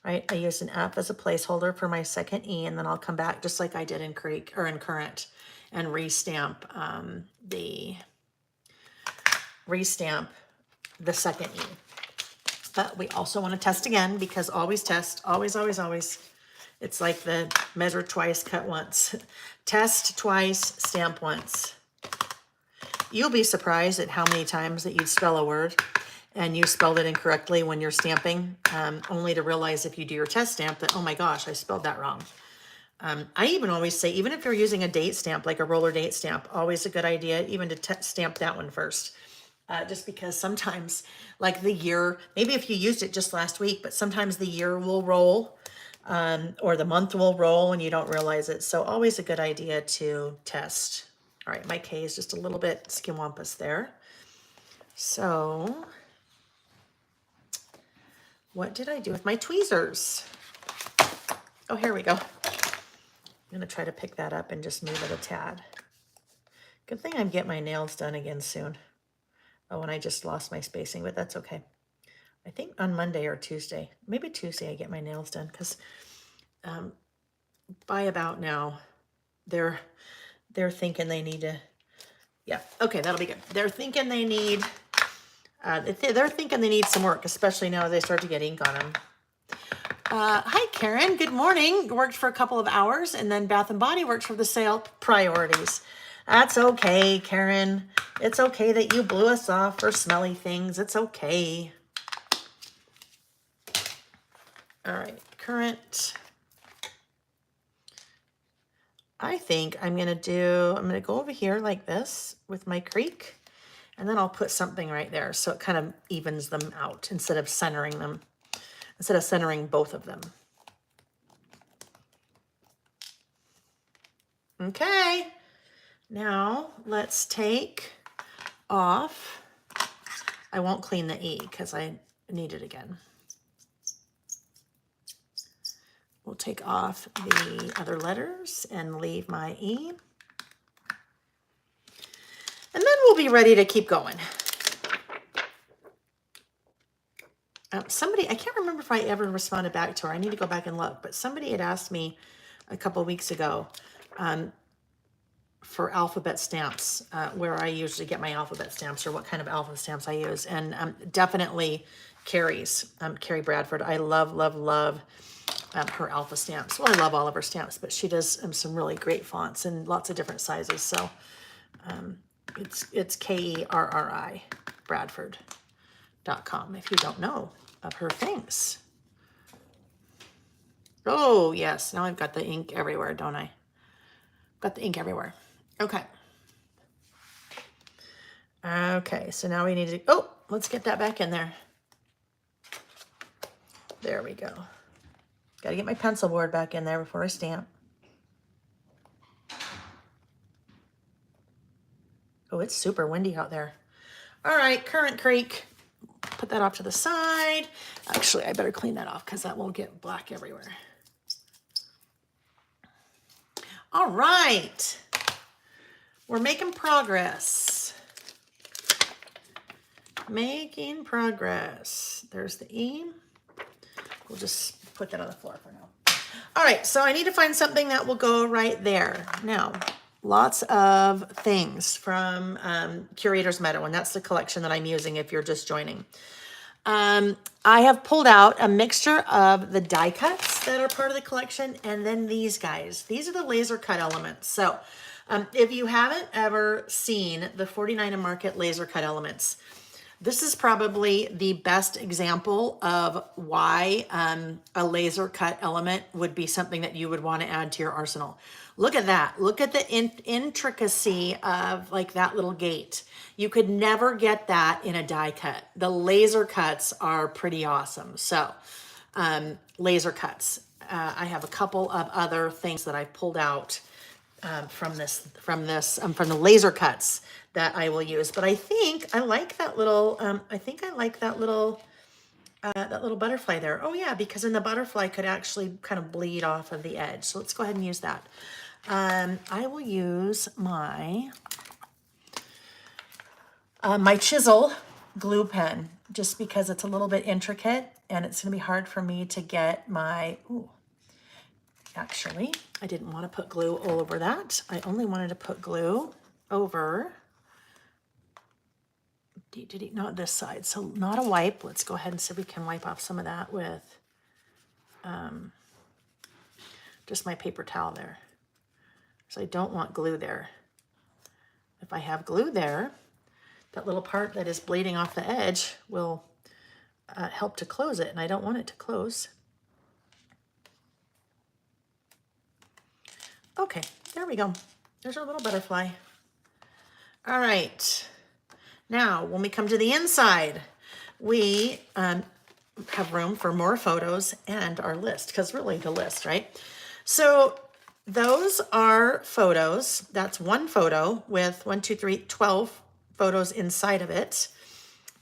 right? I used an F as a placeholder for my second E, and then I'll come back just like I did in Creek or in Current and restamp the second E. But we also want to test again because always test, always, always, always. It's like the measure twice, cut once. Test twice, stamp once. You'll be surprised at how many times that you'd spell a word and you spelled it incorrectly when you're stamping, only to realize if you do your test stamp that, oh my gosh, I spelled that wrong. I even always say, even if you're using a date stamp, like a roller date stamp, always a good idea even to stamp that one first. Just because sometimes, like the year, maybe if you used it just last week, but sometimes the year will roll or the month will roll and you don't realize it. So always a good idea to test. All right, my K is just a little bit skimwampus there. So what did I do with my tweezers? Oh, here we go. I'm gonna try to pick that up and just move it a tad. Good thing I'm getting my nails done again soon. Oh, and I just lost my spacing, but that's okay. I think on Monday or Tuesday, maybe Tuesday, I get my nails done because by about now, they're thinking they need to, yeah, okay, that'll be good. They're thinking they need, they're thinking they need some work, especially now they start to get ink on them. Hi, Karen. Good morning. Worked for a couple of hours and then Bath & Body Works for the sale. Priorities. That's okay, Karen. It's okay that you blew us off for smelly things. It's okay. All right, Current. I think I'm going to go over here like this with my creek, and then I'll put something right there so it kind of evens them out instead of centering both of them. Okay, now let's take off. I won't clean the E because I need it again. We'll take off the other letters and leave my E. And then we'll be ready to keep going. Somebody, I can't remember if I ever responded back to her. I need to go back and look. But somebody had asked me a couple of weeks ago for alphabet stamps, where I usually get my alphabet stamps or what kind of alphabet stamps I use. And definitely Carrie's, Carrie Bradford. I love, love, love her alpha stamps. Well, I love all of her stamps, but she does some really great fonts and lots of different sizes. So it's KERRI Bradford.com if you don't know of her things. Oh yes, now I've got the ink everywhere, don't I? Got the ink everywhere. Okay. Okay, so now we need to, oh, let's get that back in there. There we go. Got to get my pencil board back in there before I stamp. Oh, it's super windy out there. All right, Current Creek. Put that off to the side. Actually, I better clean that off because that will get black everywhere. All right. We're making progress. Making progress. There's the E. We'll just put that on the floor for now. All right, so I need to find something that will go right there. Now, lots of things from Curator's Meadow, and that's the collection that I'm using if you're just joining. I have pulled out a mixture of the die cuts that are part of the collection, and then these guys. These are the laser cut elements. So if you haven't ever seen the 49 and Market laser cut elements, this is probably the best example of why a laser cut element would be something that you would want to add to your arsenal. Look at that. Look at the intricacy of like that little gate. You could never get that in a die cut. The laser cuts are pretty awesome. So laser cuts. I have a couple of other things that I pulled out from the laser cuts that I will use. But I think I like that little, that little butterfly there. Oh yeah, because then the butterfly could actually kind of bleed off of the edge. So let's go ahead and use that. I will use my my chisel glue pen, just because it's a little bit intricate and it's gonna be hard for me to get my, ooh, actually, I didn't want to put glue all over that. I only wanted to put glue over, not this side, so not a wipe. Let's go ahead and see if we can wipe off some of that with just my paper towel there. So I don't want glue there. If I have glue there, that little part that is bleeding off the edge will help to close it, and I don't want it to close. Okay, there we go. There's our little butterfly. All right. Now, when we come to the inside, we have room for more photos and our list, because really the list, right? So those are photos. That's one photo with 12 photos inside of it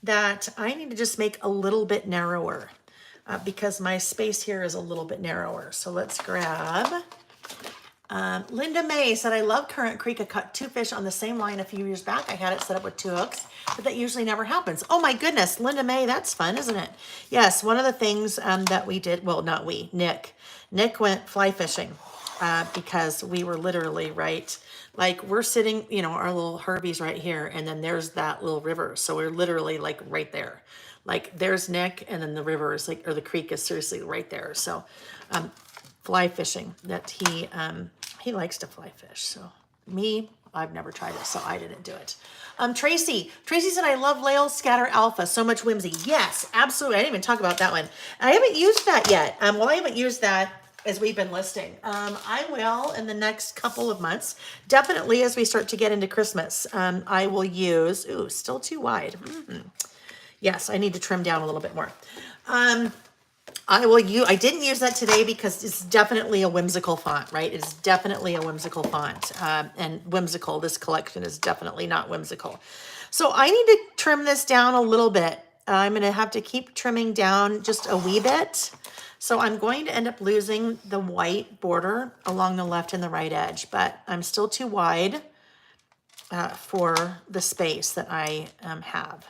that I need to just make a little bit narrower because my space here is a little bit narrower. So let's grab, Linda May said, I love Current Creek. I caught 2 fish on the same line a few years back. I had it set up with 2 hooks, but that usually never happens. Oh my goodness, Linda May, that's fun, isn't it? Yes, one of the things that we did, well, not we, Nick went fly fishing because we were literally right, like we're sitting, you know, our little Herbie's right here, and then there's that little river. So we're literally like right there. Like there's Nick, and then the river is like, or the creek is seriously right there. So fly fishing, that he likes to fly fish. So me, I've never tried it, so I didn't do it. Tracy said, I love Layle Scatter Alpha, so much whimsy. Yes, absolutely. I didn't even talk about that one. I haven't used that yet. Well, I haven't used that as we've been listing. I will in the next couple of months, definitely as we start to get into Christmas. I will use, ooh, still too wide. Yes, I need to trim down a little bit more. I didn't use that today because it's definitely a whimsical font, right? It's definitely a whimsical font. And whimsical, this collection is definitely not whimsical. So I need to trim this down a little bit. I'm going to have to keep trimming down just a wee bit. So I'm going to end up losing the white border along the left and the right edge, but I'm still too wide for the space that I have.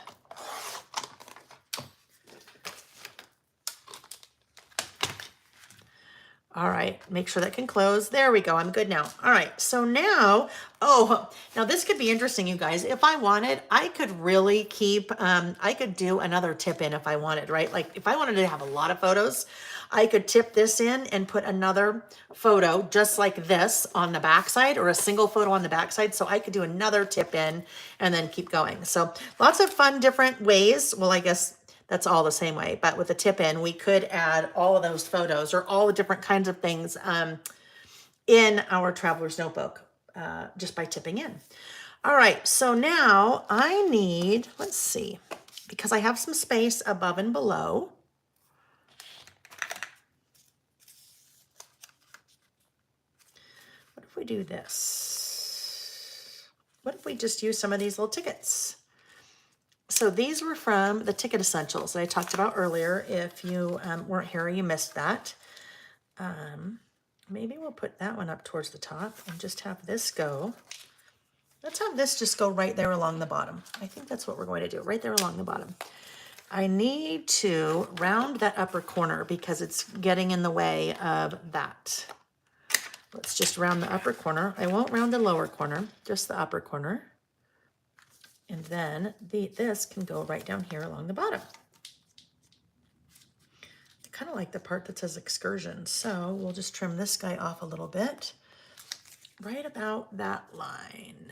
All right, make sure that can close. There we go, I'm good now. All right, so now, now this could be interesting, you guys. If I wanted, I could really keep, I could do another tip in if I wanted, right? Like if I wanted to have a lot of photos, I could tip this in and put another photo just like this on the backside, or a single photo on the backside. So I could do another tip in and then keep going. So lots of fun, different ways. Well, I guess that's all the same way, but with a tip in, we could add all of those photos or all the different kinds of things in our traveler's notebook just by tipping in. All right, so now I need, let's see, because I have some space above and below. What if we do this? What if we just use some of these little tickets? So these were from the Ticket Essentials that I talked about earlier. If you weren't here, you missed that. Maybe we'll put that one up towards the top and just have this go. Let's have this just go right there along the bottom. I think that's what we're going to do, right there along the bottom. I need to round that upper corner because it's getting in the way of that. Let's just round the upper corner. I won't round the lower corner, just the upper corner. And then this can go right down here along the bottom. I kind of like the part that says excursion. So we'll just trim this guy off a little bit, right about that line.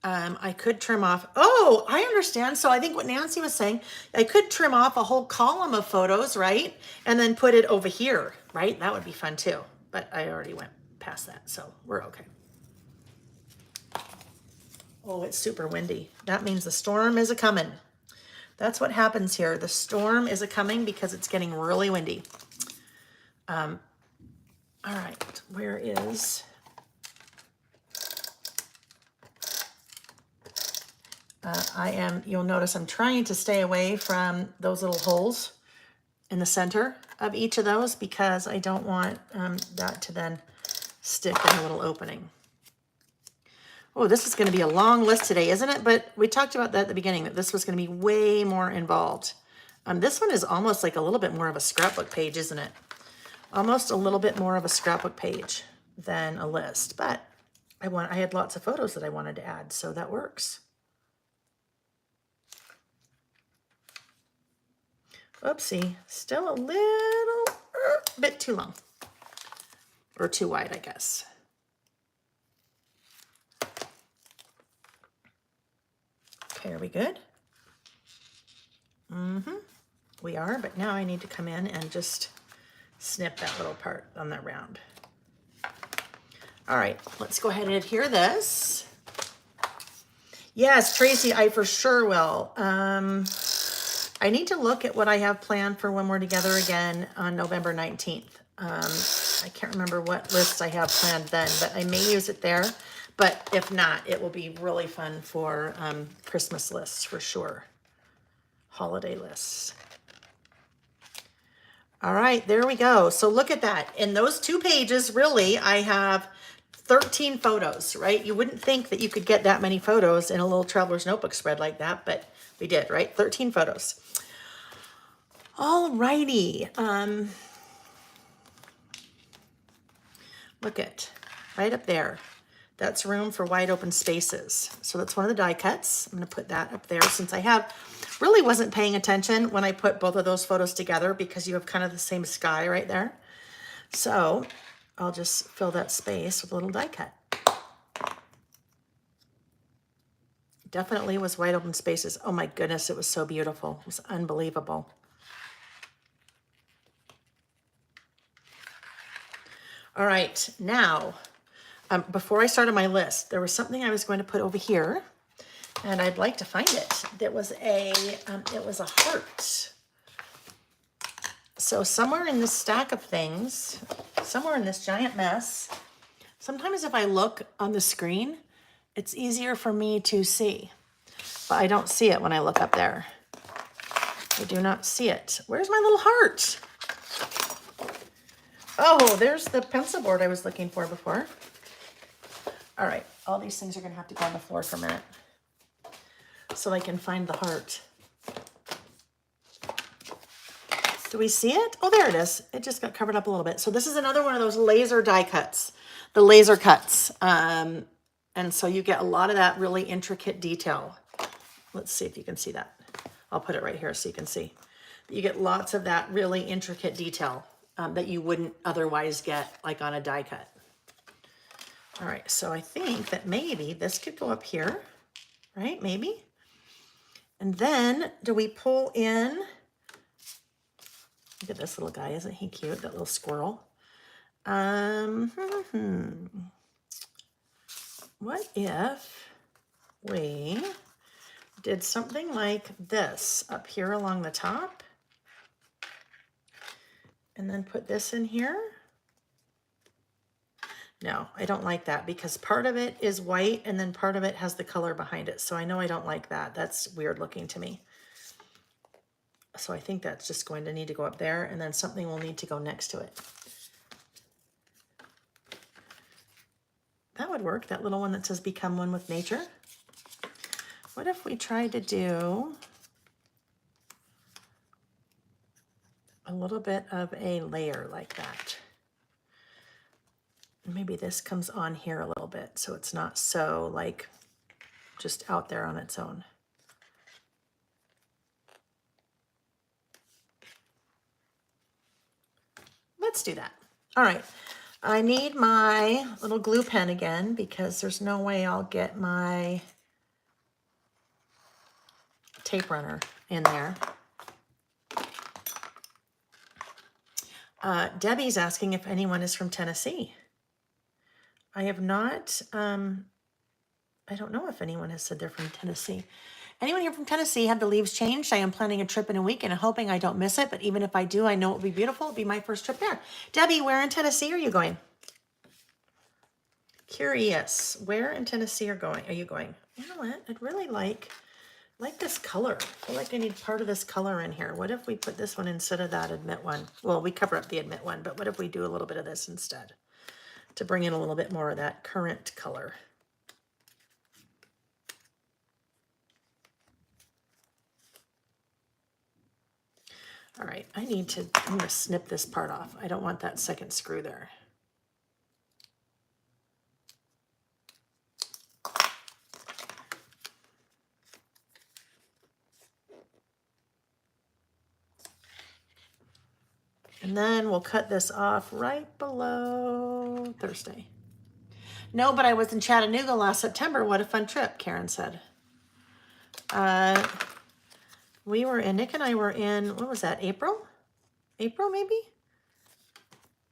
I could trim off, oh, I understand. So I think what Nancy was saying, I could trim off a whole column of photos, right? And then put it over here, right? That would be fun too. But I already went past that, so we're okay. Oh, it's super windy. That means the storm is a-coming. That's what happens here. The storm is a-coming because it's getting really windy. All right, where is... you'll notice I'm trying to stay away from those little holes in the center of each of those because I don't want that to then stick in a little opening. Oh, this is going to be a long list today, isn't it? But we talked about that at the beginning, that this was going to be way more involved. This one is almost like a little bit more of a scrapbook page, isn't it? Almost a little bit more of a scrapbook page than a list. But I had lots of photos that I wanted to add, so that works. Oopsie, still a little bit too long. Or too wide, I guess. Okay, are we good? We are, but now I need to come in and just snip that little part on that round. All right, let's go ahead and adhere this. Yes, Tracy, I for sure will. I need to look at what I have planned for when we're together again on November 19th. I can't remember what lists I have planned then, but I may use it there. But if not, it will be really fun for Christmas lists for sure. Holiday lists. All right, there we go. So look at that. In those 2 pages, really, I have 13 photos, right? You wouldn't think that you could get that many photos in a little traveler's notebook spread like that, but we did, right? 13 photos. All righty. Look at right up there. That's room for wide open spaces. So that's one of the die cuts. I'm going to put that up there since I really wasn't paying attention when I put both of those photos together because you have kind of the same sky right there. So I'll just fill that space with a little die cut. Definitely was wide open spaces. Oh my goodness, it was so beautiful. It was unbelievable. All right, now, before I started my list, there was something I was going to put over here, and I'd like to find it. It was a heart. So somewhere in this stack of things, somewhere in this giant mess, sometimes if I look on the screen, it's easier for me to see, but I don't see it when I look up there. I do not see it. Where's my little heart? Oh, there's the pencil board I was looking for before. All right, all these things are gonna have to go on the floor for a minute so I can find the heart. Do we see it? Oh, there it is. It just got covered up a little bit. So this is another one of those laser die cuts, the laser cuts. And so you get a lot of that really intricate detail. Let's see if you can see that. I'll put it right here so you can see. You get lots of that really intricate detail that you wouldn't otherwise get like on a die cut. All right, so I think that maybe this could go up here, right? Maybe. And then do we pull in? Look at this little guy, isn't he cute? That little squirrel. What if we did something like this up here along the top and then put this in here? No, I don't like that because part of it is white and then part of it has the color behind it. So I know I don't like that. That's weird looking to me. So I think that's just going to need to go up there and then something will need to go next to it. That would work, that little one that says become one with nature. What if we tried to do a little bit of a layer like that? Maybe this comes on here a little bit so it's not so like just out there on its own. Let's do that. All right, I need my little glue pen again because there's no way I'll get my tape runner in there. Debbie's asking if anyone is from Tennessee. I have not, I don't know if anyone has said they're from Tennessee. Anyone here from Tennessee have the leaves changed? I am planning a trip in a week and hoping I don't miss it. But even if I do, I know it will be beautiful. It'll be my first trip there. Debbie, where in Tennessee are you going? Curious. Where in Tennessee are you going? You know what? I'd really like this color. I feel like I need part of this color in here. What if we put this one instead of that admit one? Well, we cover up the admit one, but what if we do a little bit of this instead to bring in a little bit more of that current color? All right, I'm gonna snip this part off. I don't want that second screw there. And then we'll cut this off right below Thursday. No, but I was in Chattanooga last September. What a fun trip, Karen said. Nick and I were in, what was that, April? April, maybe?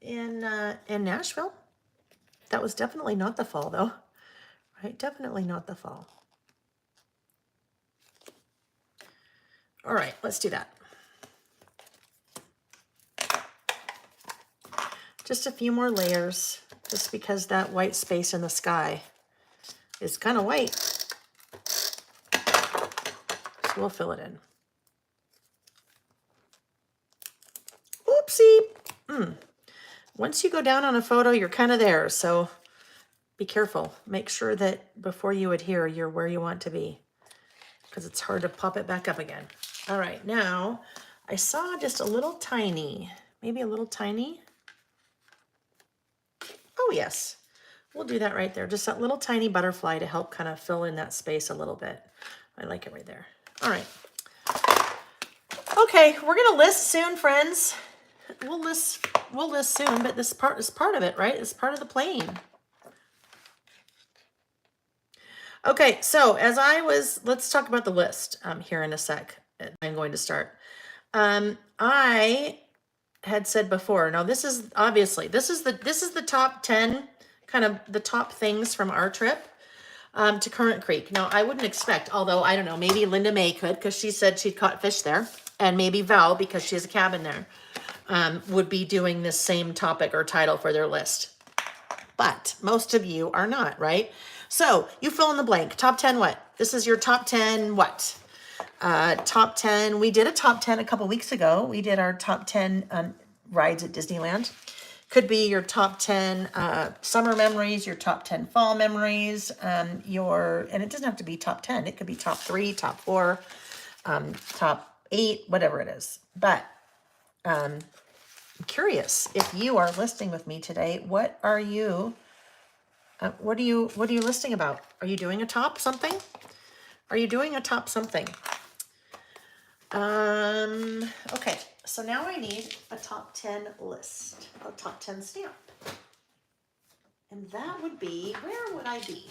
In Nashville. That was definitely not the fall, though. Right? Definitely not the fall. All right, let's do that. Just a few more layers, just because that white space in the sky is kind of white. So we'll fill it in. Oopsie. Once you go down on a photo, you're kind of there. So be careful. Make sure that before you adhere, you're where you want to be, because it's hard to pop it back up again. All right, now I saw just a little tiny, maybe a little tiny. Oh yes, we'll do that right there. Just that little tiny butterfly to help kind of fill in that space a little bit. I like it right there. All right. Okay, we're gonna list soon, friends. We'll list soon, but this part is part of it, right? It's part of the plane. Okay, so let's talk about the list here in a sec. I'm going to start. I had said before, now this is the top 10, kind of the top things from our trip to Currant Creek. Now I wouldn't expect, although I don't know, maybe Linda May could, because she said she'd caught fish there, and maybe Val, because she has a cabin there, would be doing this same topic or title for their list. But most of you are not, right? So you fill in the blank. Top 10 what? This is your top 10 what? Top 10. We did a top 10 a couple weeks ago. We did our top 10 rides at Disneyland. Could be your top 10 summer memories, your top 10 fall memories, and it doesn't have to be top 10. It could be top 3, top 4, top 8, whatever it is. But I'm curious if you are listing with me today. What are you listing about? Are you doing a top something? Are you doing a top something? Okay, so now I need a top 10 list, a top 10 stamp. And that would be, where would I be?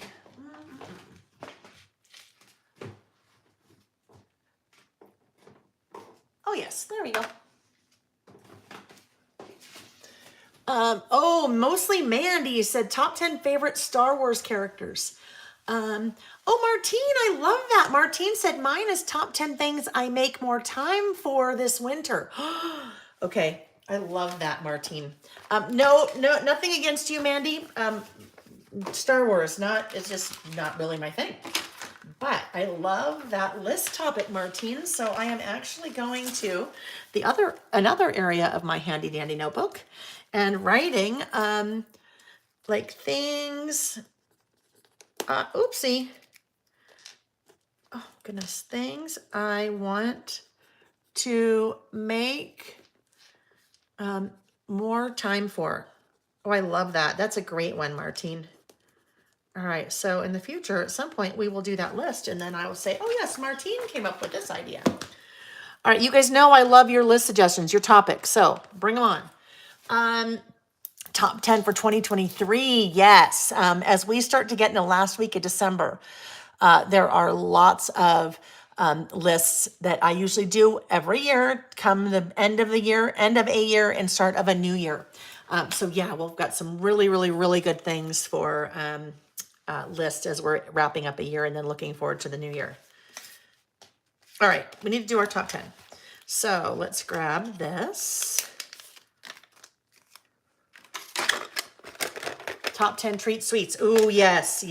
Oh yes, there we go. Mostly Mandy said top 10 favorite Star Wars characters. Martine, I love that. Martine said mine is top 10 things I make more time for this winter. Okay, I love that, Martine. No, nothing against you, Mandy. Star Wars, it's just not really my thing. But I love that list topic, Martine. So I am actually going to another area of my handy dandy notebook and writing like things. Oopsie. Oh goodness, things I want to make more time for. Oh, I love that. That's a great one, Martine. All right, so in the future, at some point, we will do that list, and then I will say, oh yes, Martine came up with this idea. All right, you guys know I love your list suggestions, your topics, so bring them on. Top 10 for 2023, yes. As we start to get in the last week of December, there are lots of lists that I usually do every year, come the end of a year and start of a new year. So yeah, we've got some really, really, really good things for list as we're wrapping up a year and then looking forward to the new year. All right, we need to do our top 10. So let's grab this. Top 10 treat sweets. Ooh, yes.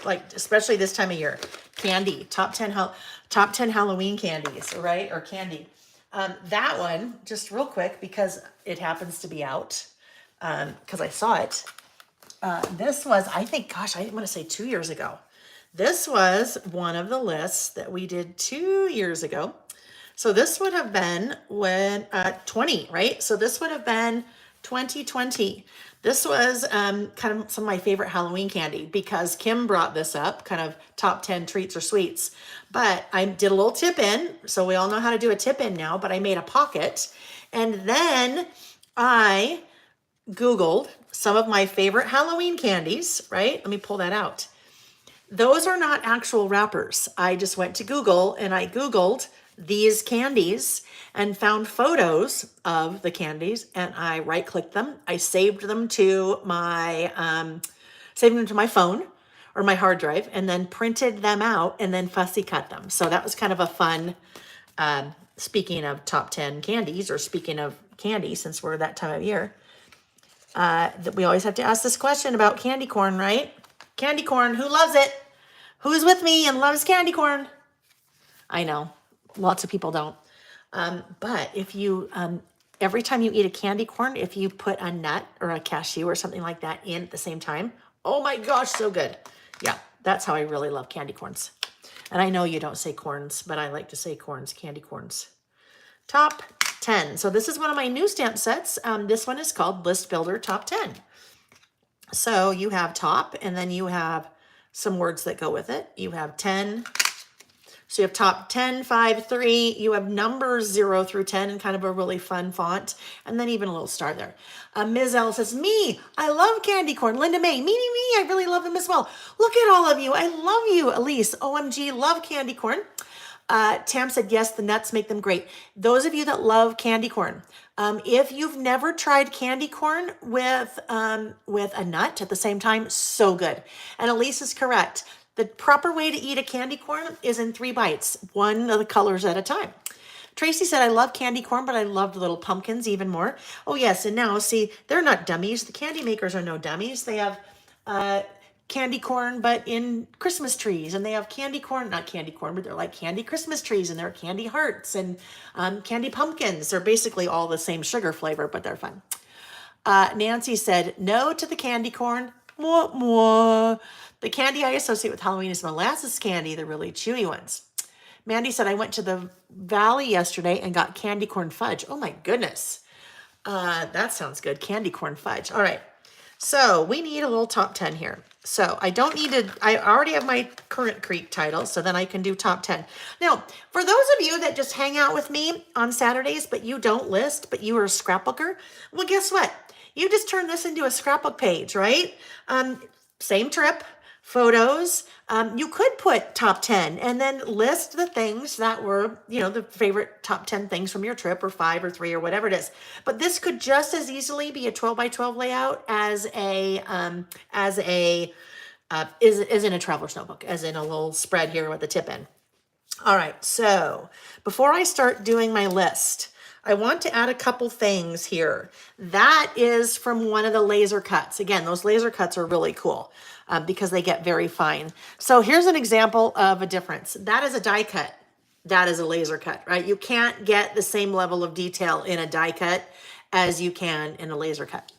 Like, especially this time of year. Candy. Top 10 Halloween candies, right? Or candy. That one, just real quick, because it happens to be out, because I saw it. This was, I think, gosh, I want to say 2 years ago. This was one of the lists that we did 2 years ago. So this would have been when 20, right? So this would have been 2020. This was kind of some of my favorite Halloween candy because Kim brought this up, kind of top 10 treats or sweets. But I did a little tip in, so we all know how to do a tip in now, but I made a pocket. And then I Googled some of my favorite Halloween candies, right? Let me pull that out. Those are not actual wrappers. I just went to Google and I Googled these candies and found photos of the candies, and I right-clicked them. I saved them to my phone or my hard drive, and then printed them out and then fussy cut them. So that was kind of a fun, speaking of top 10 candies, or speaking of candy, since we're that time of year, that we always have to ask this question about candy corn, right? Candy corn, who loves it? Who's with me and loves candy corn? I know, lots of people don't. But if you, every time you eat a candy corn, if you put a nut or a cashew or something like that in at the same time, oh my gosh, so good. Yeah, that's how I really love candy corns. And I know you don't say corns, but I like to say corns, candy corns. Top 10. So this is one of my new stamp sets. This one is called List Builder Top 10. So you have top, and then you have some words that go with it. You have 10. So you have top 10, 5, 3. You have numbers 0 through 10 in kind of a really fun font. And then even a little star there. Ms. L says, me, I love candy corn. Linda May, me, I really love them as well. Look at all of you. I love you. Elise, OMG, love candy corn. Tam said, yes, the nuts make them great. Those of you that love candy corn, if you've never tried candy corn with a nut at the same time, so good. And Elise is correct. The proper way to eat a candy corn is in 3 bites, one of the colors at a time. Tracy said, I love candy corn, but I love the little pumpkins even more. Oh, yes. And now, see, they're not dummies. The candy makers are no dummies. They have candy corn, but in Christmas trees. And they have candy corn, not candy corn, but they're like candy Christmas trees. And they're candy hearts and candy pumpkins. They're basically all the same sugar flavor, but they're fun. Nancy said, no to the candy corn. Mwah, mwah. The candy I associate with Halloween is molasses candy, the really chewy ones. Mandy said, I went to the valley yesterday and got candy corn fudge. Oh my goodness. That sounds good. Candy corn fudge. All right. So we need a little top 10 here. So I don't need to, I already have my current creek title, so then I can do top 10. Now, for those of you that just hang out with me on Saturdays, but you don't list, but you are a scrapbooker, well, guess what? You just turn this into a scrapbook page, right? Same trip. Photos, you could put top 10 and then list the things that were, the favorite top 10 things from your trip, or 5 or 3 or whatever it is. But this could just as easily be a 12 by 12 layout as in a traveler's notebook, as in a little spread here with a tip in. All right, so before I start doing my list, I want to add a couple things here. That is from one of the laser cuts. Again, those laser cuts are really cool because they get very fine. So here's an example of a difference. That is a die cut. That is a laser cut, right? You can't get the same level of detail in a die cut as you can in a laser cut.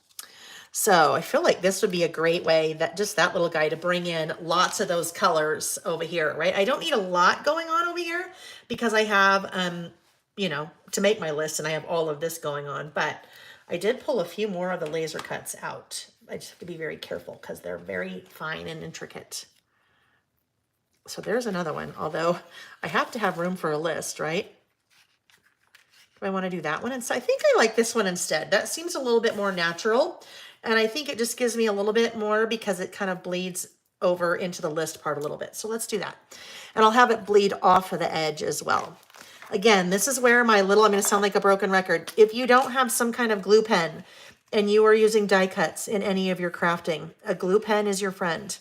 So I feel like this would be a great way, that little guy, to bring in lots of those colors over here, right? I don't need a lot going on over here because I have, to make my list, and I have all of this going on, but I did pull a few more of the laser cuts out. I just have to be very careful because they're very fine and intricate. So there's another one, although I have to have room for a list, right? Do I want to do that one instead? I think I like this one instead. That seems a little bit more natural, and I think it just gives me a little bit more because it kind of bleeds over into the list part a little bit. So let's do that. And I'll have it bleed off of the edge as well. Again, this is where I'm going to sound like a broken record. If you don't have some kind of glue pen and you are using die cuts in any of your crafting, a glue pen is your friend.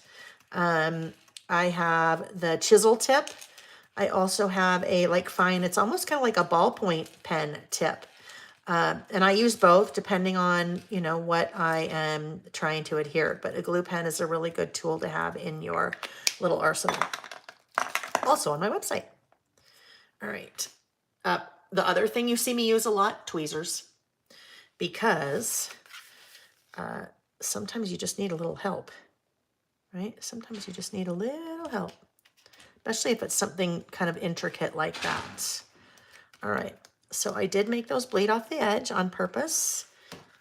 I have the chisel tip. I also have a like fine, it's almost kind of like a ballpoint pen tip. And I use both depending on, you know, what I am trying to adhere. But a glue pen is a really good tool to have in your little arsenal. Also on my website. All right. The other thing you see me use a lot, tweezers. Because sometimes you just need a little help, right? Sometimes you just need a little help. Especially if it's something kind of intricate like that. All right. So I did make those bleed off the edge on purpose.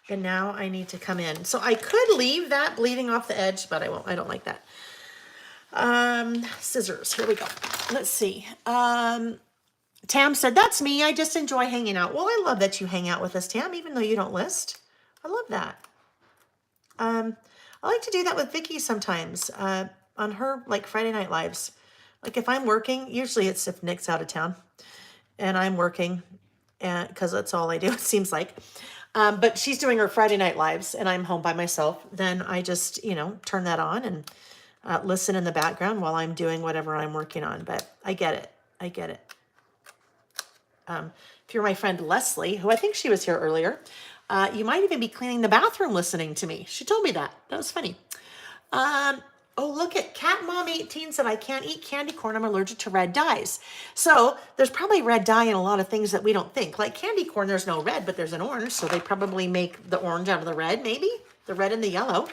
And now I need to come in. So I could leave that bleeding off the edge, but I won't. I don't like that. Scissors. Here we go. Let's see. Tam said, that's me. I just enjoy hanging out. Well, I love that you hang out with us, Tam, even though you don't list. I love that. I like to do that with Vicky sometimes on her like Friday Night Lives. Like if I'm working, usually it's if Nick's out of town and I'm working, and because that's all I do, it seems like. But she's doing her Friday Night Lives and I'm home by myself. Then I just, you know, turn that on and listen in the background while I'm doing whatever I'm working on. But I get it. I get it. If you're my friend Leslie, who I think she was here earlier, you might even be cleaning the bathroom listening to me. She told me that. That was funny. Oh, look at Cat Mom 18 said, I can't eat candy corn. I'm allergic to red dyes. So there's probably red dye in a lot of things that we don't think. Like candy corn, there's no red, but there's an orange. So they probably make the orange out of the red, maybe? The red and the yellow.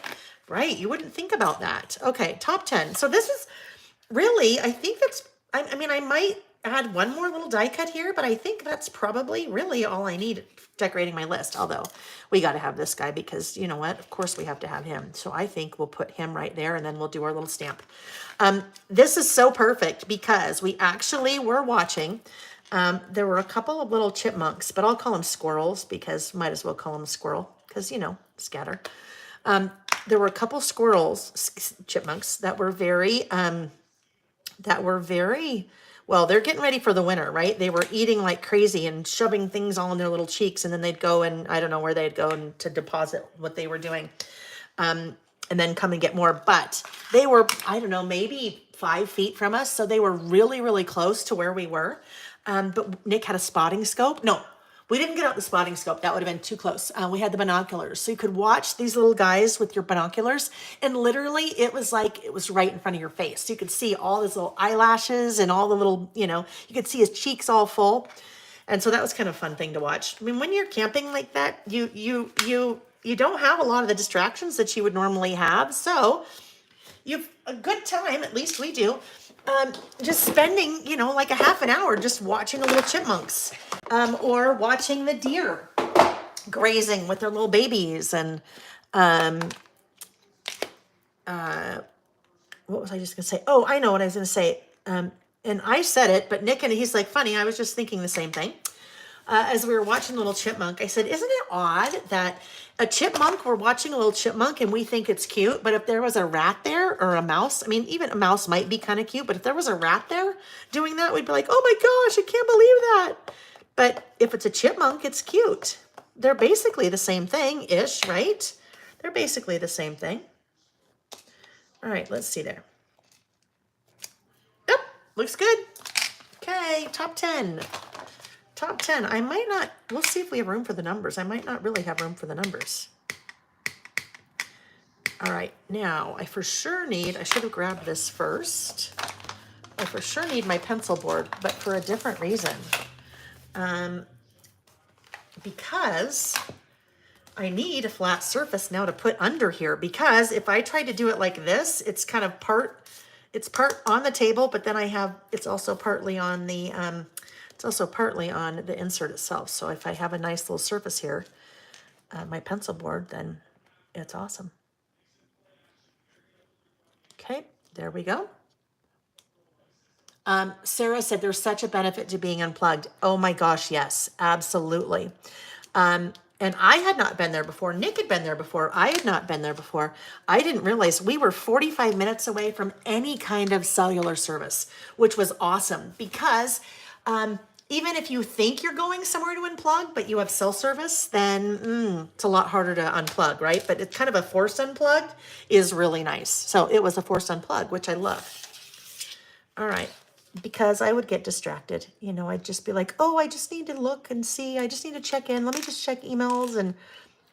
Right, you wouldn't think about that. Okay, top 10. So this is really, I think that's, I mean, I might add one more little die cut here, but I think that's probably really all I need decorating my list. Although we got to have this guy because you know what? Of course we have to have him. So I think we'll put him right there and then we'll do our little stamp. This is so perfect because we actually were watching. There were a couple of little chipmunks, but I'll call them squirrels because might as well call them squirrel because, you know, scatter. There were a couple squirrels, chipmunks that were very, well, they're getting ready for the winter, right? They were eating like crazy and shoving things all in their little cheeks. And then they'd go and I don't know where they'd go and to deposit what they were doing. And then come and get more. But they were, I don't know, maybe 5 feet from us. So they were really, really close to where we were. But Nick had a spotting scope. No, we didn't get out the spotting scope. That would have been too close. We had the binoculars. So you could watch these little guys with your binoculars. And literally it was like, it was right in front of your face. You could see all his little eyelashes and all the little, you know, you could see his cheeks all full. And so that was kind of a fun thing to watch. I mean, when you're camping like that, you don't have a lot of the distractions that you would normally have. So you've a good time, at least we do, just spending, you know, like a half an hour just watching the little chipmunks, or watching the deer grazing with their little babies. And what was I just gonna say? Oh, I know what I was gonna say. And I said it, but Nick, and he's like, funny, I was just thinking the same thing. As we were watching Little Chipmunk, I said, isn't it odd that a chipmunk, we're watching a little chipmunk and we think it's cute, but if there was a rat there or a mouse, I mean, even a mouse might be kind of cute, but if there was a rat there doing that, we'd be like, oh my gosh, I can't believe that. But if it's a chipmunk, it's cute. They're basically the same thing-ish, right? They're basically the same thing. All right, let's see there. Yep, looks good. Okay, top 10. Top 10. I might not, we'll see if we have room for the numbers. I might not really have room for the numbers. All right, now I for sure need, I should have grabbed this first. I for sure need my pencil board, but for a different reason. Because I need a flat surface now to put under here, because if I try to do it like this, it's kind of it's part on the table, but then it's also partly on the, insert itself. So if I have a nice little surface here, my pencil board, then it's awesome. Okay, there we go. Sarah said there's such a benefit to being unplugged. Oh my gosh, yes, absolutely. And I had not been there before. Nick had been there before. I had not been there before. I didn't realize we were 45 minutes away from any kind of cellular service, which was awesome because even if you think you're going somewhere to unplug, but you have cell service, then it's a lot harder to unplug, right? But it's kind of a forced unplug is really nice. So it was a forced unplug, which I love. All right. because I would get distracted. You know, I'd just be like, oh, I just need to look and see. I just need to check in. Let me just check emails.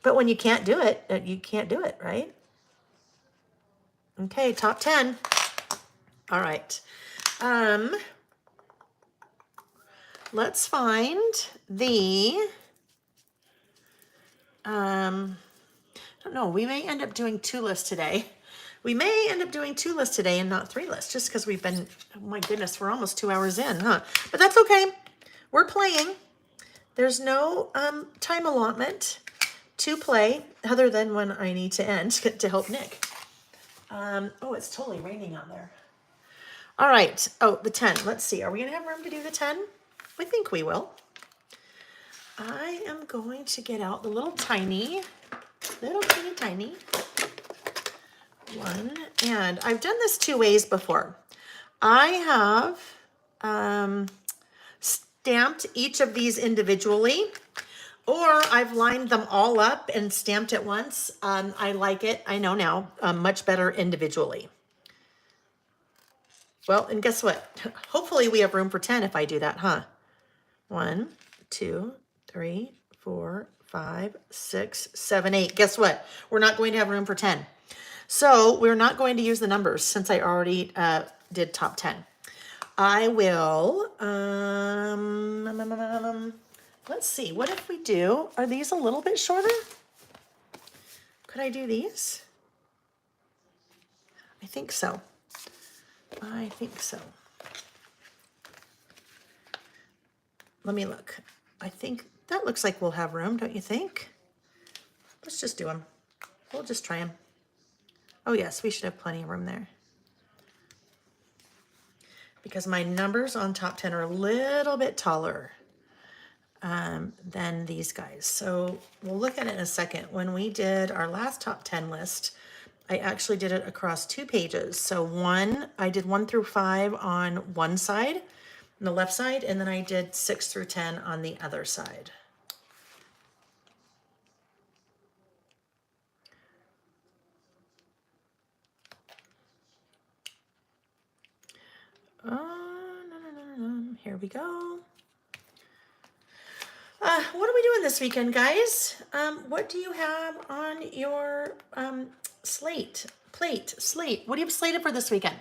But when you can't do it, you can't do it, right? Okay, top 10. All right. Let's find the, I don't know, we may end up doing 2 lists today. We may end up doing 2 lists today and not 3 lists, just because we've been, oh my goodness, we're almost 2 hours in, huh? But that's okay. We're playing. There's no time allotment to play other than when I need to end to help Nick. Oh, it's totally raining out there. All right. Oh, the 10. Let's see. Are we going to have room to do the 10? I think we will. I am going to get out the little teeny tiny one. And I've done this 2 ways before. I have stamped each of these individually, or I've lined them all up and stamped it once. I like it, I know now, much better individually. Well, and guess what? Hopefully we have room for 10 if I do that, huh? 1, 2, 3, 4, 5, 6, 7, 8. Guess what? We're not going to have room for 10. So we're not going to use the numbers since I already did top 10. I will, let's see, what if we do, are these a little bit shorter? Could I do these? I think so. I think so. Let me look. I think that looks like we'll have room, don't you think? Let's just do them. We'll just try them. Oh yes, we should have plenty of room there. Because my numbers on top 10 are a little bit taller than these guys. So we'll look at it in a second. When we did our last top 10 list, I actually did it across 2 pages. So I did 1 through 5 on one side, on the left side, and then I did 6 through 10 on the other side. Here we go. What are we doing this weekend, guys? What do you have on your slate? What do you have slated for this weekend?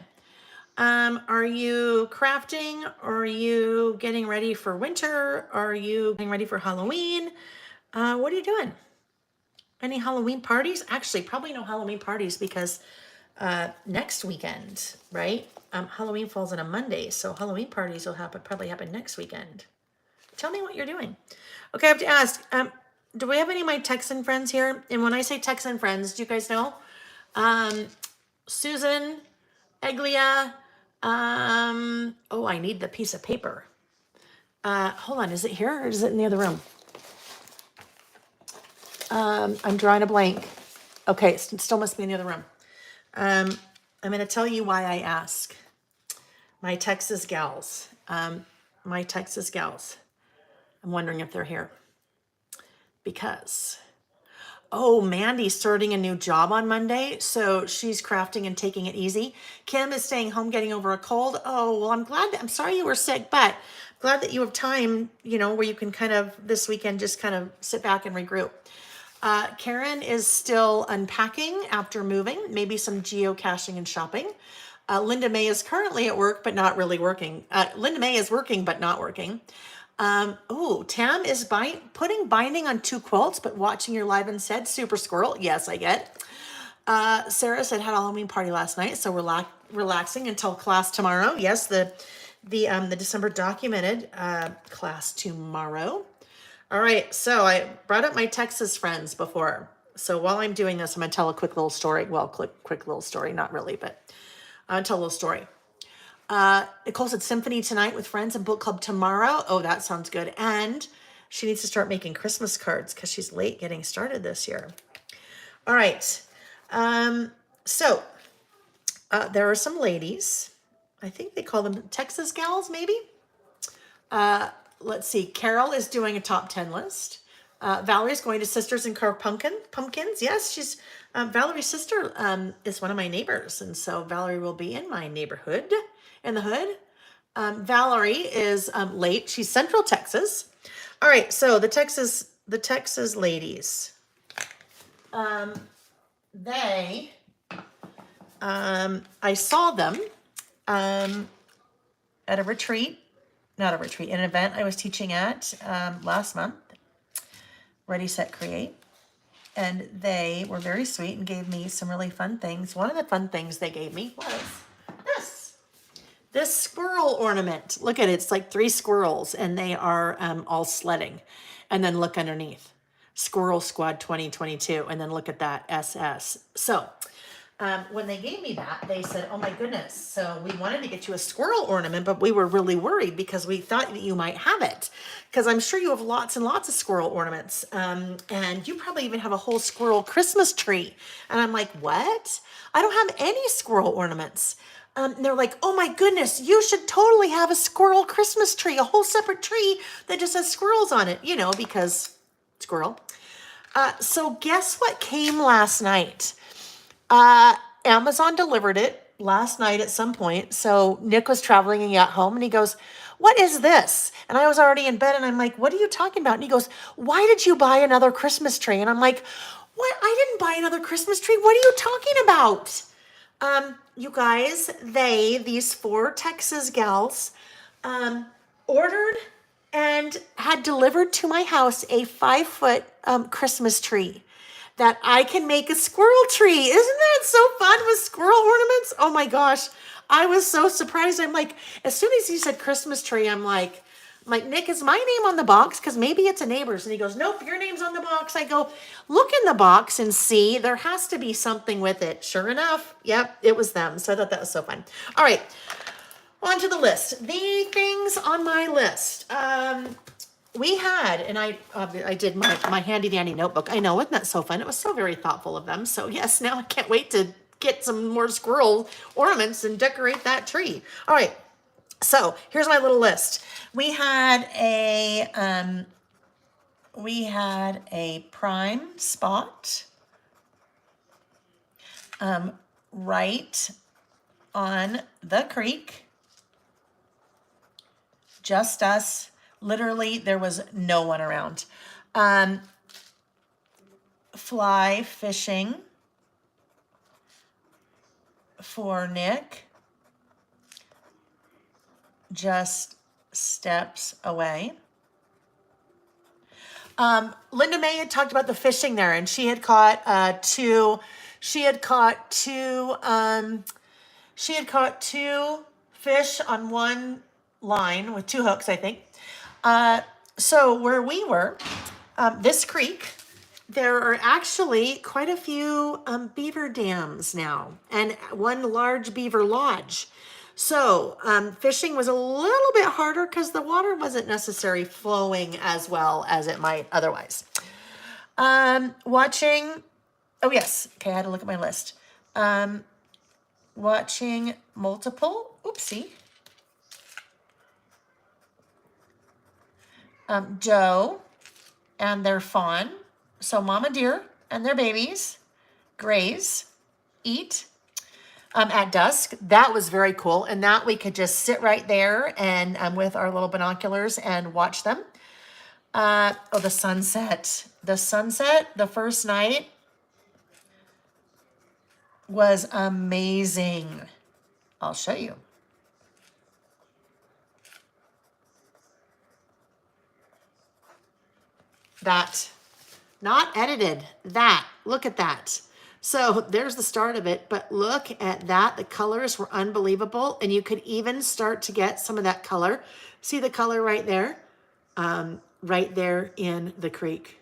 Are you crafting? Are you getting ready for winter? Are you getting ready for Halloween? What are you doing? Any Halloween parties? Actually, probably no Halloween parties because next weekend, right? Halloween falls on a Monday, so Halloween parties will probably happen next weekend. Tell me what you're doing. Okay, I have to ask, do we have any of my Texan friends here? And when I say Texan friends, do you guys know? Susan, Eglia, oh, I need the piece of paper. Hold on, is it here or is it in the other room? I'm drawing a blank. Okay, it still must be in the other room. I'm going to tell you why I ask. My Texas gals. I'm wondering if they're here. Because, oh, Mandy's starting a new job on Monday, so she's crafting and taking it easy. Kim is staying home getting over a cold. Oh, well, I'm sorry you were sick, but I'm glad that you have time, where you can kind of this weekend just kind of sit back and regroup. Karen is still unpacking after moving, maybe some geocaching and shopping. Linda May is currently at work, but not really working. Linda May is working, but not working. Tam is putting binding on 2 quilts, but watching your live instead. Super squirrel. Yes, I get. Sarah said had a Halloween party last night, so we're relaxing until class tomorrow. Yes, the December documented class tomorrow. All right, so I brought up my Texas friends before. So while I'm doing this, I'm going to tell a quick little story. Well, quick little story, not really, but I'll tell a little story. Nicole said symphony tonight with friends and book club tomorrow. Oh, that sounds good. And she needs to start making Christmas cards because she's late getting started this year. All right. So there are some ladies. I think they call them Texas gals, maybe. Let's see. Carol is doing a top 10 list. Valerie's going to Sisters and Carve Pumpkins. Yes, she's Valerie's sister is one of my neighbors, and so Valerie will be in my neighborhood in the hood. Valerie is late. She's Central Texas. All right, so the Texas ladies. They I saw them at a retreat, not a retreat, an event I was teaching at last month, Ready, Set, Create. And they were very sweet and gave me some really fun things. One of the fun things they gave me was this squirrel ornament. Look at it. It's like 3 squirrels and they are all sledding. And then look underneath. Squirrel Squad 2022. And then look at that SS. So when they gave me that, they said, oh my goodness. So we wanted to get you a squirrel ornament, but we were really worried because we thought that you might have it. Because I'm sure you have lots and lots of squirrel ornaments. And you probably even have a whole squirrel Christmas tree. And I'm like, what? I don't have any squirrel ornaments. And they're like, oh my goodness, you should totally have a squirrel Christmas tree, a whole separate tree that just has squirrels on it, because squirrel. So guess what came last night? Amazon delivered it last night at some point. So Nick was traveling and he got home and he goes, what is this? And I was already in bed and I'm like, what are you talking about? And he goes, why did you buy another Christmas tree? And I'm like, what? I didn't buy another Christmas tree. What are you talking about? You guys, these 4 Texas gals, ordered and had delivered to my house a 5-foot Christmas tree that I can make a squirrel tree. Isn't that so fun with squirrel ornaments? Oh my gosh. I was so surprised. I'm like, as soon as he said Christmas tree, I'm like, Nick, is my name on the box? Because maybe it's a neighbor's. And he goes, nope, your name's on the box. I go, look in the box and see. There has to be something with it. Sure enough, yep, it was them. So I thought that was so fun. All right, on to the list. The things on my list. We had, and I did my handy dandy notebook. I know, isn't that so fun? It was so very thoughtful of them. So yes, now I can't wait to get some more squirrel ornaments and decorate that tree. All right. So here's my little list. We had a prime spot right on the creek. Just us. Literally, there was no one around. Fly fishing for Nick. Just steps away. Linda May had talked about the fishing there, and she had caught two fish on one line with 2 hooks, I think. So where we were, this creek, there are actually quite a few beaver dams now, and one large beaver lodge. So fishing was a little bit harder because the water wasn't necessarily flowing as well as it might otherwise. Watching, oh yes, okay, I had to look at my list. Watching multiple, oopsie. Joe and their fawn, so mama deer and their babies, graze, eat. At dusk. That was very cool. And that we could just sit right there and with our little binoculars and watch them. The sunset. The sunset, the first night was amazing. I'll show you. That, not edited, that, look at that. So there's the start of it, but look at that. The colors were unbelievable. And you could even start to get some of that color. See the color right there? Right there in the creek.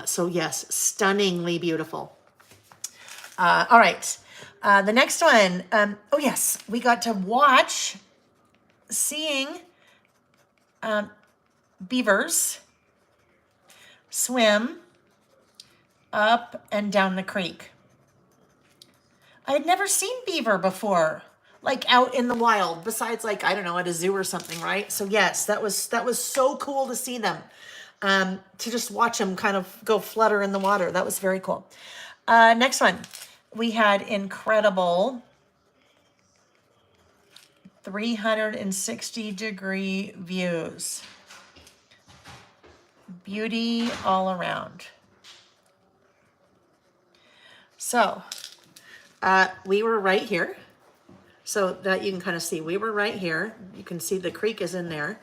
So yes, stunningly beautiful. All right. The next one. Oh yes, we got to watch seeing beavers swim up and down the creek. I had never seen beaver before, like out in the wild, besides like, I don't know, at a zoo or something, right? So yes, that was so cool to see them, to just watch them kind of go flutter in the water. That was very cool. Next one, we had incredible 360-degree views. Beauty all around. So, we were right here. So that you can kind of see, we were right here. You can see the creek is in there.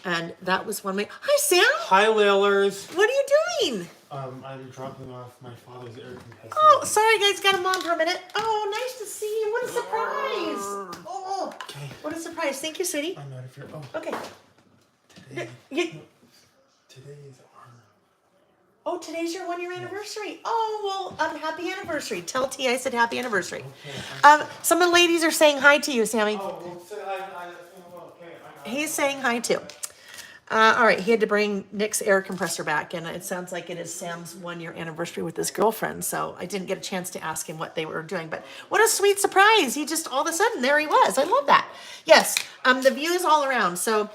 And that was one way. Hi, Sam. Hi, Laylers. What are you doing? I'm dropping off my father's air compressor. Oh, sorry, guys. Got him on for a minute. Oh, nice to see you. What a surprise. Oh, Okay. what a surprise. Thank you, sweetie. I'm out of here. Oh, Okay. today. You, Today is our. oh, today's your 1 year anniversary. Oh, well, happy anniversary. Tell T I said happy anniversary. Okay. Some of the ladies are saying hi to you, Sammy. Oh, well, say okay. He's saying hi too. All right, he had to bring Nick's air compressor back, and it sounds like it is Sam's 1 year anniversary with his girlfriend. So I didn't get a chance to ask him what they were doing, but what a sweet surprise! He just all of a sudden there he was. I love that. Yes, the view is all around. So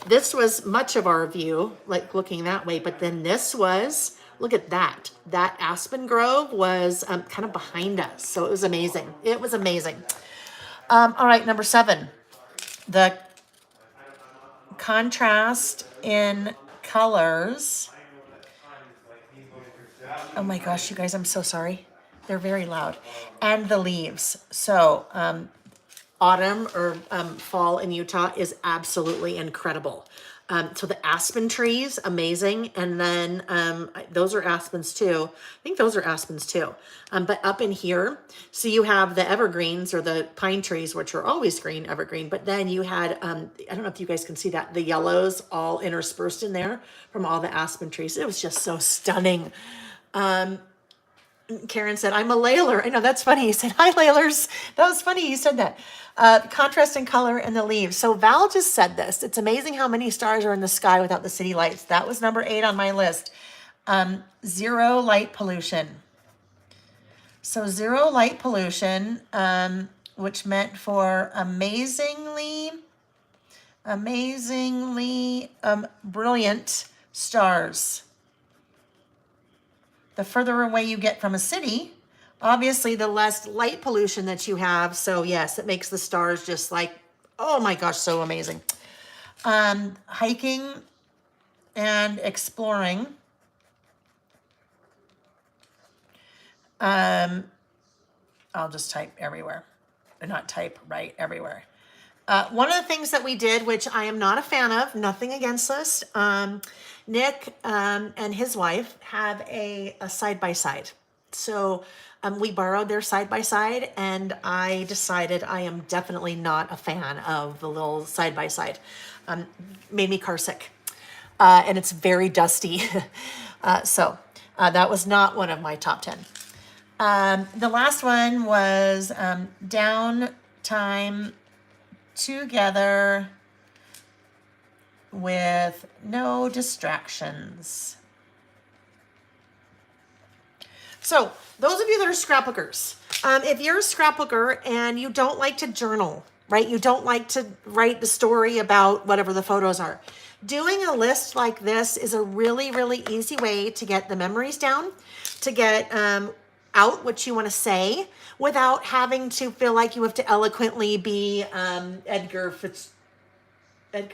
this was much of our view, like looking that way, but then this was. Look at that. That aspen grove was kind of behind us, so it was amazing. It was amazing. All right, number 7, the contrast in colors. Oh my gosh, you guys, I'm so sorry. They're very loud. And the leaves. So autumn or fall in Utah is absolutely incredible. So the aspen trees, amazing. And then those are aspens too. I think those are aspens too. But up in here, so you have the evergreens or the pine trees, which are always green, evergreen. But then you had, I don't know if you guys can see that, the yellows all interspersed in there from all the aspen trees. It was just so stunning. Karen said, I'm a Layler. I know, that's funny. He said, hi, Laylers. That was funny. You said that. Contrast in color in the leaves. So Val just said this. It's amazing how many stars are in the sky without the city lights. That was number 8 on my list. 0 light pollution. So 0 light pollution, which meant for amazingly brilliant stars. The further away you get from a city, obviously the less light pollution that you have. So yes, it makes the stars just like, oh my gosh, so amazing. Hiking and exploring. I'll just type everywhere. Or not type, right, everywhere. One of the things that we did, which I am not a fan of, nothing against this, Nick and his wife have a side-by-side. So we borrowed their side-by-side, and I decided I am definitely not a fan of the little side-by-side. Made me car sick. And it's very dusty. So that was not one of my top 10. The last one was downtime together with no distractions. So those of you that are scrapbookers, if you're a scrapbooker and you don't like to journal, right? You don't like to write the story about whatever the photos are. Doing a list like this is a really, really easy way to get the memories down, to get out what you want to say without having to feel like you have to eloquently be Edgar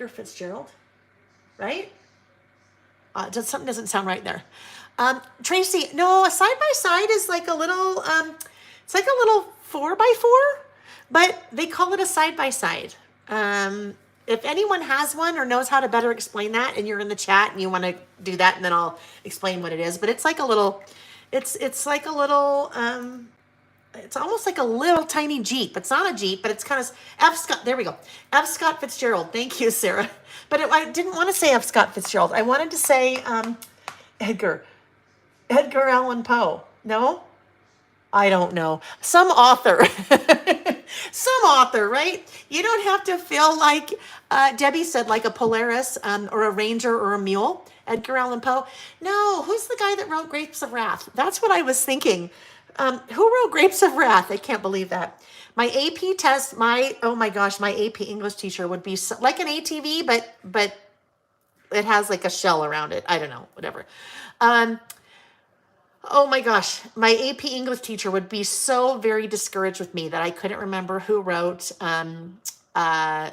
Fitzgerald, right? Something doesn't sound right there. Tracy, no, a side-by-side is like a little, it's like a little 4x4, but they call it a side-by-side. If anyone has one or knows how to better explain that and you're in the chat and you want to do that, and then I'll explain what it is, but it's like a little, it's like a little, it's almost like a little tiny Jeep. It's not a Jeep, but it's kind of there we go. F. Scott Fitzgerald. Thank you, Sarah. But I didn't want to say F. Scott Fitzgerald. I wanted to say Edgar Allan Poe. No? I don't know. Some author. Some author, right? You don't have to feel like, Debbie said, like a Polaris or a Ranger or a mule. Edgar Allan Poe. No, who's the guy that wrote Grapes of Wrath? That's what I was thinking. Who wrote Grapes of Wrath? I can't believe that. My AP test, oh my gosh, my AP English teacher would be like an ATV, but it has like a shell around it. I don't know, whatever. Oh my gosh, my AP English teacher would be so very discouraged with me that I couldn't remember who wrote A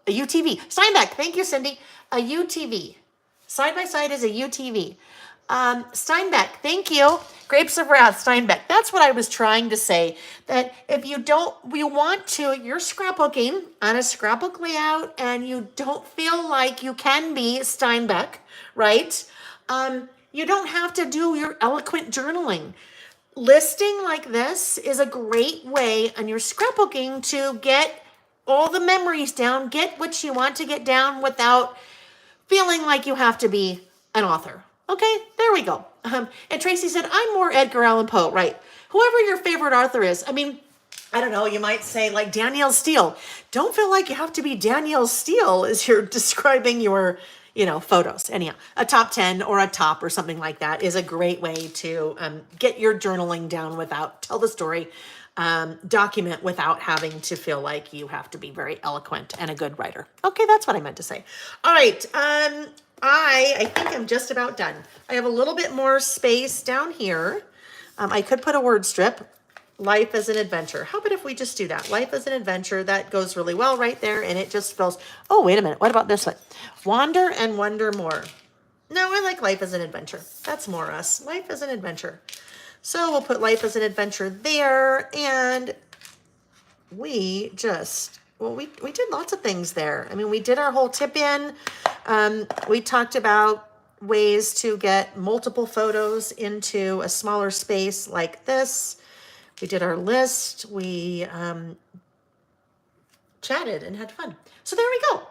UTV. Steinbeck. Thank you, Cindy. A UTV. Side by side is a UTV. Steinbeck. Thank you. Grapes of Wrath. Steinbeck. That's what I was trying to say. That if you want to, you're scrapbooking on a scrapbook layout and you don't feel like you can be Steinbeck, right? You don't have to do your eloquent journaling. Listing like this is a great way on your scrapbooking to get all the memories down, get what you want to get down without feeling like you have to be an author. Okay, there we go. And Tracy said, I'm more Edgar Allan Poe, right? Whoever your favorite author is. I mean, I don't know, you might say like Danielle Steele. Don't feel like you have to be Danielle Steele as you're describing your, photos. Anyhow, a top 10 or a top or something like that is a great way to get your journaling down tell the story, document without having to feel like you have to be very eloquent and a good writer. Okay, that's what I meant to say. All right, I think I'm just about done. I have a little bit more space down here. I could put a word strip. Life is an adventure. How about if we just do that? Life is an adventure. That goes really well right there, and it just feels, oh, wait a minute. What about this one? Wander and wonder more. No, I like life as an adventure. That's more us. Life is an adventure. So we'll put life as an adventure there, and we did lots of things there. I mean, we did our whole tip in. We talked about ways to get multiple photos into a smaller space like this. We did our list. We chatted and had fun. So there we go.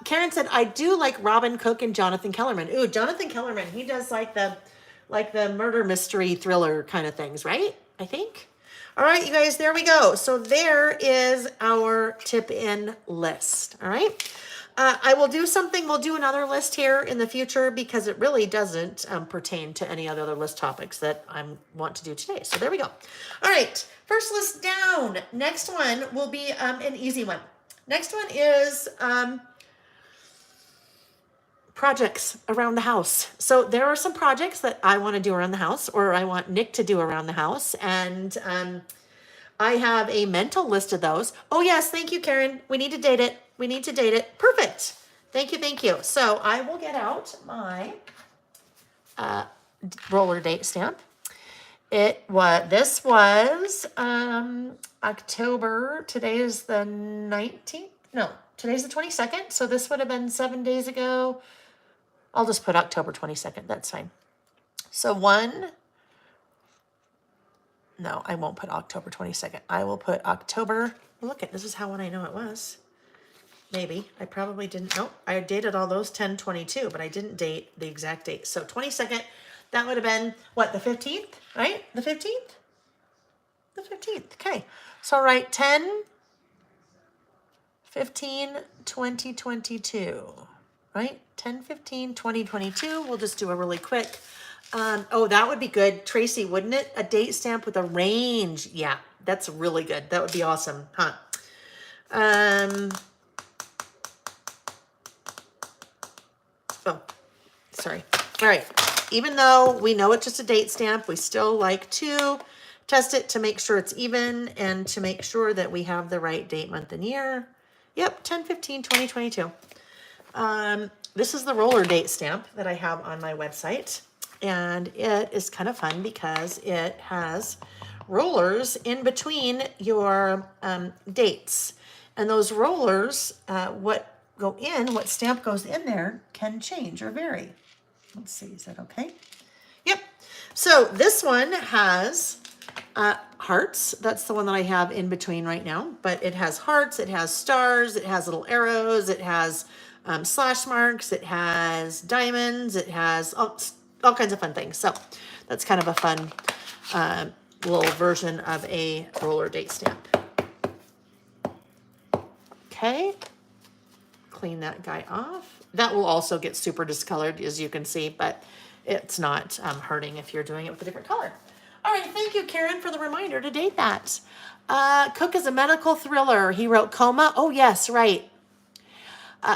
Karen said, I do like Robin Cook and Jonathan Kellerman. Ooh, Jonathan Kellerman, he does like the murder mystery thriller kind of things, right? I think. All right, you guys, there we go. So there is our tip in list. All right. I will do something. We'll do another list here in the future because it really doesn't pertain to any other list topics that I want to do today. So there we go. All right. First list down. Next one will be an easy one. Next one is projects around the house. So there are some projects that I want to do around the house, or I want Nick to do around the house. And I have a mental list of those. Oh, yes. Thank you, Karen. We need to date it. We need to date it. Perfect. Thank you. Thank you. So I will get out my roller date stamp. This was October. Today is the 19th. No, today's the 22nd. So this would have been 7 days ago. I'll just put October 22nd. That's fine. So no, I won't put October 22nd. I will put October. Look at this is how one I know it was. Maybe. I probably didn't. Nope. I dated all those 10/22, but I didn't date the exact date. So 22nd, that would have been what, the 15th, right? The 15th? The 15th. Okay. So I'll write 10/15/2022, right? 10/15/2022. We'll just do a really quick. Oh, that would be good. Tracy, wouldn't it? A date stamp with a range. Yeah, that's really good. That would be awesome, huh? Oh, sorry. All right. Even though we know it's just a date stamp, we still like to test it to make sure it's even and to make sure that we have the right date, month, and year. Yep, 10/15/2022. This is the roller date stamp that I have on my website. And it is kind of fun because it has rollers in between your dates. And those rollers, what stamp goes in there can change or vary. Let's see, is that okay? Yep. So this one has hearts. That's the one that I have in between right now. But it has hearts, it has stars, it has little arrows, it has slash marks, it has diamonds, it has all kinds of fun things. So that's kind of a fun little version of a roller date stamp. Okay. Clean that guy off. That will also get super discolored, as you can see, but it's not hurting if you're doing it with a different color. All right, thank you, Karen, for the reminder to date that. Cook is a medical thriller. He wrote Coma. Oh, yes, right.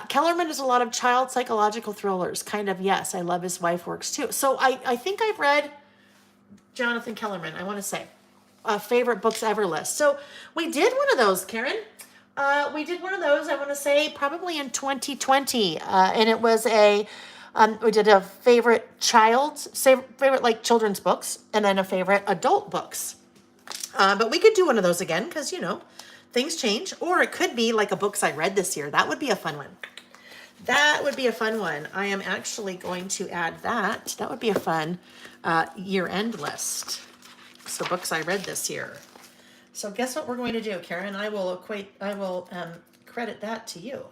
Kellerman does a lot of child psychological thrillers. Kind of, yes. I love his wife works too. So I think I've read Jonathan Kellerman, I want to say. Favorite books ever list. So we did one of those, Karen. We did one of those, I want to say, probably in 2020. And it was we did a favorite favorite like children's books, and then a favorite adult books. But we could do one of those again because, things change. Or it could be like a books I read this year. That would be a fun one. That would be a fun one. I am actually going to add that. That would be a fun year-end list. So books I read this year. So guess what we're going to do, Karen? I will credit that to you.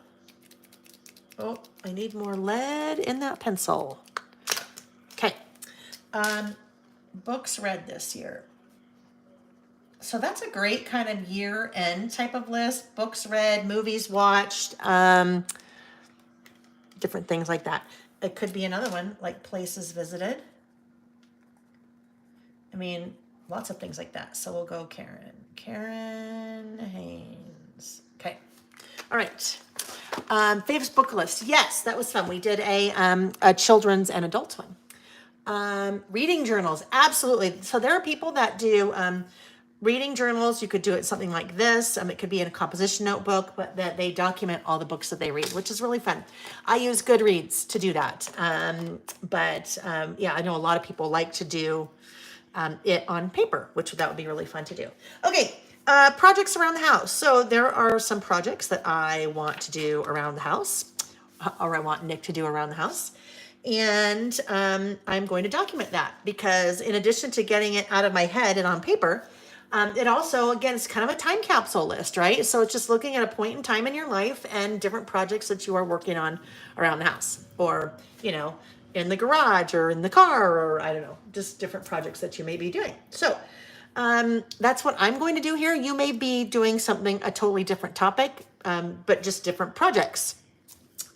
Oh, I need more lead in that pencil. Okay. Books read this year. So that's a great kind of year-end type of list. Books read, movies watched, different things like that. It could be another one, like places visited. I mean, lots of things like that. So we'll go Karen Haynes. Okay. All right. Favorite book list. Yes, that was fun. We did a children's and adult one. Reading journals. Absolutely. So there are people that do reading journals. You could do it something like this. It could be in a composition notebook, but that they document all the books that they read, which is really fun. I use Goodreads to do that. Yeah, I know a lot of people like to do it on paper, which that would be really fun to do. Okay, projects around the house. So there are some projects that I want to do around the house, or I want Nick to do around the house. And I'm going to document that because in addition to getting it out of my head and on paper, it also, again, it's kind of a time capsule list, right? So it's just looking at a point in time in your life and different projects that you are working on around the house, or, in the garage or in the car, or I don't know, just different projects that you may be doing. So that's what I'm going to do here. You may be doing a totally different topic, but just different projects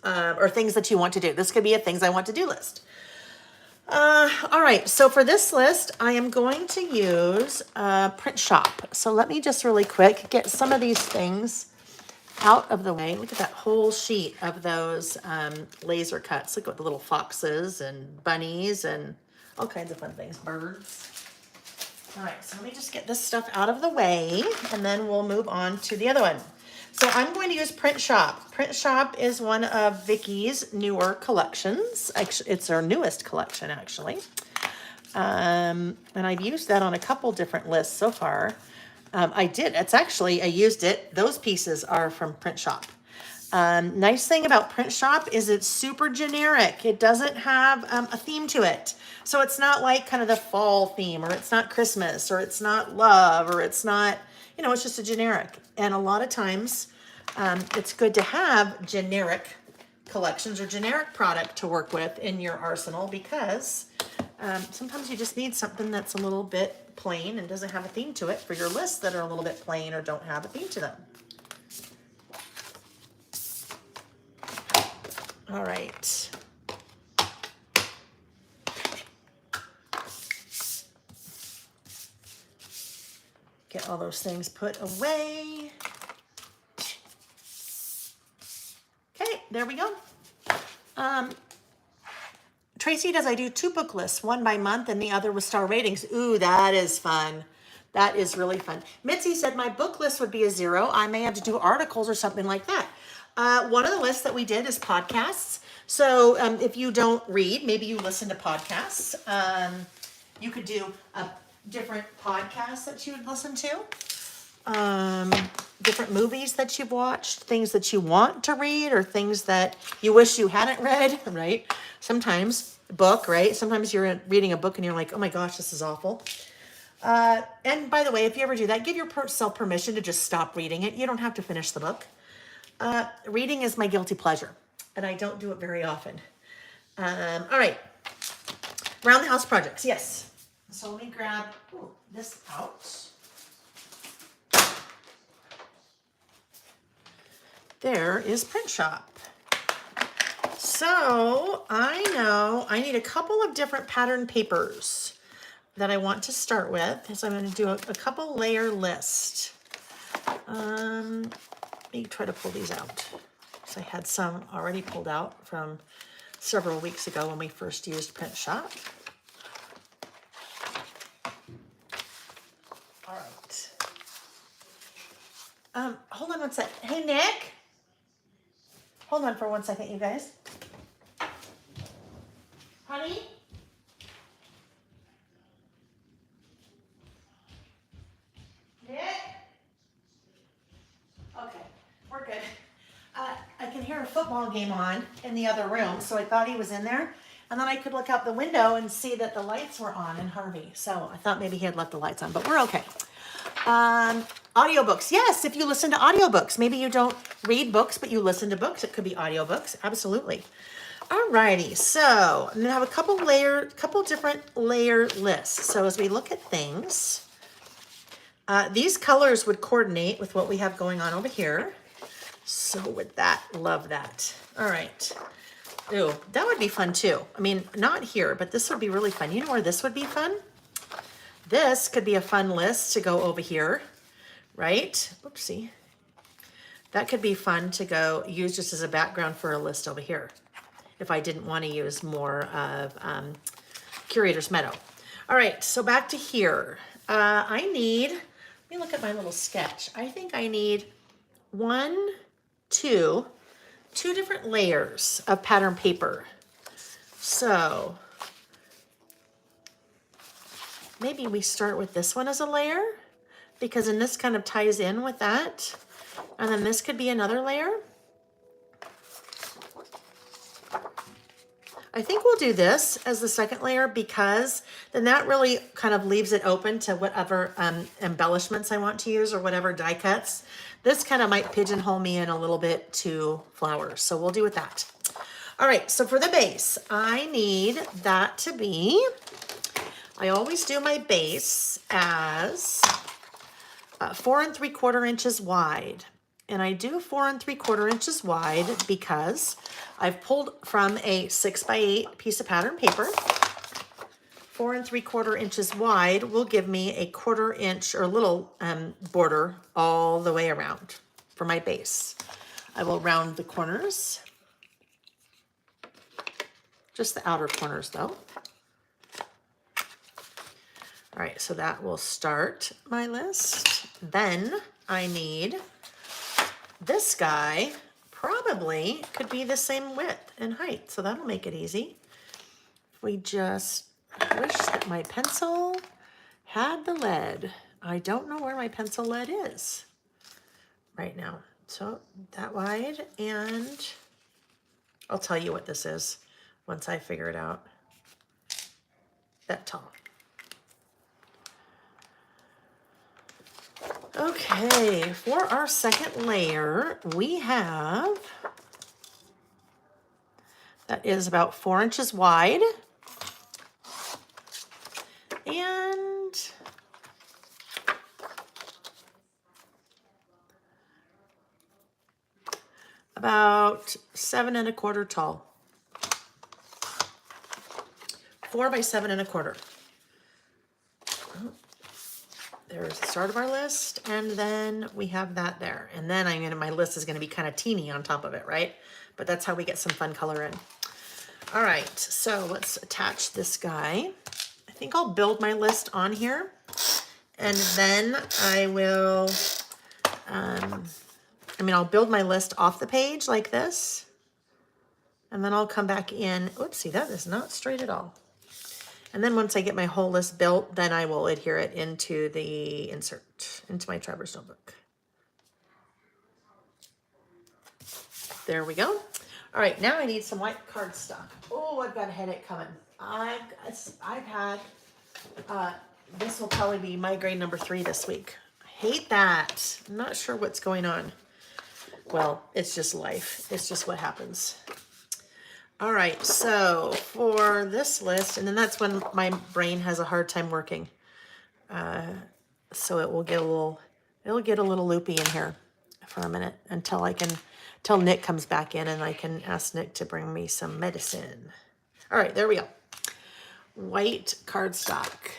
or things that you want to do. This could be a things I want to do list. All right, so for this list, I am going to use Print Shop. So let me just really quick get some of these things out of the way. Look at that whole sheet of those laser cuts. Look at the little foxes and bunnies and all kinds of fun things, birds. All right, so let me just get this stuff out of the way, and then we'll move on to the other one. So I'm going to use Print Shop. Print Shop is one of Vicky's newer collections. Actually, it's her newest collection, actually. And I've used that on a couple different lists so far. I used it. Those pieces are from Print Shop. Nice thing about Print Shop is it's super generic. It doesn't have a theme to it. So it's not like kind of the fall theme, or it's not Christmas, or it's not love, or it's not, it's just a generic. And a lot of times it's good to have generic collections or generic product to work with in your arsenal, because sometimes you just need something that's a little bit plain and doesn't have a theme to it for your lists that are a little bit plain or don't have a theme to them. All right. Get all those things put away. Okay, there we go. Tracy does, I do 2 book lists, one by month and the other with star ratings. Ooh, that is fun. That is really fun. Mitzi said my book list would be a 0. I may have to do articles or something like that. One of the lists that we did is podcasts. So if you don't read, maybe you listen to podcasts. You could do different podcasts that you would listen to. Different movies that you've watched, things that you want to read, or things that you wish you hadn't read, right? Sometimes a book, right? Sometimes you're reading a book and you're like, oh my gosh, this is awful. And by the way, if you ever do that, give yourself permission to just stop reading it. You don't have to finish the book. Reading is my guilty pleasure, and I don't do it very often. All right. Round the house projects, yes. So let me grab this out. There is Print Shop. So I know I need a couple of different pattern papers that I want to start with. So I'm going to do a couple layer list. Let me try to pull these out. So I had some already pulled out from several weeks ago when we first used Print Shop. All right. Hold on one sec. Hey, Hey, Nick. Hold on for 1 second, you guys. Honey? Nick? Okay, we're good. I can hear a football game on in the other room, so I thought he was in there. And then I could look out the window and see that the lights were on in Harvey. So I thought maybe he had left the lights on, but we're okay. Audiobooks. Yes, if you listen to audiobooks. Maybe you don't read books, but you listen to books. It could be audiobooks. Absolutely. Alrighty, so I'm gonna have a couple different layer lists. So as we look at things, these colors would coordinate with what we have going on over here. So with that, love that. All right. Ooh, that would be fun too. I mean, not here, but this would be really fun. You know where this would be fun? This could be a fun list to go over here, right? Oopsie. That could be fun to go use just as a background for a list over here, if I didn't want to use more of Curator's Meadow. All right, so back to here. Let me look at my little sketch. I think I need two different layers of pattern paper. So maybe we start with this one as a layer, because then this kind of ties in with that. And then this could be another layer. I think we'll do this as the second layer, because then that really kind of leaves it open to whatever embellishments I want to use or whatever die cuts. This kind of might pigeonhole me in a little bit to flowers. So we'll do with that. All right, so for the base, I need that to be, I always do my base as 4 3/4 inches wide. And I do 4 3/4 inches wide because I've pulled from a 6x8 piece of pattern paper. 4 3/4 inches wide will give me a 1/4 inch or little border all the way around for my base. I will round the corners, just the outer corners though. All right, so that will start my list. Then I need this guy, probably could be the same width and height, so that'll make it easy. We just wish that my pencil had the lead. I don't know where my pencil lead is right now. So that wide, and I'll tell you what this is once I figure it out. That tall. Okay, for our second layer, we have, that is about 4 inches wide. And about 7 1/4 tall. 4 by 7 1/4. There's the start of our list, and then we have that there. And then my list is gonna be kind of teeny on top of it, right? But that's how we get some fun color in. All right, so let's attach this guy. I think I'll build my list on here, and then I will, I'll build my list off the page like this, and then I'll come back in. Oopsie, that is not straight at all. And then once I get my whole list built, then I will adhere it into the insert, into my Traverse notebook. There we go. All right, now I need some white cardstock. Oh, I've got a headache coming. I've had, this will probably be migraine number 3 this week. I hate that. I'm not sure what's going on. Well, it's just life. It's just what happens. All right, so for this list, and then that's when my brain has a hard time working. So it will get it'll get a little loopy in here for a minute until Nick comes back in and I can ask Nick to bring me some medicine. All right, there we go. White cardstock.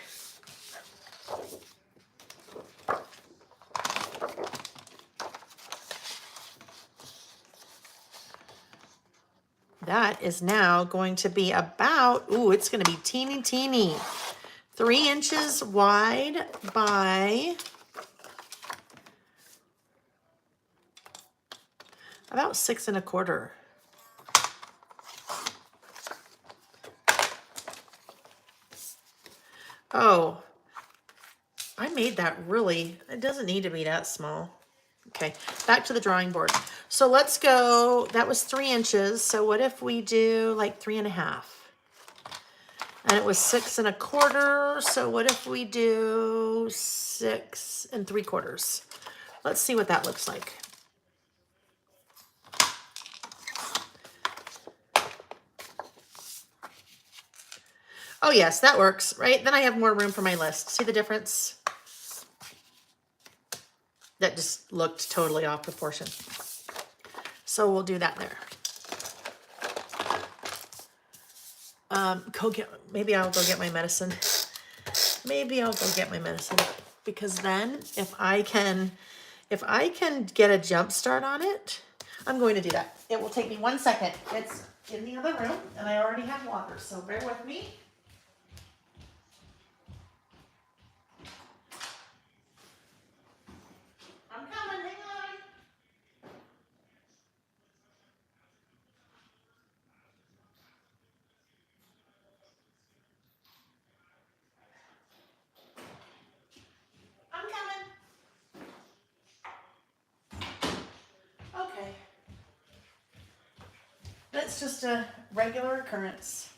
That is now going to be about, it's going to be teeny. 3 inches wide by About 6 1/4. Oh, I made that really, it doesn't need to be that small. Okay, back to the drawing board. So let's go, that was 3 inches. So what if we do like 3 1/2? And it was 6 1/4. So what if we do 6 3/4? Let's see what that looks like. Oh yes, that works, right? Then I have more room for my list. See the difference? That just looked totally off proportion. So we'll do that there. Maybe I'll go get my medicine. Maybe I'll go get my medicine, because then if I can get a jump start on it, I'm going to do that. It will take me 1 second. It's in the other room and I already have water, so bear with me. I'm coming, hang on. I'm coming. Okay. That's just a regular occurrence.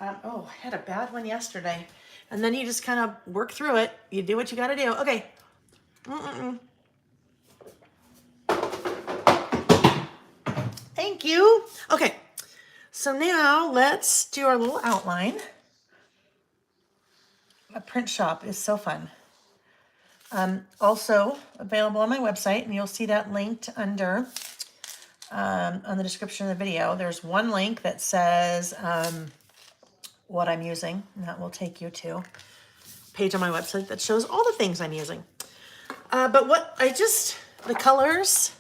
Oh, I had a bad one yesterday. And then you just kind of work through it. You do what you got to do. Okay. Thank you. Okay. So now let's do our little outline. A print shop is so fun. Also available on my website, and you'll see that linked under on the description of the video. There's one link that says what I'm using, and that will take you to a page on my website that shows all the things I'm using. But the colors,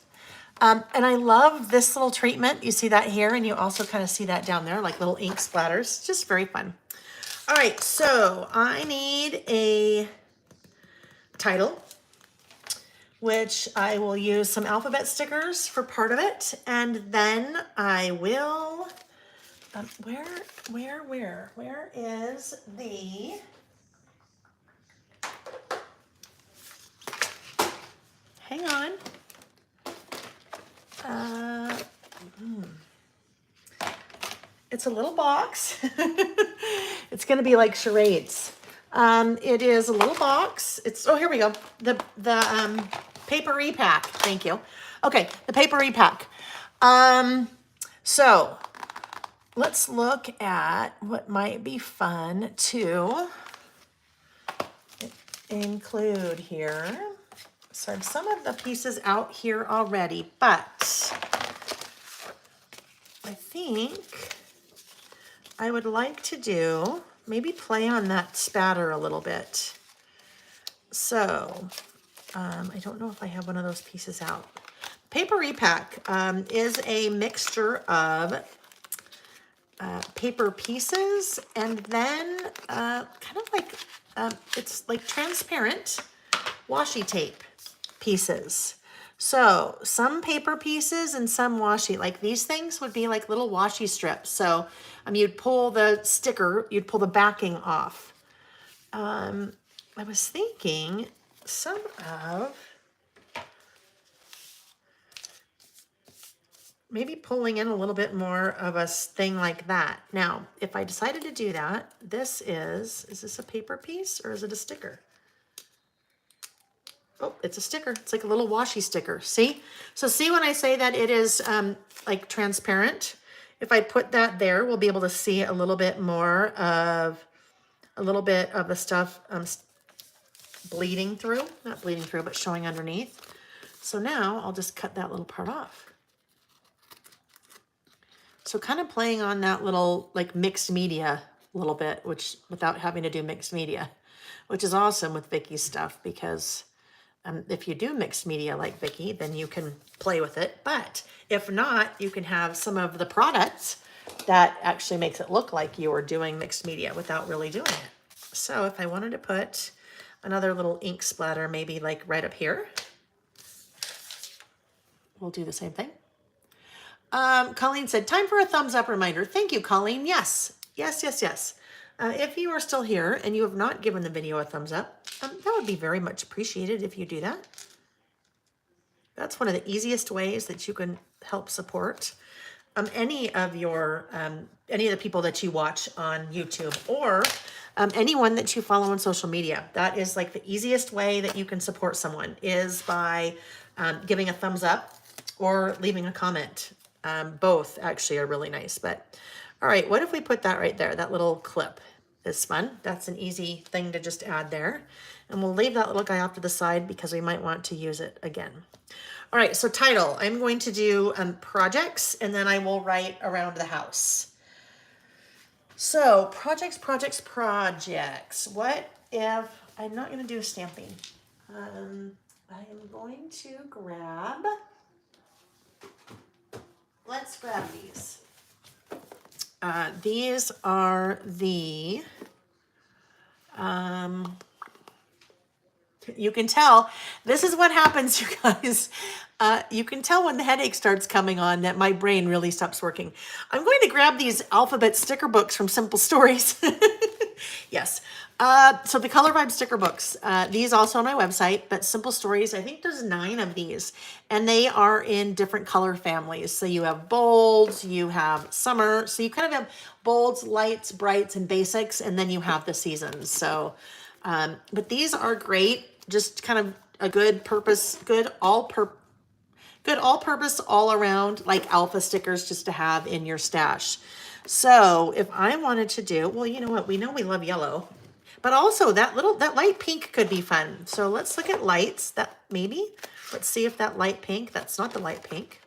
and I love this little treatment. You see that here, and you also kind of see that down there, like little ink splatters. Just very fun. All right, so I need a title, which I will use some alphabet stickers for part of it, and then I will, where is the, hang on, it's a little box. It's gonna be like charades. It is a little box. Oh, here we go. The paper repack. Thank you. Okay, the paper repack. So let's look at what might be fun to include here. So I have some of the pieces out here already, but I think I would like to do, maybe play on that spatter a little bit. So, I don't know if I have one of those pieces out. Paper repack is a mixture of paper pieces and then kind of like, it's like transparent washi tape pieces. So some paper pieces and some washi, like these things would be like little washi strips. So you'd pull the sticker, you'd pull the backing off. I was thinking some of maybe pulling in a little bit more of a thing like that. Now, if I decided to do that, is this a paper piece or is it a sticker? Oh, it's a sticker. It's like a little washi sticker. See? So see when I say that it is like transparent? If I put that there, we'll be able to see a little bit more of the stuff bleeding through. Not bleeding through, but showing underneath. So now I'll just cut that little part off. So kind of playing on that little like mixed media a little bit, which without having to do mixed media, which is awesome with Vicky's stuff because if you do mixed media like Vicky, then you can play with it. But if not, you can have some of the products that actually makes it look like you are doing mixed media without really doing it. So if I wanted to put another little ink splatter, maybe like right up here, we'll do the same thing. Colleen said, time for a thumbs up reminder. Thank you, Colleen. Yes. If you are still here and you have not given the video a thumbs up, that would be very much appreciated if you do that. That's one of the easiest ways that you can help support any of the people that you watch on YouTube, or anyone that you follow on social media. That is like the easiest way that you can support someone, is by giving a thumbs up or leaving a comment. Both actually are really nice. But all right, what if we put that right there? That little clip is fun. That's an easy thing to just add there. And we'll leave that little guy off to the side because we might want to use it again. All right, so title, I'm going to do projects, and then I will write around the house. So projects. What if, I'm not gonna do stamping. I am going to grab, let's grab these. These are the, you can tell, this is what happens, you guys. You can tell when the headache starts coming on that my brain really stops working. I'm going to grab these alphabet sticker books from Simple Stories. Yes. So the Color Vibe sticker books, these also on my website, but Simple Stories, I think there's 9 of these, and they are in different color families. So you have bolds, you have summer, so you kind of have bolds, lights, brights, and basics, and then you have the seasons. So, but these are great, just kind of a good purpose, good all-purpose, all around, like alpha stickers just to have in your stash. So if I wanted to do, well, you know what? We know we love yellow, but also that light pink could be fun. So let's look at lights. Let's see if that light pink, that's not the light pink.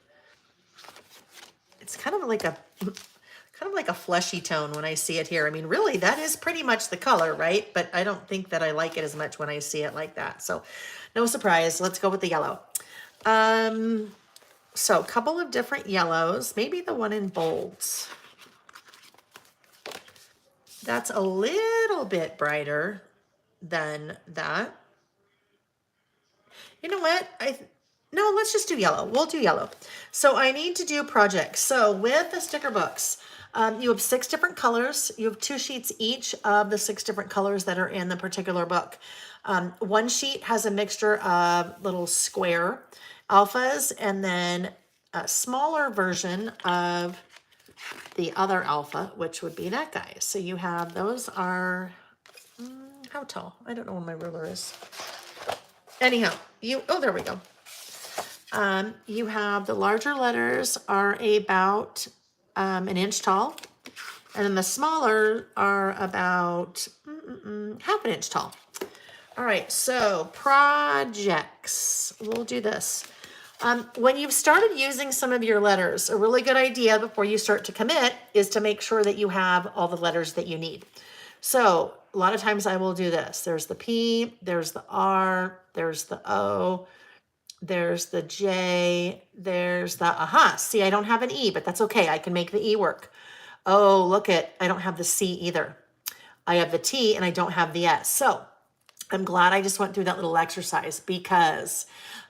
It's kind of like a fleshy tone when I see it here. I mean, really, that is pretty much the color, right? But I don't think that I like it as much when I see it like that. So no surprise, let's go with the yellow. So a couple of different yellows, maybe the one in bolds. That's a little bit brighter than that. You know what? No, let's just do yellow. We'll do yellow. So I need to do projects. So with the sticker books, you have 6 different colors. You have 2 sheets each of the 6 different colors that are in the particular book. One sheet has a mixture of little square alphas, and then a smaller version of the other alpha, which would be that guy. So you have, those are, how tall? I don't know where my ruler is. Anyhow, there we go. You have the larger letters are about an inch tall, and then the smaller are about half an inch tall. All right, so projects, we'll do this. When you've started using some of your letters, a really good idea before you start to commit is to make sure that you have all the letters that you need. So a lot of times I will do this. There's the P, there's the R, there's the O, there's the J, there's the, see, I don't have an E, but that's okay. I can make the E work. Oh, I don't have the C either. I have the T and I don't have the S. So I'm glad I just went through that little exercise, because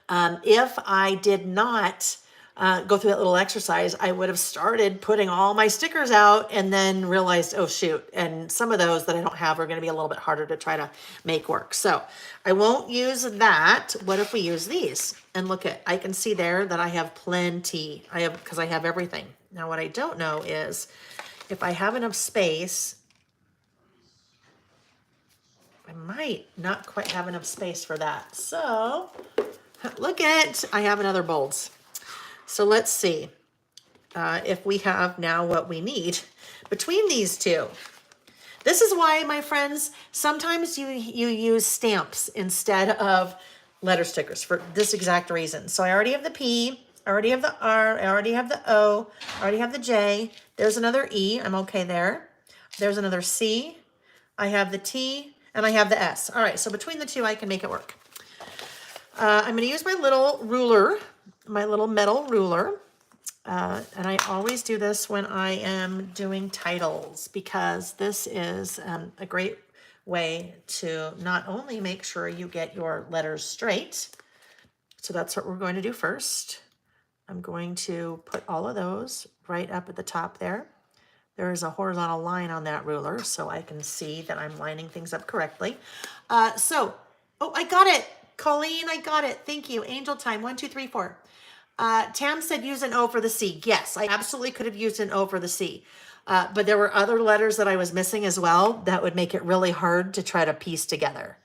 if I did not go through that little exercise, I would have started putting all my stickers out and then realized, oh shoot, and some of those that I don't have are going to be a little bit harder to try to make work. So I won't use that. What if we use these? And I can see there that I have plenty. Because I have everything. Now what I don't know is if I have enough space, I might not quite have enough space for that. So I have another bolds. So let's see if we have now what we need between these two. This is why, my friends, sometimes you use stamps instead of letter stickers for this exact reason. So I already have the P, I already have the R, I already have the O, I already have the J. There's another E, I'm okay there. There's another C, I have the T, and I have the S. All right, so between the two, I can make it work. I'm going to use my little ruler, my little metal ruler. And I always do this when I am doing titles, because this is a great way to not only make sure you get your letters straight. So that's what we're going to do first. I'm going to put all of those right up at the top there. There is a horizontal line on that ruler, so I can see that I'm lining things up correctly. Oh, I got it. Colleen, I got it. Thank you. Angel time, 1, 2, 3, 4. Tam said use an O for the C. Yes, I absolutely could have used an O for the C. But there were other letters that I was missing as well that would make it really hard to try to piece together.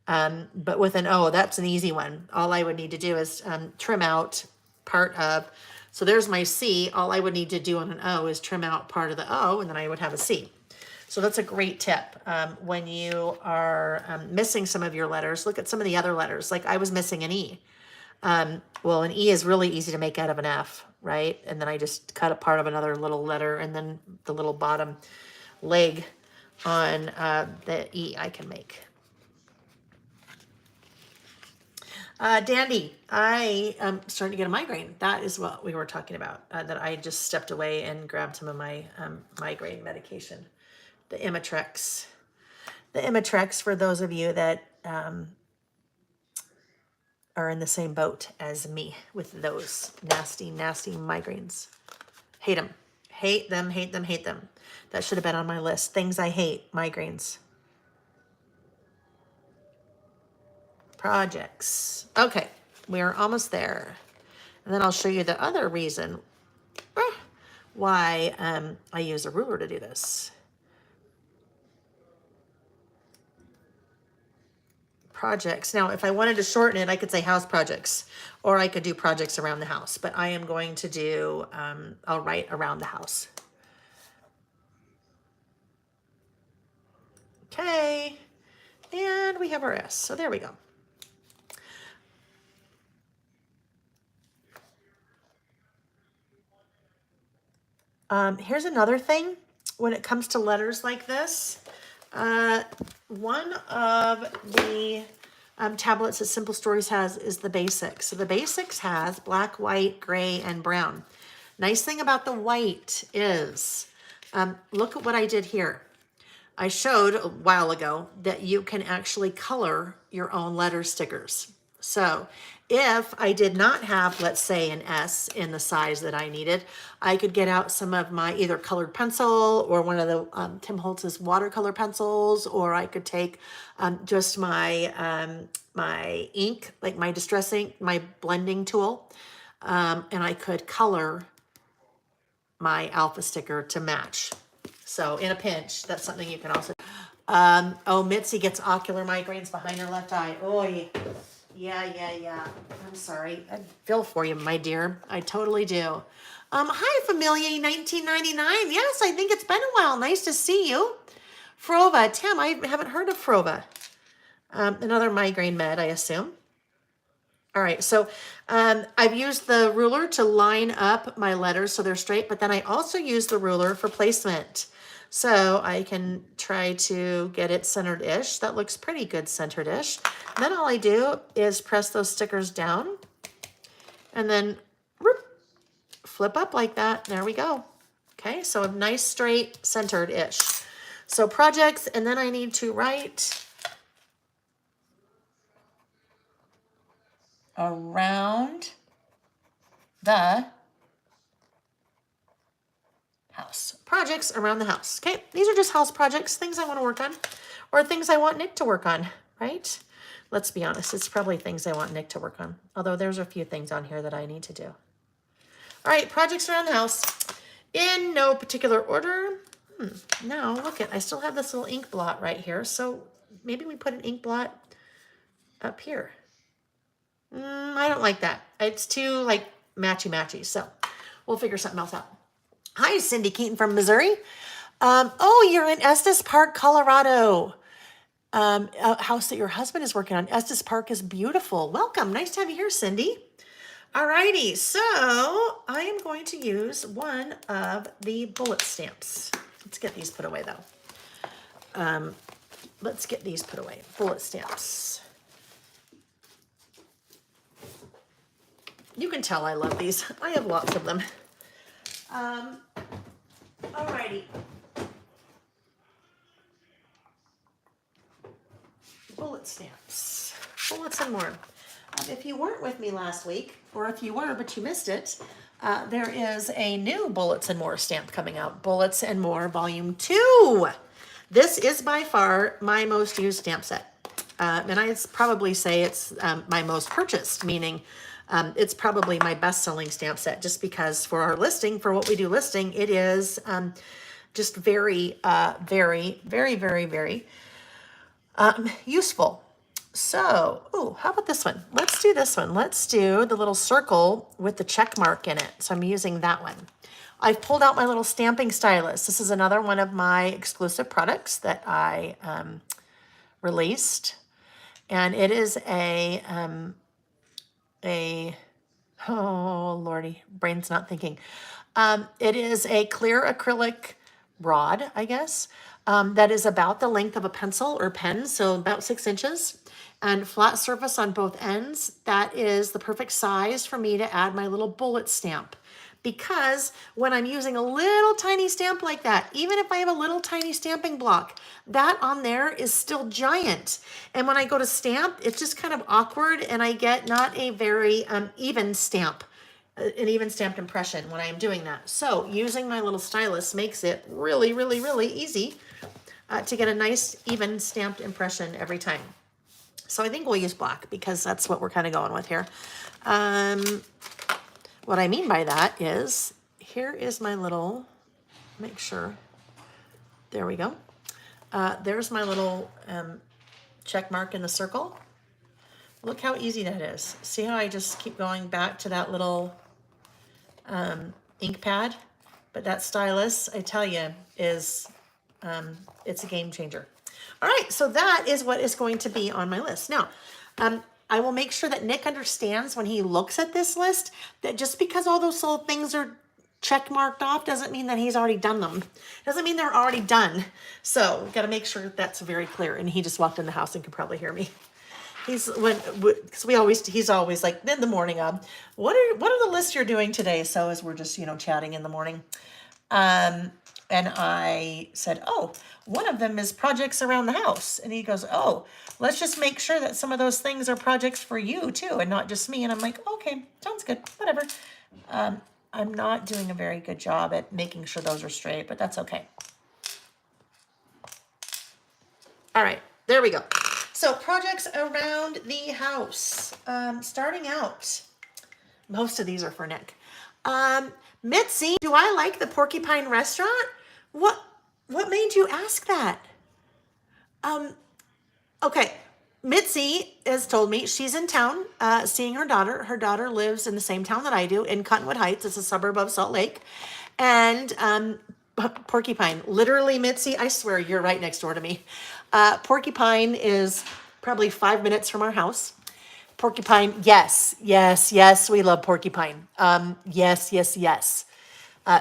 But with an O, that's an easy one. All I would need to do is trim out part of, so there's my C. All I would need to do on an O is trim out part of the O, and then I would have a C. So that's a great tip. When you are missing some of your letters, look at some of the other letters. Like I was missing an E. Well, an E is really easy to make out of an F, right? And then I just cut a part of another little letter, and then the little bottom leg on the E I can make. Dandy, I am starting to get a migraine. That is what we were talking about, that I just stepped away and grabbed some of my migraine medication, the Imitrex. The Imitrex, for those of you that are in the same boat as me with those nasty, nasty migraines. Hate them. Hate them, hate them, hate them. That should have been on my list. Things I hate, migraines. Projects. Okay, we are almost there. And then I'll show you the other reason why I use a ruler to do this. Projects. Now, if I wanted to shorten it, I could say house projects, or I could do projects around the house, but I am going to do, I'll write around the house. Okay, and we have our S, so there we go. Here's another thing when it comes to letters like this. One of the tablets that Simple Stories has is the Basics. So the Basics has black, white, gray, and brown. Nice thing about the white is, look at what I did here. I showed a while ago that you can actually color your own letter stickers. So if I did not have, let's say, an S in the size that I needed, I could get out some of my either colored pencil or one of the Tim Holtz's watercolor pencils, or I could take just my my ink, like my distress ink, my blending tool, and I could color my alpha sticker to match. So in a pinch, that's something you can also do. Oh, Mitzi gets ocular migraines behind her left eye. Oh, yeah. I'm sorry. I feel for you, my dear. I totally do. Hi, Familia 1999. Yes, I think it's been a while. Nice to see you. Frova, Tim, I haven't heard of Frova. Another migraine med, I assume. All right, so I've used the ruler to line up my letters so they're straight, but then I also use the ruler for placement. So I can try to get it centered-ish. That looks pretty good centered-ish. Then all I do is press those stickers down and then whoop, flip up like that. There we go. Okay, so a nice straight centered-ish. So projects, and then I need to write around the house. Projects around the house. Okay, these are just house projects, things I want to work on, or things I want Nick to work on, right? Let's be honest, it's probably things I want Nick to work on, although there's a few things on here that I need to do. All right, projects around the house in no particular order. Now, look I still have this little ink blot right here, so maybe we put an ink blot up here. I don't like that. It's too like matchy-matchy, so we'll figure something else out. Hi, Cindy Keaton from Missouri. Oh, you're in Estes Park, Colorado. A house that your husband is working on. Estes Park is beautiful. Welcome. Nice to have you here, Cindy. All righty. So I am going to use one of the bullet stamps. Let's get these put away, though. Let's get these put away. Bullet stamps. You can tell I love these. I have lots of them. Alrighty. Bullet stamps. Bullets and more. If you weren't with me last week, or if you were but you missed it, there is a new Bullets and More stamp coming out. Bullets and More Volume 2. This is by far my most used stamp set. And I'd probably say it's my most purchased, meaning it's probably my best-selling stamp set, just because for our listing, for what we do listing, it is just very, very, very, very, very useful. So, ooh, how about this one? Let's do this one. Let's do the little circle with the check mark in it. So I'm using that one. I've pulled out my little stamping stylus. This is another one of my exclusive products that I released. And it is oh Lordy, brain's not thinking. It is a clear acrylic rod, I guess, that is about the length of a pencil or pen, so about 6 inches, and flat surface on both ends. That is the perfect size for me to add my little bullet stamp. Because when I'm using a little tiny stamp like that, even if I have a little tiny stamping block, that on there is still giant. And when I go to stamp, it's just kind of awkward and I get not a very even stamp, an even stamped impression when I am doing that. So using my little stylus makes it really, really, really easy to get a nice even stamped impression every time. So I think we'll use black because that's what we're kind of going with here. What I mean by that is, here is my little, make sure, there we go. There's my little check mark in the circle. Look how easy that is. See how I just keep going back to that little ink pad? But that stylus, I tell you, is, it's a game changer. All right, so that is what is going to be on my list. Now, I will make sure that Nick understands when he looks at this list that just because all those little things are check marked off doesn't mean that he's already done them. Doesn't mean they're already done. So we've got to make sure that's very clear. And he just walked in the house and could probably hear me. He's he's always like in the morning, what are the lists you're doing today? So as we're just, chatting in the morning. And I said, oh, one of them is projects around the house. And he goes, oh, let's just make sure that some of those things are projects for you too, and not just me. And I'm like, okay, sounds good, whatever. I'm not doing a very good job at making sure those are straight, but that's okay. All right, there we go. So projects around the house. Starting out, most of these are for Nick. Mitzi, do I like the Porcupine restaurant? What made you ask that? Okay, Mitzi has told me she's in town seeing her daughter. Her daughter lives in the same town that I do, in Cottonwood Heights. It's a suburb of Salt Lake. And Porcupine, literally, Mitzi, I swear you're right next door to me. Porcupine is probably 5 minutes from our house. Porcupine, yes, we love Porcupine. Yes.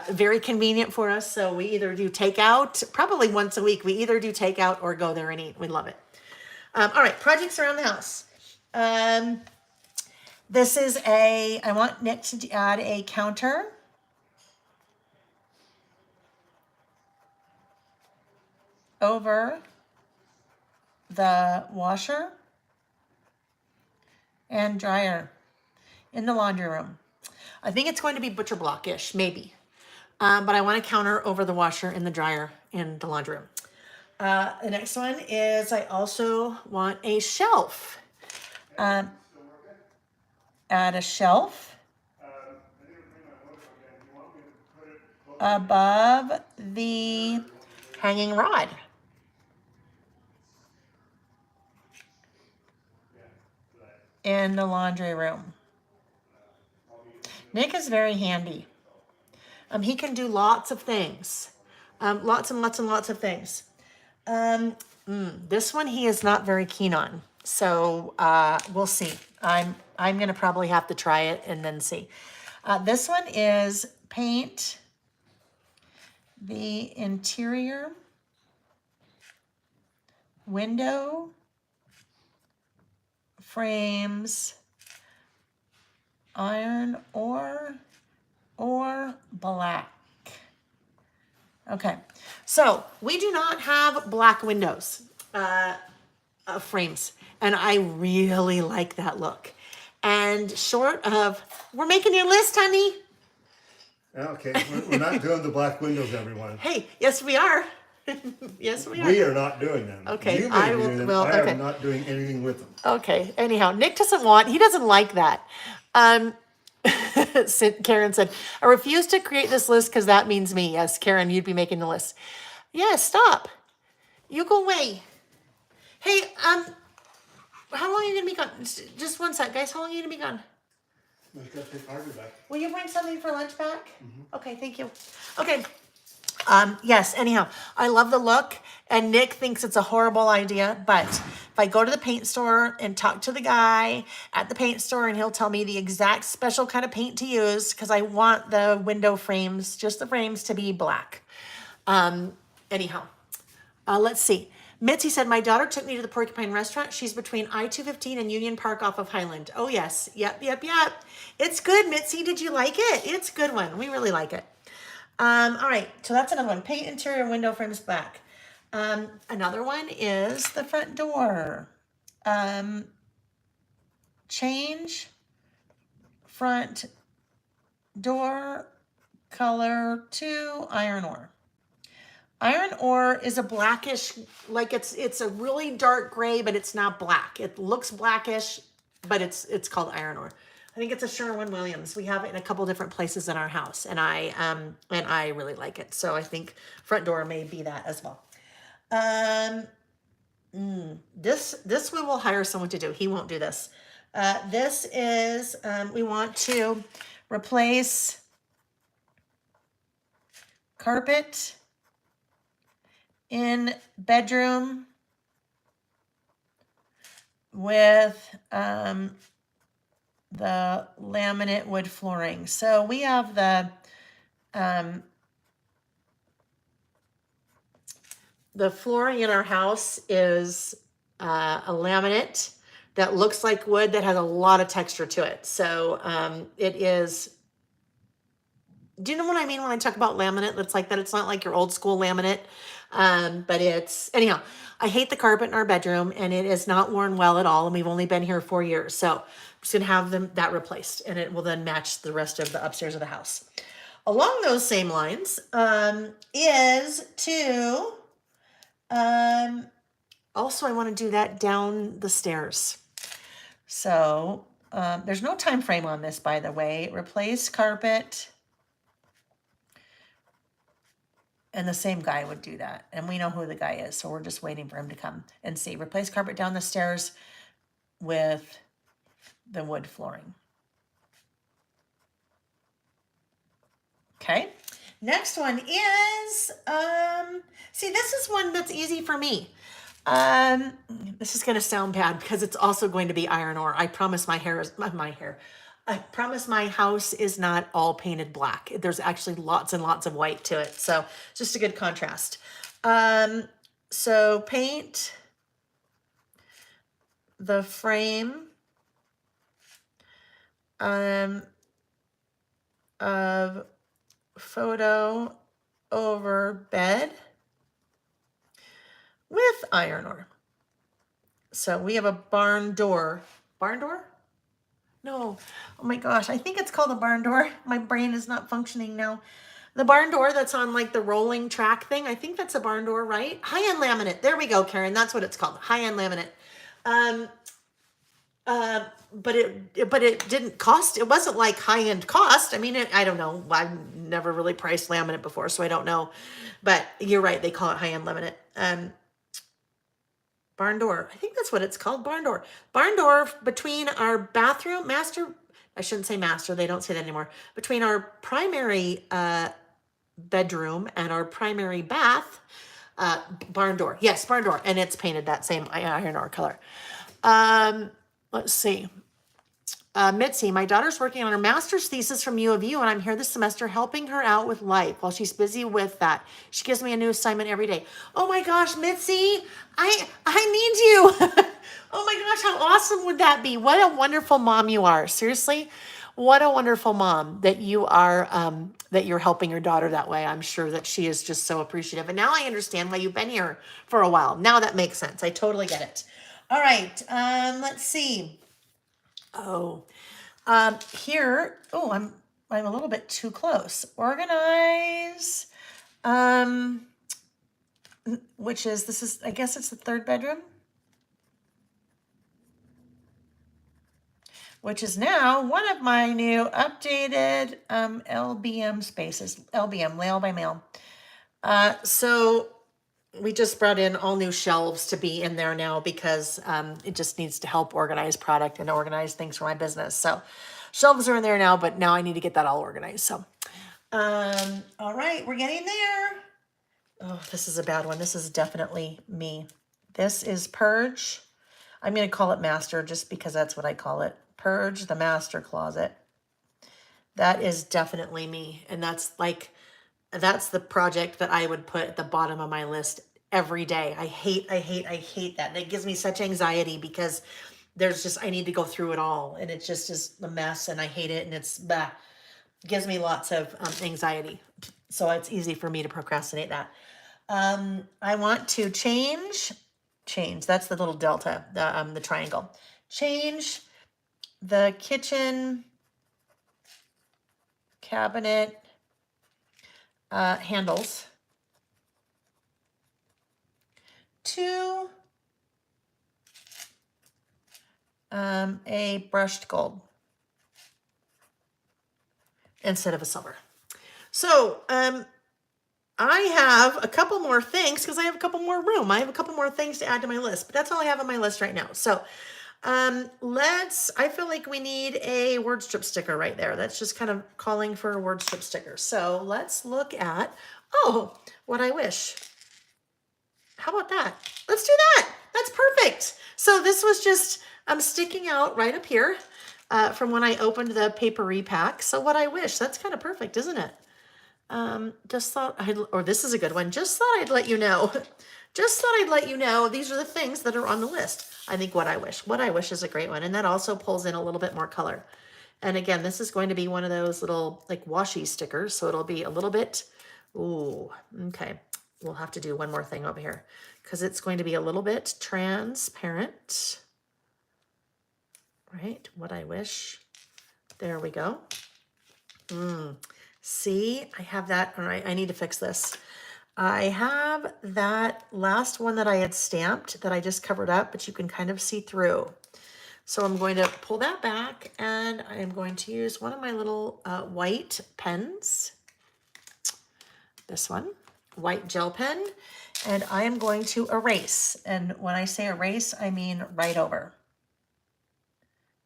Very convenient for us. So we either do takeout, probably once a week. We either do takeout or go there and eat. We love it. All right, projects around the house. This is I want Nick to add a counter. Over the washer and dryer in the laundry room. I think it's going to be butcher block-ish, maybe. But I want a counter over the washer and the dryer in the laundry room. The next one is I also want a shelf. Add a shelf above the hanging rod. In the laundry room. Nick is very handy. He can do lots of things. Lots and lots of things. This one he is not very keen on. So we'll see. I'm going to probably have to try it and then see. This one is paint the interior window frames iron or black. Okay, so we do not have black windows frames, and I really like that look. And short of, we're making your list, honey. Okay, we're not doing the black windows, everyone. Hey, yes, we are. Yes, we are. We are not doing them. Okay, You may I be will- doing them. well, I okay. am not doing anything with them. Okay, anyhow, Nick he doesn't like that. Karen said, I refuse to create this list because that means me. Yes, Karen, you'd be making the list. Yeah, stop. You go away. Hey, how long are you gonna be gone? Just one sec, guys. How long are you gonna be gone? I've got to take Harvey back. Will you bring something for lunch back? Okay, thank you. Okay. Yes, anyhow, I love the look, and Nick thinks it's a horrible idea, but if I go to the paint store and talk to the guy at the paint store, and he'll tell me the exact special kind of paint to use, because I want the window frames, just the frames, to be black. Anyhow, let's see. Mitzi said, my daughter took me to the Porcupine restaurant. She's between I-215 and Union Park off of Highland. Oh, yes. Yep. It's good, Mitzi. Did you like it? It's a good one. We really like it. All right. So that's another one. Paint interior window frames black. Another one is the front door. Change front door color to iron ore. Iron ore is a blackish, like it's a really dark gray, but it's not black. It looks blackish, but it's called iron ore. I think it's a Sherwin-Williams. We have it in a couple different places in our house, and I really like it. So I think front door may be that as well. This we will hire someone to do. He won't do this. This is we want to replace carpet in bedroom with the laminate wood flooring. So we have the flooring in our house is a laminate that looks like wood that has a lot of texture to it. So it is. Do you know what I mean when I talk about laminate? That's like that. It's not like your old school laminate, but it's anyhow. I hate the carpet in our bedroom, and it is not worn well at all. And we've only been here 4 years, so I'm just gonna have that replaced, and it will then match the rest of the upstairs of the house. Along those same lines, is to also I want to do that down the stairs. So there's no time frame on this, by the way. Replace carpet. And the same guy would do that. And we know who the guy is, so we're just waiting for him to come and see. Replace carpet down the stairs with the wood flooring. Okay. Next one is, see, this is one that's easy for me. This is going to sound bad because it's also going to be iron ore. I promise I promise my house is not all painted black. There's actually lots and lots of white to it. So just a good contrast. So paint the frame of photo over bed with iron ore. So we have a barn door. Barn door? No. Oh my gosh. I think it's called a barn door. My brain is not functioning now. The barn door that's on like the rolling track thing. I think that's a barn door, right? High-end laminate. There we go, Karen. That's what it's called. High-end laminate. But it didn't cost. It wasn't like high-end cost. I mean, I don't know. I've never really priced laminate before, so I don't know. But you're right. They call it high-end laminate. Barn door. I think that's what it's called. Barn door. Barn door between our bathroom, I shouldn't say master. They don't say that anymore. Between our primary bedroom and our primary bath, barn door. Yes, barn door. And it's painted that same iron ore color. Let's see. Mitzi, my daughter's working on her master's thesis from U of U, and I'm here this semester helping her out with life while she's busy with that. She gives me a new assignment every day. Oh my gosh, Mitzi, I need you. Oh my gosh, how awesome would that be? What a wonderful mom you are. Seriously, what a wonderful mom that you are, that you're helping your daughter that way. I'm sure that she is just so appreciative. And now I understand why you've been here for a while. Now that makes sense. I totally get it. All right, let's see. Oh, here, oh, I'm a little bit too close. Organize, um, which is, this is, I guess it's the third bedroom, which is now one of my new updated, LBM spaces, LBM, Layle by Mail. So we just brought in all new shelves to be in there now because it just needs to help organize product and organize things for my business. So shelves are in there now, but now I need to get that all organized. So, all right, we're getting there. Oh, this is a bad one. This is definitely me. This is Purge. I'm going to call it Master just because that's what I call it. Purge the Master Closet. That is definitely me. And that's the project that I would put at the bottom of my list every day. I hate that. And it gives me such anxiety because I need to go through it all and it just is a mess and I hate it and it's bah. It gives me lots of anxiety. So it's easy for me to procrastinate that. I want to change, that's the little delta, the triangle. Change the kitchen cabinet handles to a brushed gold instead of a silver. So I have a couple more things because I have a couple more room. I have a couple more things to add to my list, but that's all I have on my list right now. So I feel like we need a word strip sticker right there. That's just kind of calling for a word strip sticker. So let's look at, oh, what I wish. How about that? Let's do that. That's perfect. So this was just sticking out right up here from when I opened the paper repack. So what I wish, that's kind of perfect, isn't it? Just thought this is a good one. Just thought I'd let you know. Just thought I'd let you know these are the things that are on the list. I think what I wish is a great one. And that also pulls in a little bit more color. And again, this is going to be one of those little like washi stickers. So it'll be a little bit, ooh, okay. We'll have to do one more thing over here because it's going to be a little bit transparent. Right, what I wish. There we go. See, I have that. All right, I need to fix this. I have that last one that I had stamped that I just covered up, but you can kind of see through. So I'm going to pull that back and I'm going to use one of my little white pens. This one, white gel pen. And I am going to erase. And when I say erase, I mean right over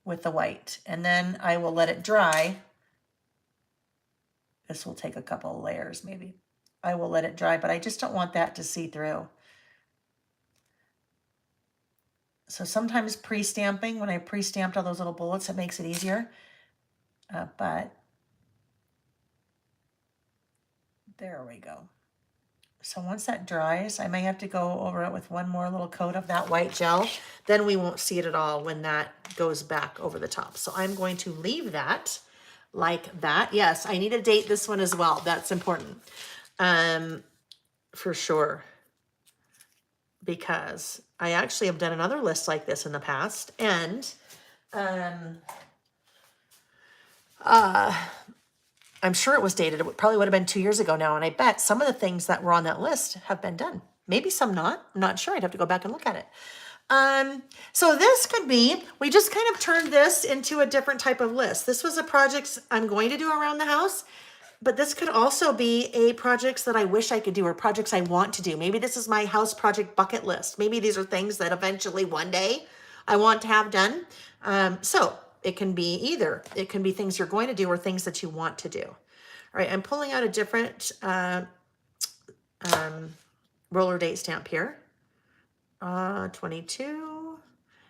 with the white. And then I will let it dry. This will take a couple of layers maybe. I will let it dry, but I just don't want that to see through. So sometimes pre-stamping, when I pre-stamped all those little bullets, it makes it easier. But there we go. So once that dries, I may have to go over it with one more little coat of that white gel. Then we won't see it at all when that goes back over the top. So I'm going to leave that like that. Yes, I need to date this one as well. That's important. For sure. Because I actually have done another list like this in the past. And I'm sure it was dated. It probably would have been 2 years ago now. And I bet some of the things that were on that list have been done. Maybe some not. I'm not sure. I'd have to go back and look at it. So this could be, we just kind of turned this into a different type of list. This was a project I'm going to do around the house, but this could also be a projects that I wish I could do or projects I want to do. Maybe this is my house project bucket list. Maybe these are things that eventually one day I want to have done. So it can be either. It can be things you're going to do or things that you want to do. All right, I'm pulling out a different roller date stamp here. 22.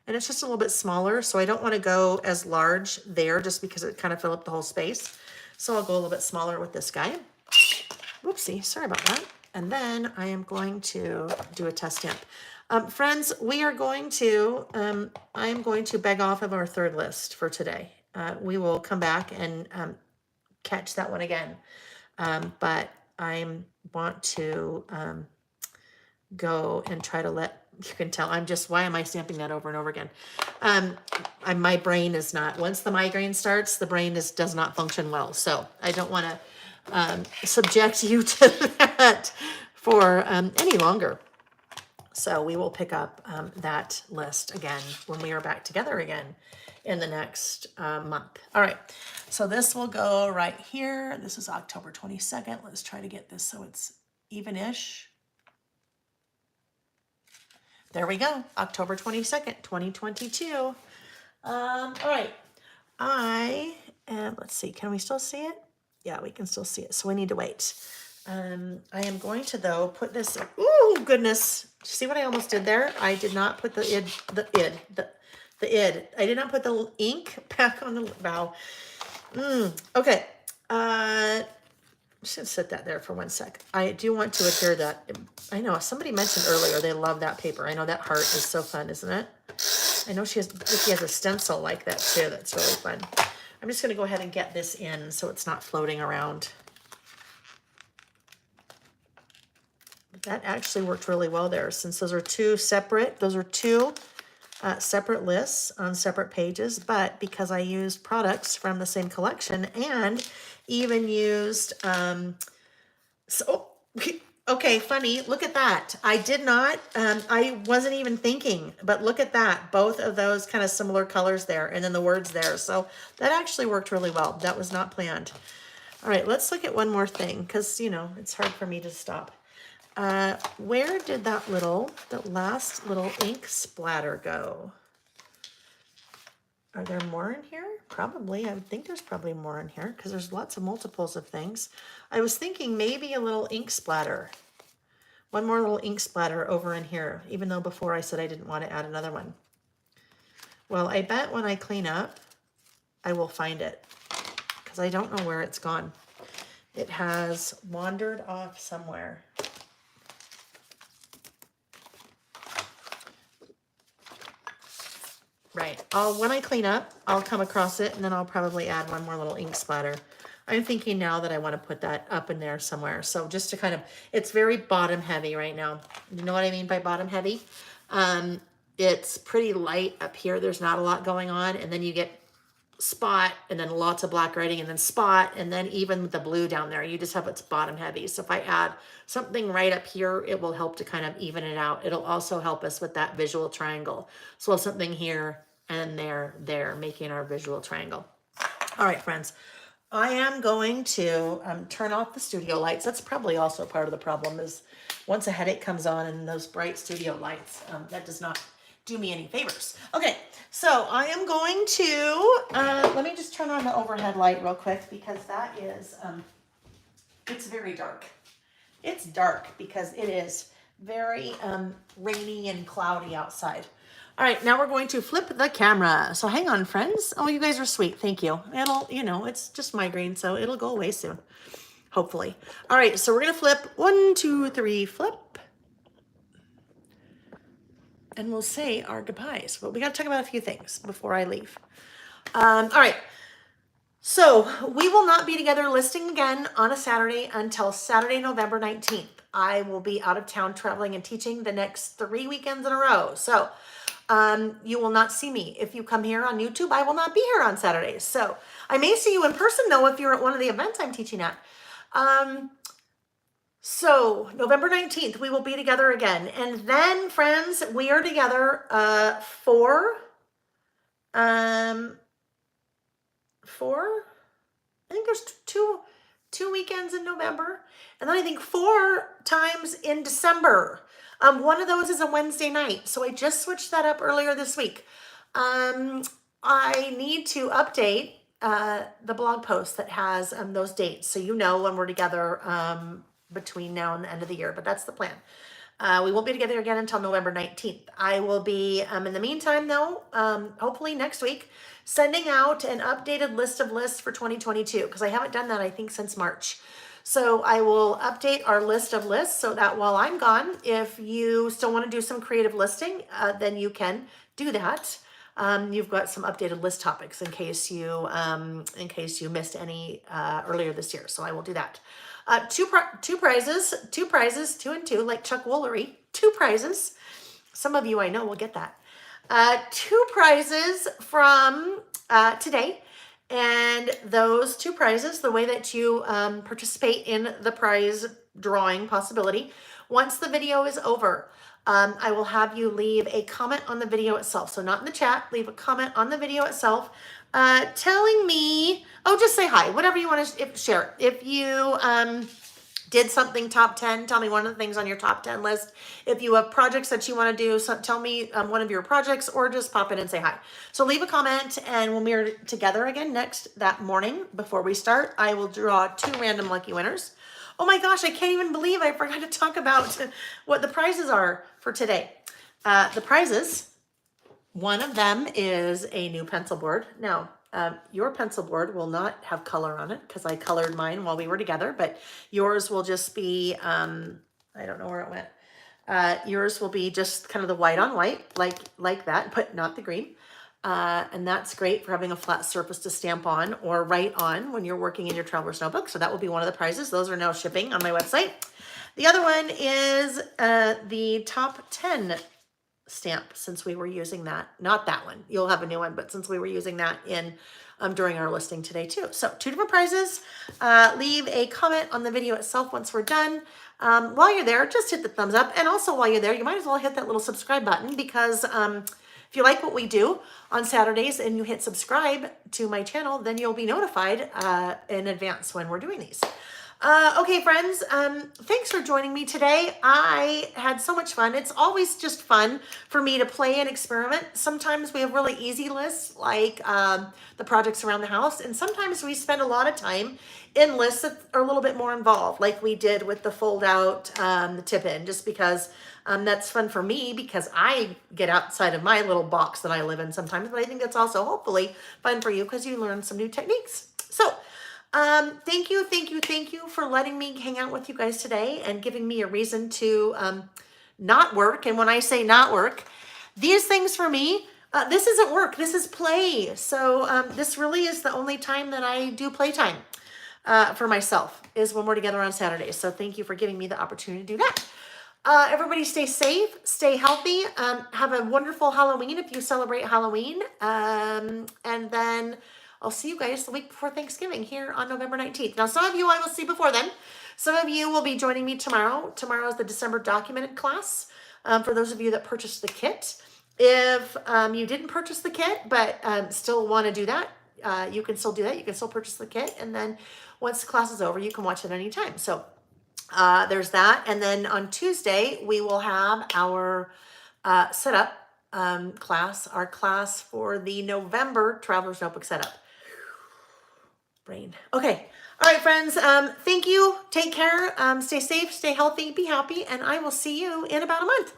And it's just a little bit smaller, so I don't want to go as large there just because it kind of fill up the whole space. So I'll go a little bit smaller with this guy. Whoopsie, sorry about that. And then I am going to do a test stamp. Friends, we are going to, I am going to beg off of our third list for today. We will come back and catch that one again. But I want to go and try to let You can tell I'm just, why am I stamping that over and over again? My brain is not, once the migraine starts, the brain does not function well. So I don't want to subject you to that for any longer. So we will pick up that list again when we are back together again in the next month. All right, so this will go right here. This is October 22nd. Let's try to get this so it's even-ish. There we go, October 22nd, 2022. All right, let's see, can we still see it? Yeah, we can still see it, so we need to wait. I am going to, though, put this, ooh, goodness. See what I almost did there? I did not put the id. I did not put the ink back on the bow. Okay. I'm just gonna set that there for 1 sec. I do want to adhere that. I know somebody mentioned earlier they love that paper. I know that heart is so fun, isn't it? I know Vicky has a stencil like that too. That's really fun. I'm just gonna go ahead and get this in so it's not floating around. That actually worked really well there, since those are two separate lists on separate pages, but because I used products from the same collection and even used, okay, funny, look at that. I did not, I wasn't even thinking, but look at that. Both of those kind of similar colors there, and then the words there. So that actually worked really well. That was not planned. All right, let's look at one more thing, because, it's hard for me to stop. Where did that last little ink splatter go? Are there more in here? Probably. I would think there's probably more in here because there's lots of multiples of things. I was thinking maybe a little ink splatter. One more little ink splatter over in here, even though before I said I didn't want to add another one. Well, I bet when I clean up, I will find it because I don't know where it's gone. It has wandered off somewhere. Right. When I clean up, I'll come across it and then I'll probably add one more little ink splatter. I'm thinking now that I want to put that up in there somewhere. So just to kind of, it's very bottom heavy right now. You know what I mean by bottom heavy? It's pretty light up here. There's not a lot going on. And then you get spot and then lots of black writing and then spot and then even the blue down there. You just have it's bottom heavy. So if I add something right up here, it will help to kind of even it out. It'll also help us with that visual triangle. So we'll have something here and there, making our visual triangle. All right, friends. I am going to turn off the studio lights. That's probably also part of the problem is once a headache comes on and those bright studio lights, that does not do me any favors. Okay, so I am going to, let me just turn on the overhead light real quick because that is, it's very dark. It's dark because it is very rainy and cloudy outside. All right, now we're going to flip the camera. So hang on, friends. Oh, you guys are sweet. Thank you. It'll, it's just migraine, so it'll go away soon, hopefully. All right, so we're going to flip 1, 2, 3, flip. And we'll say our goodbyes. But we got to talk about a few things before I leave. All right. So we will not be together listing again on a Saturday until Saturday, November 19th. I will be out of town traveling and teaching the next 3 weekends in a row. So you will not see me. If you come here on YouTube, I will not be here on Saturdays. So I may see you in person though if you're at one of the events I'm teaching at. So November 19th, we will be together again. And then, friends, we are together for I think there's two weekends in November. And then I think 4 times in December. One of those is a Wednesday night. So I just switched that up earlier this week. I need to update the blog post that has those dates. So you know when we're together between now and the end of the year, but that's the plan. We won't be together again until November 19th. I will be, in the meantime though, hopefully next week, sending out an updated list of lists for 2022, because I haven't done that, I think, since March. So I will update our list of lists so that while I'm gone, if you still want to do some creative listing, then you can do that. You've got some updated list topics in case you missed any earlier this year. So I will do that. Two prizes, 2 and 2, like Chuck Woolery, 2 prizes. Some of you I know will get that. 2 prizes from today. And those 2 prizes, the way that you participate in the prize drawing possibility, once the video is over, I will have you leave a comment on the video itself. So not in the chat, leave a comment on the video itself telling me, oh, just say hi, whatever you want to share. If you did something top 10, tell me one of the things on your top 10 list. If you have projects that you want to do, so tell me one of your projects, or just pop in and say hi. So leave a comment, and when we're together again that morning before we start, I will draw 2 random lucky winners. Oh my gosh, I can't even believe I forgot to talk about what the prizes are for today. The prizes, one of them is a new pencil board. Now, your pencil board will not have color on it because I colored mine while we were together, but yours will just be, I don't know where it went. Yours will be just kind of the white on white, like that, but not the green. And that's great for having a flat surface to stamp on or write on when you're working in your traveler's notebook. So that will be one of the prizes. Those are now shipping on my website. The other one is the top 10 stamp, since we were using that. Not that one. You'll have a new one, but since we were using that in during our listing today too. So 2 different prizes. Leave a comment on the video itself once we're done. While you're there, just hit the thumbs up. And also while you're there, you might as well hit that little subscribe button, because if you like what we do on Saturdays and you hit subscribe to my channel, then you'll be notified in advance when we're doing these. Okay, friends, thanks for joining me today. I had so much fun. It's always just fun for me to play and experiment. Sometimes we have really easy lists, like the projects around the house, and sometimes we spend a lot of time in lists that are a little bit more involved, like we did with the fold out, the tip in, just because that's fun for me, because I get outside of my little box that I live in sometimes, but I think that's also hopefully fun for you because you learn some new techniques. So thank you for letting me hang out with you guys today and giving me a reason to not work. And when I say not work, these things for me, this isn't work, this is play. So this really is the only time that I do playtime for myself, is when we're together on Saturdays. So thank you for giving me the opportunity to do that. Everybody stay safe, stay healthy, have a wonderful Halloween if you celebrate Halloween. And then I'll see you guys the week before Thanksgiving here on November 19th. Now, some of you I will see before then. Some of you will be joining me tomorrow. Tomorrow is the December documented class for those of you that purchased the kit. If you didn't purchase the kit but still want to do that, you can still do that. You can still purchase the kit. And then once the class is over, you can watch it anytime. So there's that. And then on Tuesday, we will have our setup class, our class for the November Traveler's Notebook setup. Brain. Okay. All right, friends. Thank you. Take care. Stay safe, stay healthy, be happy, and I will see you in about a month.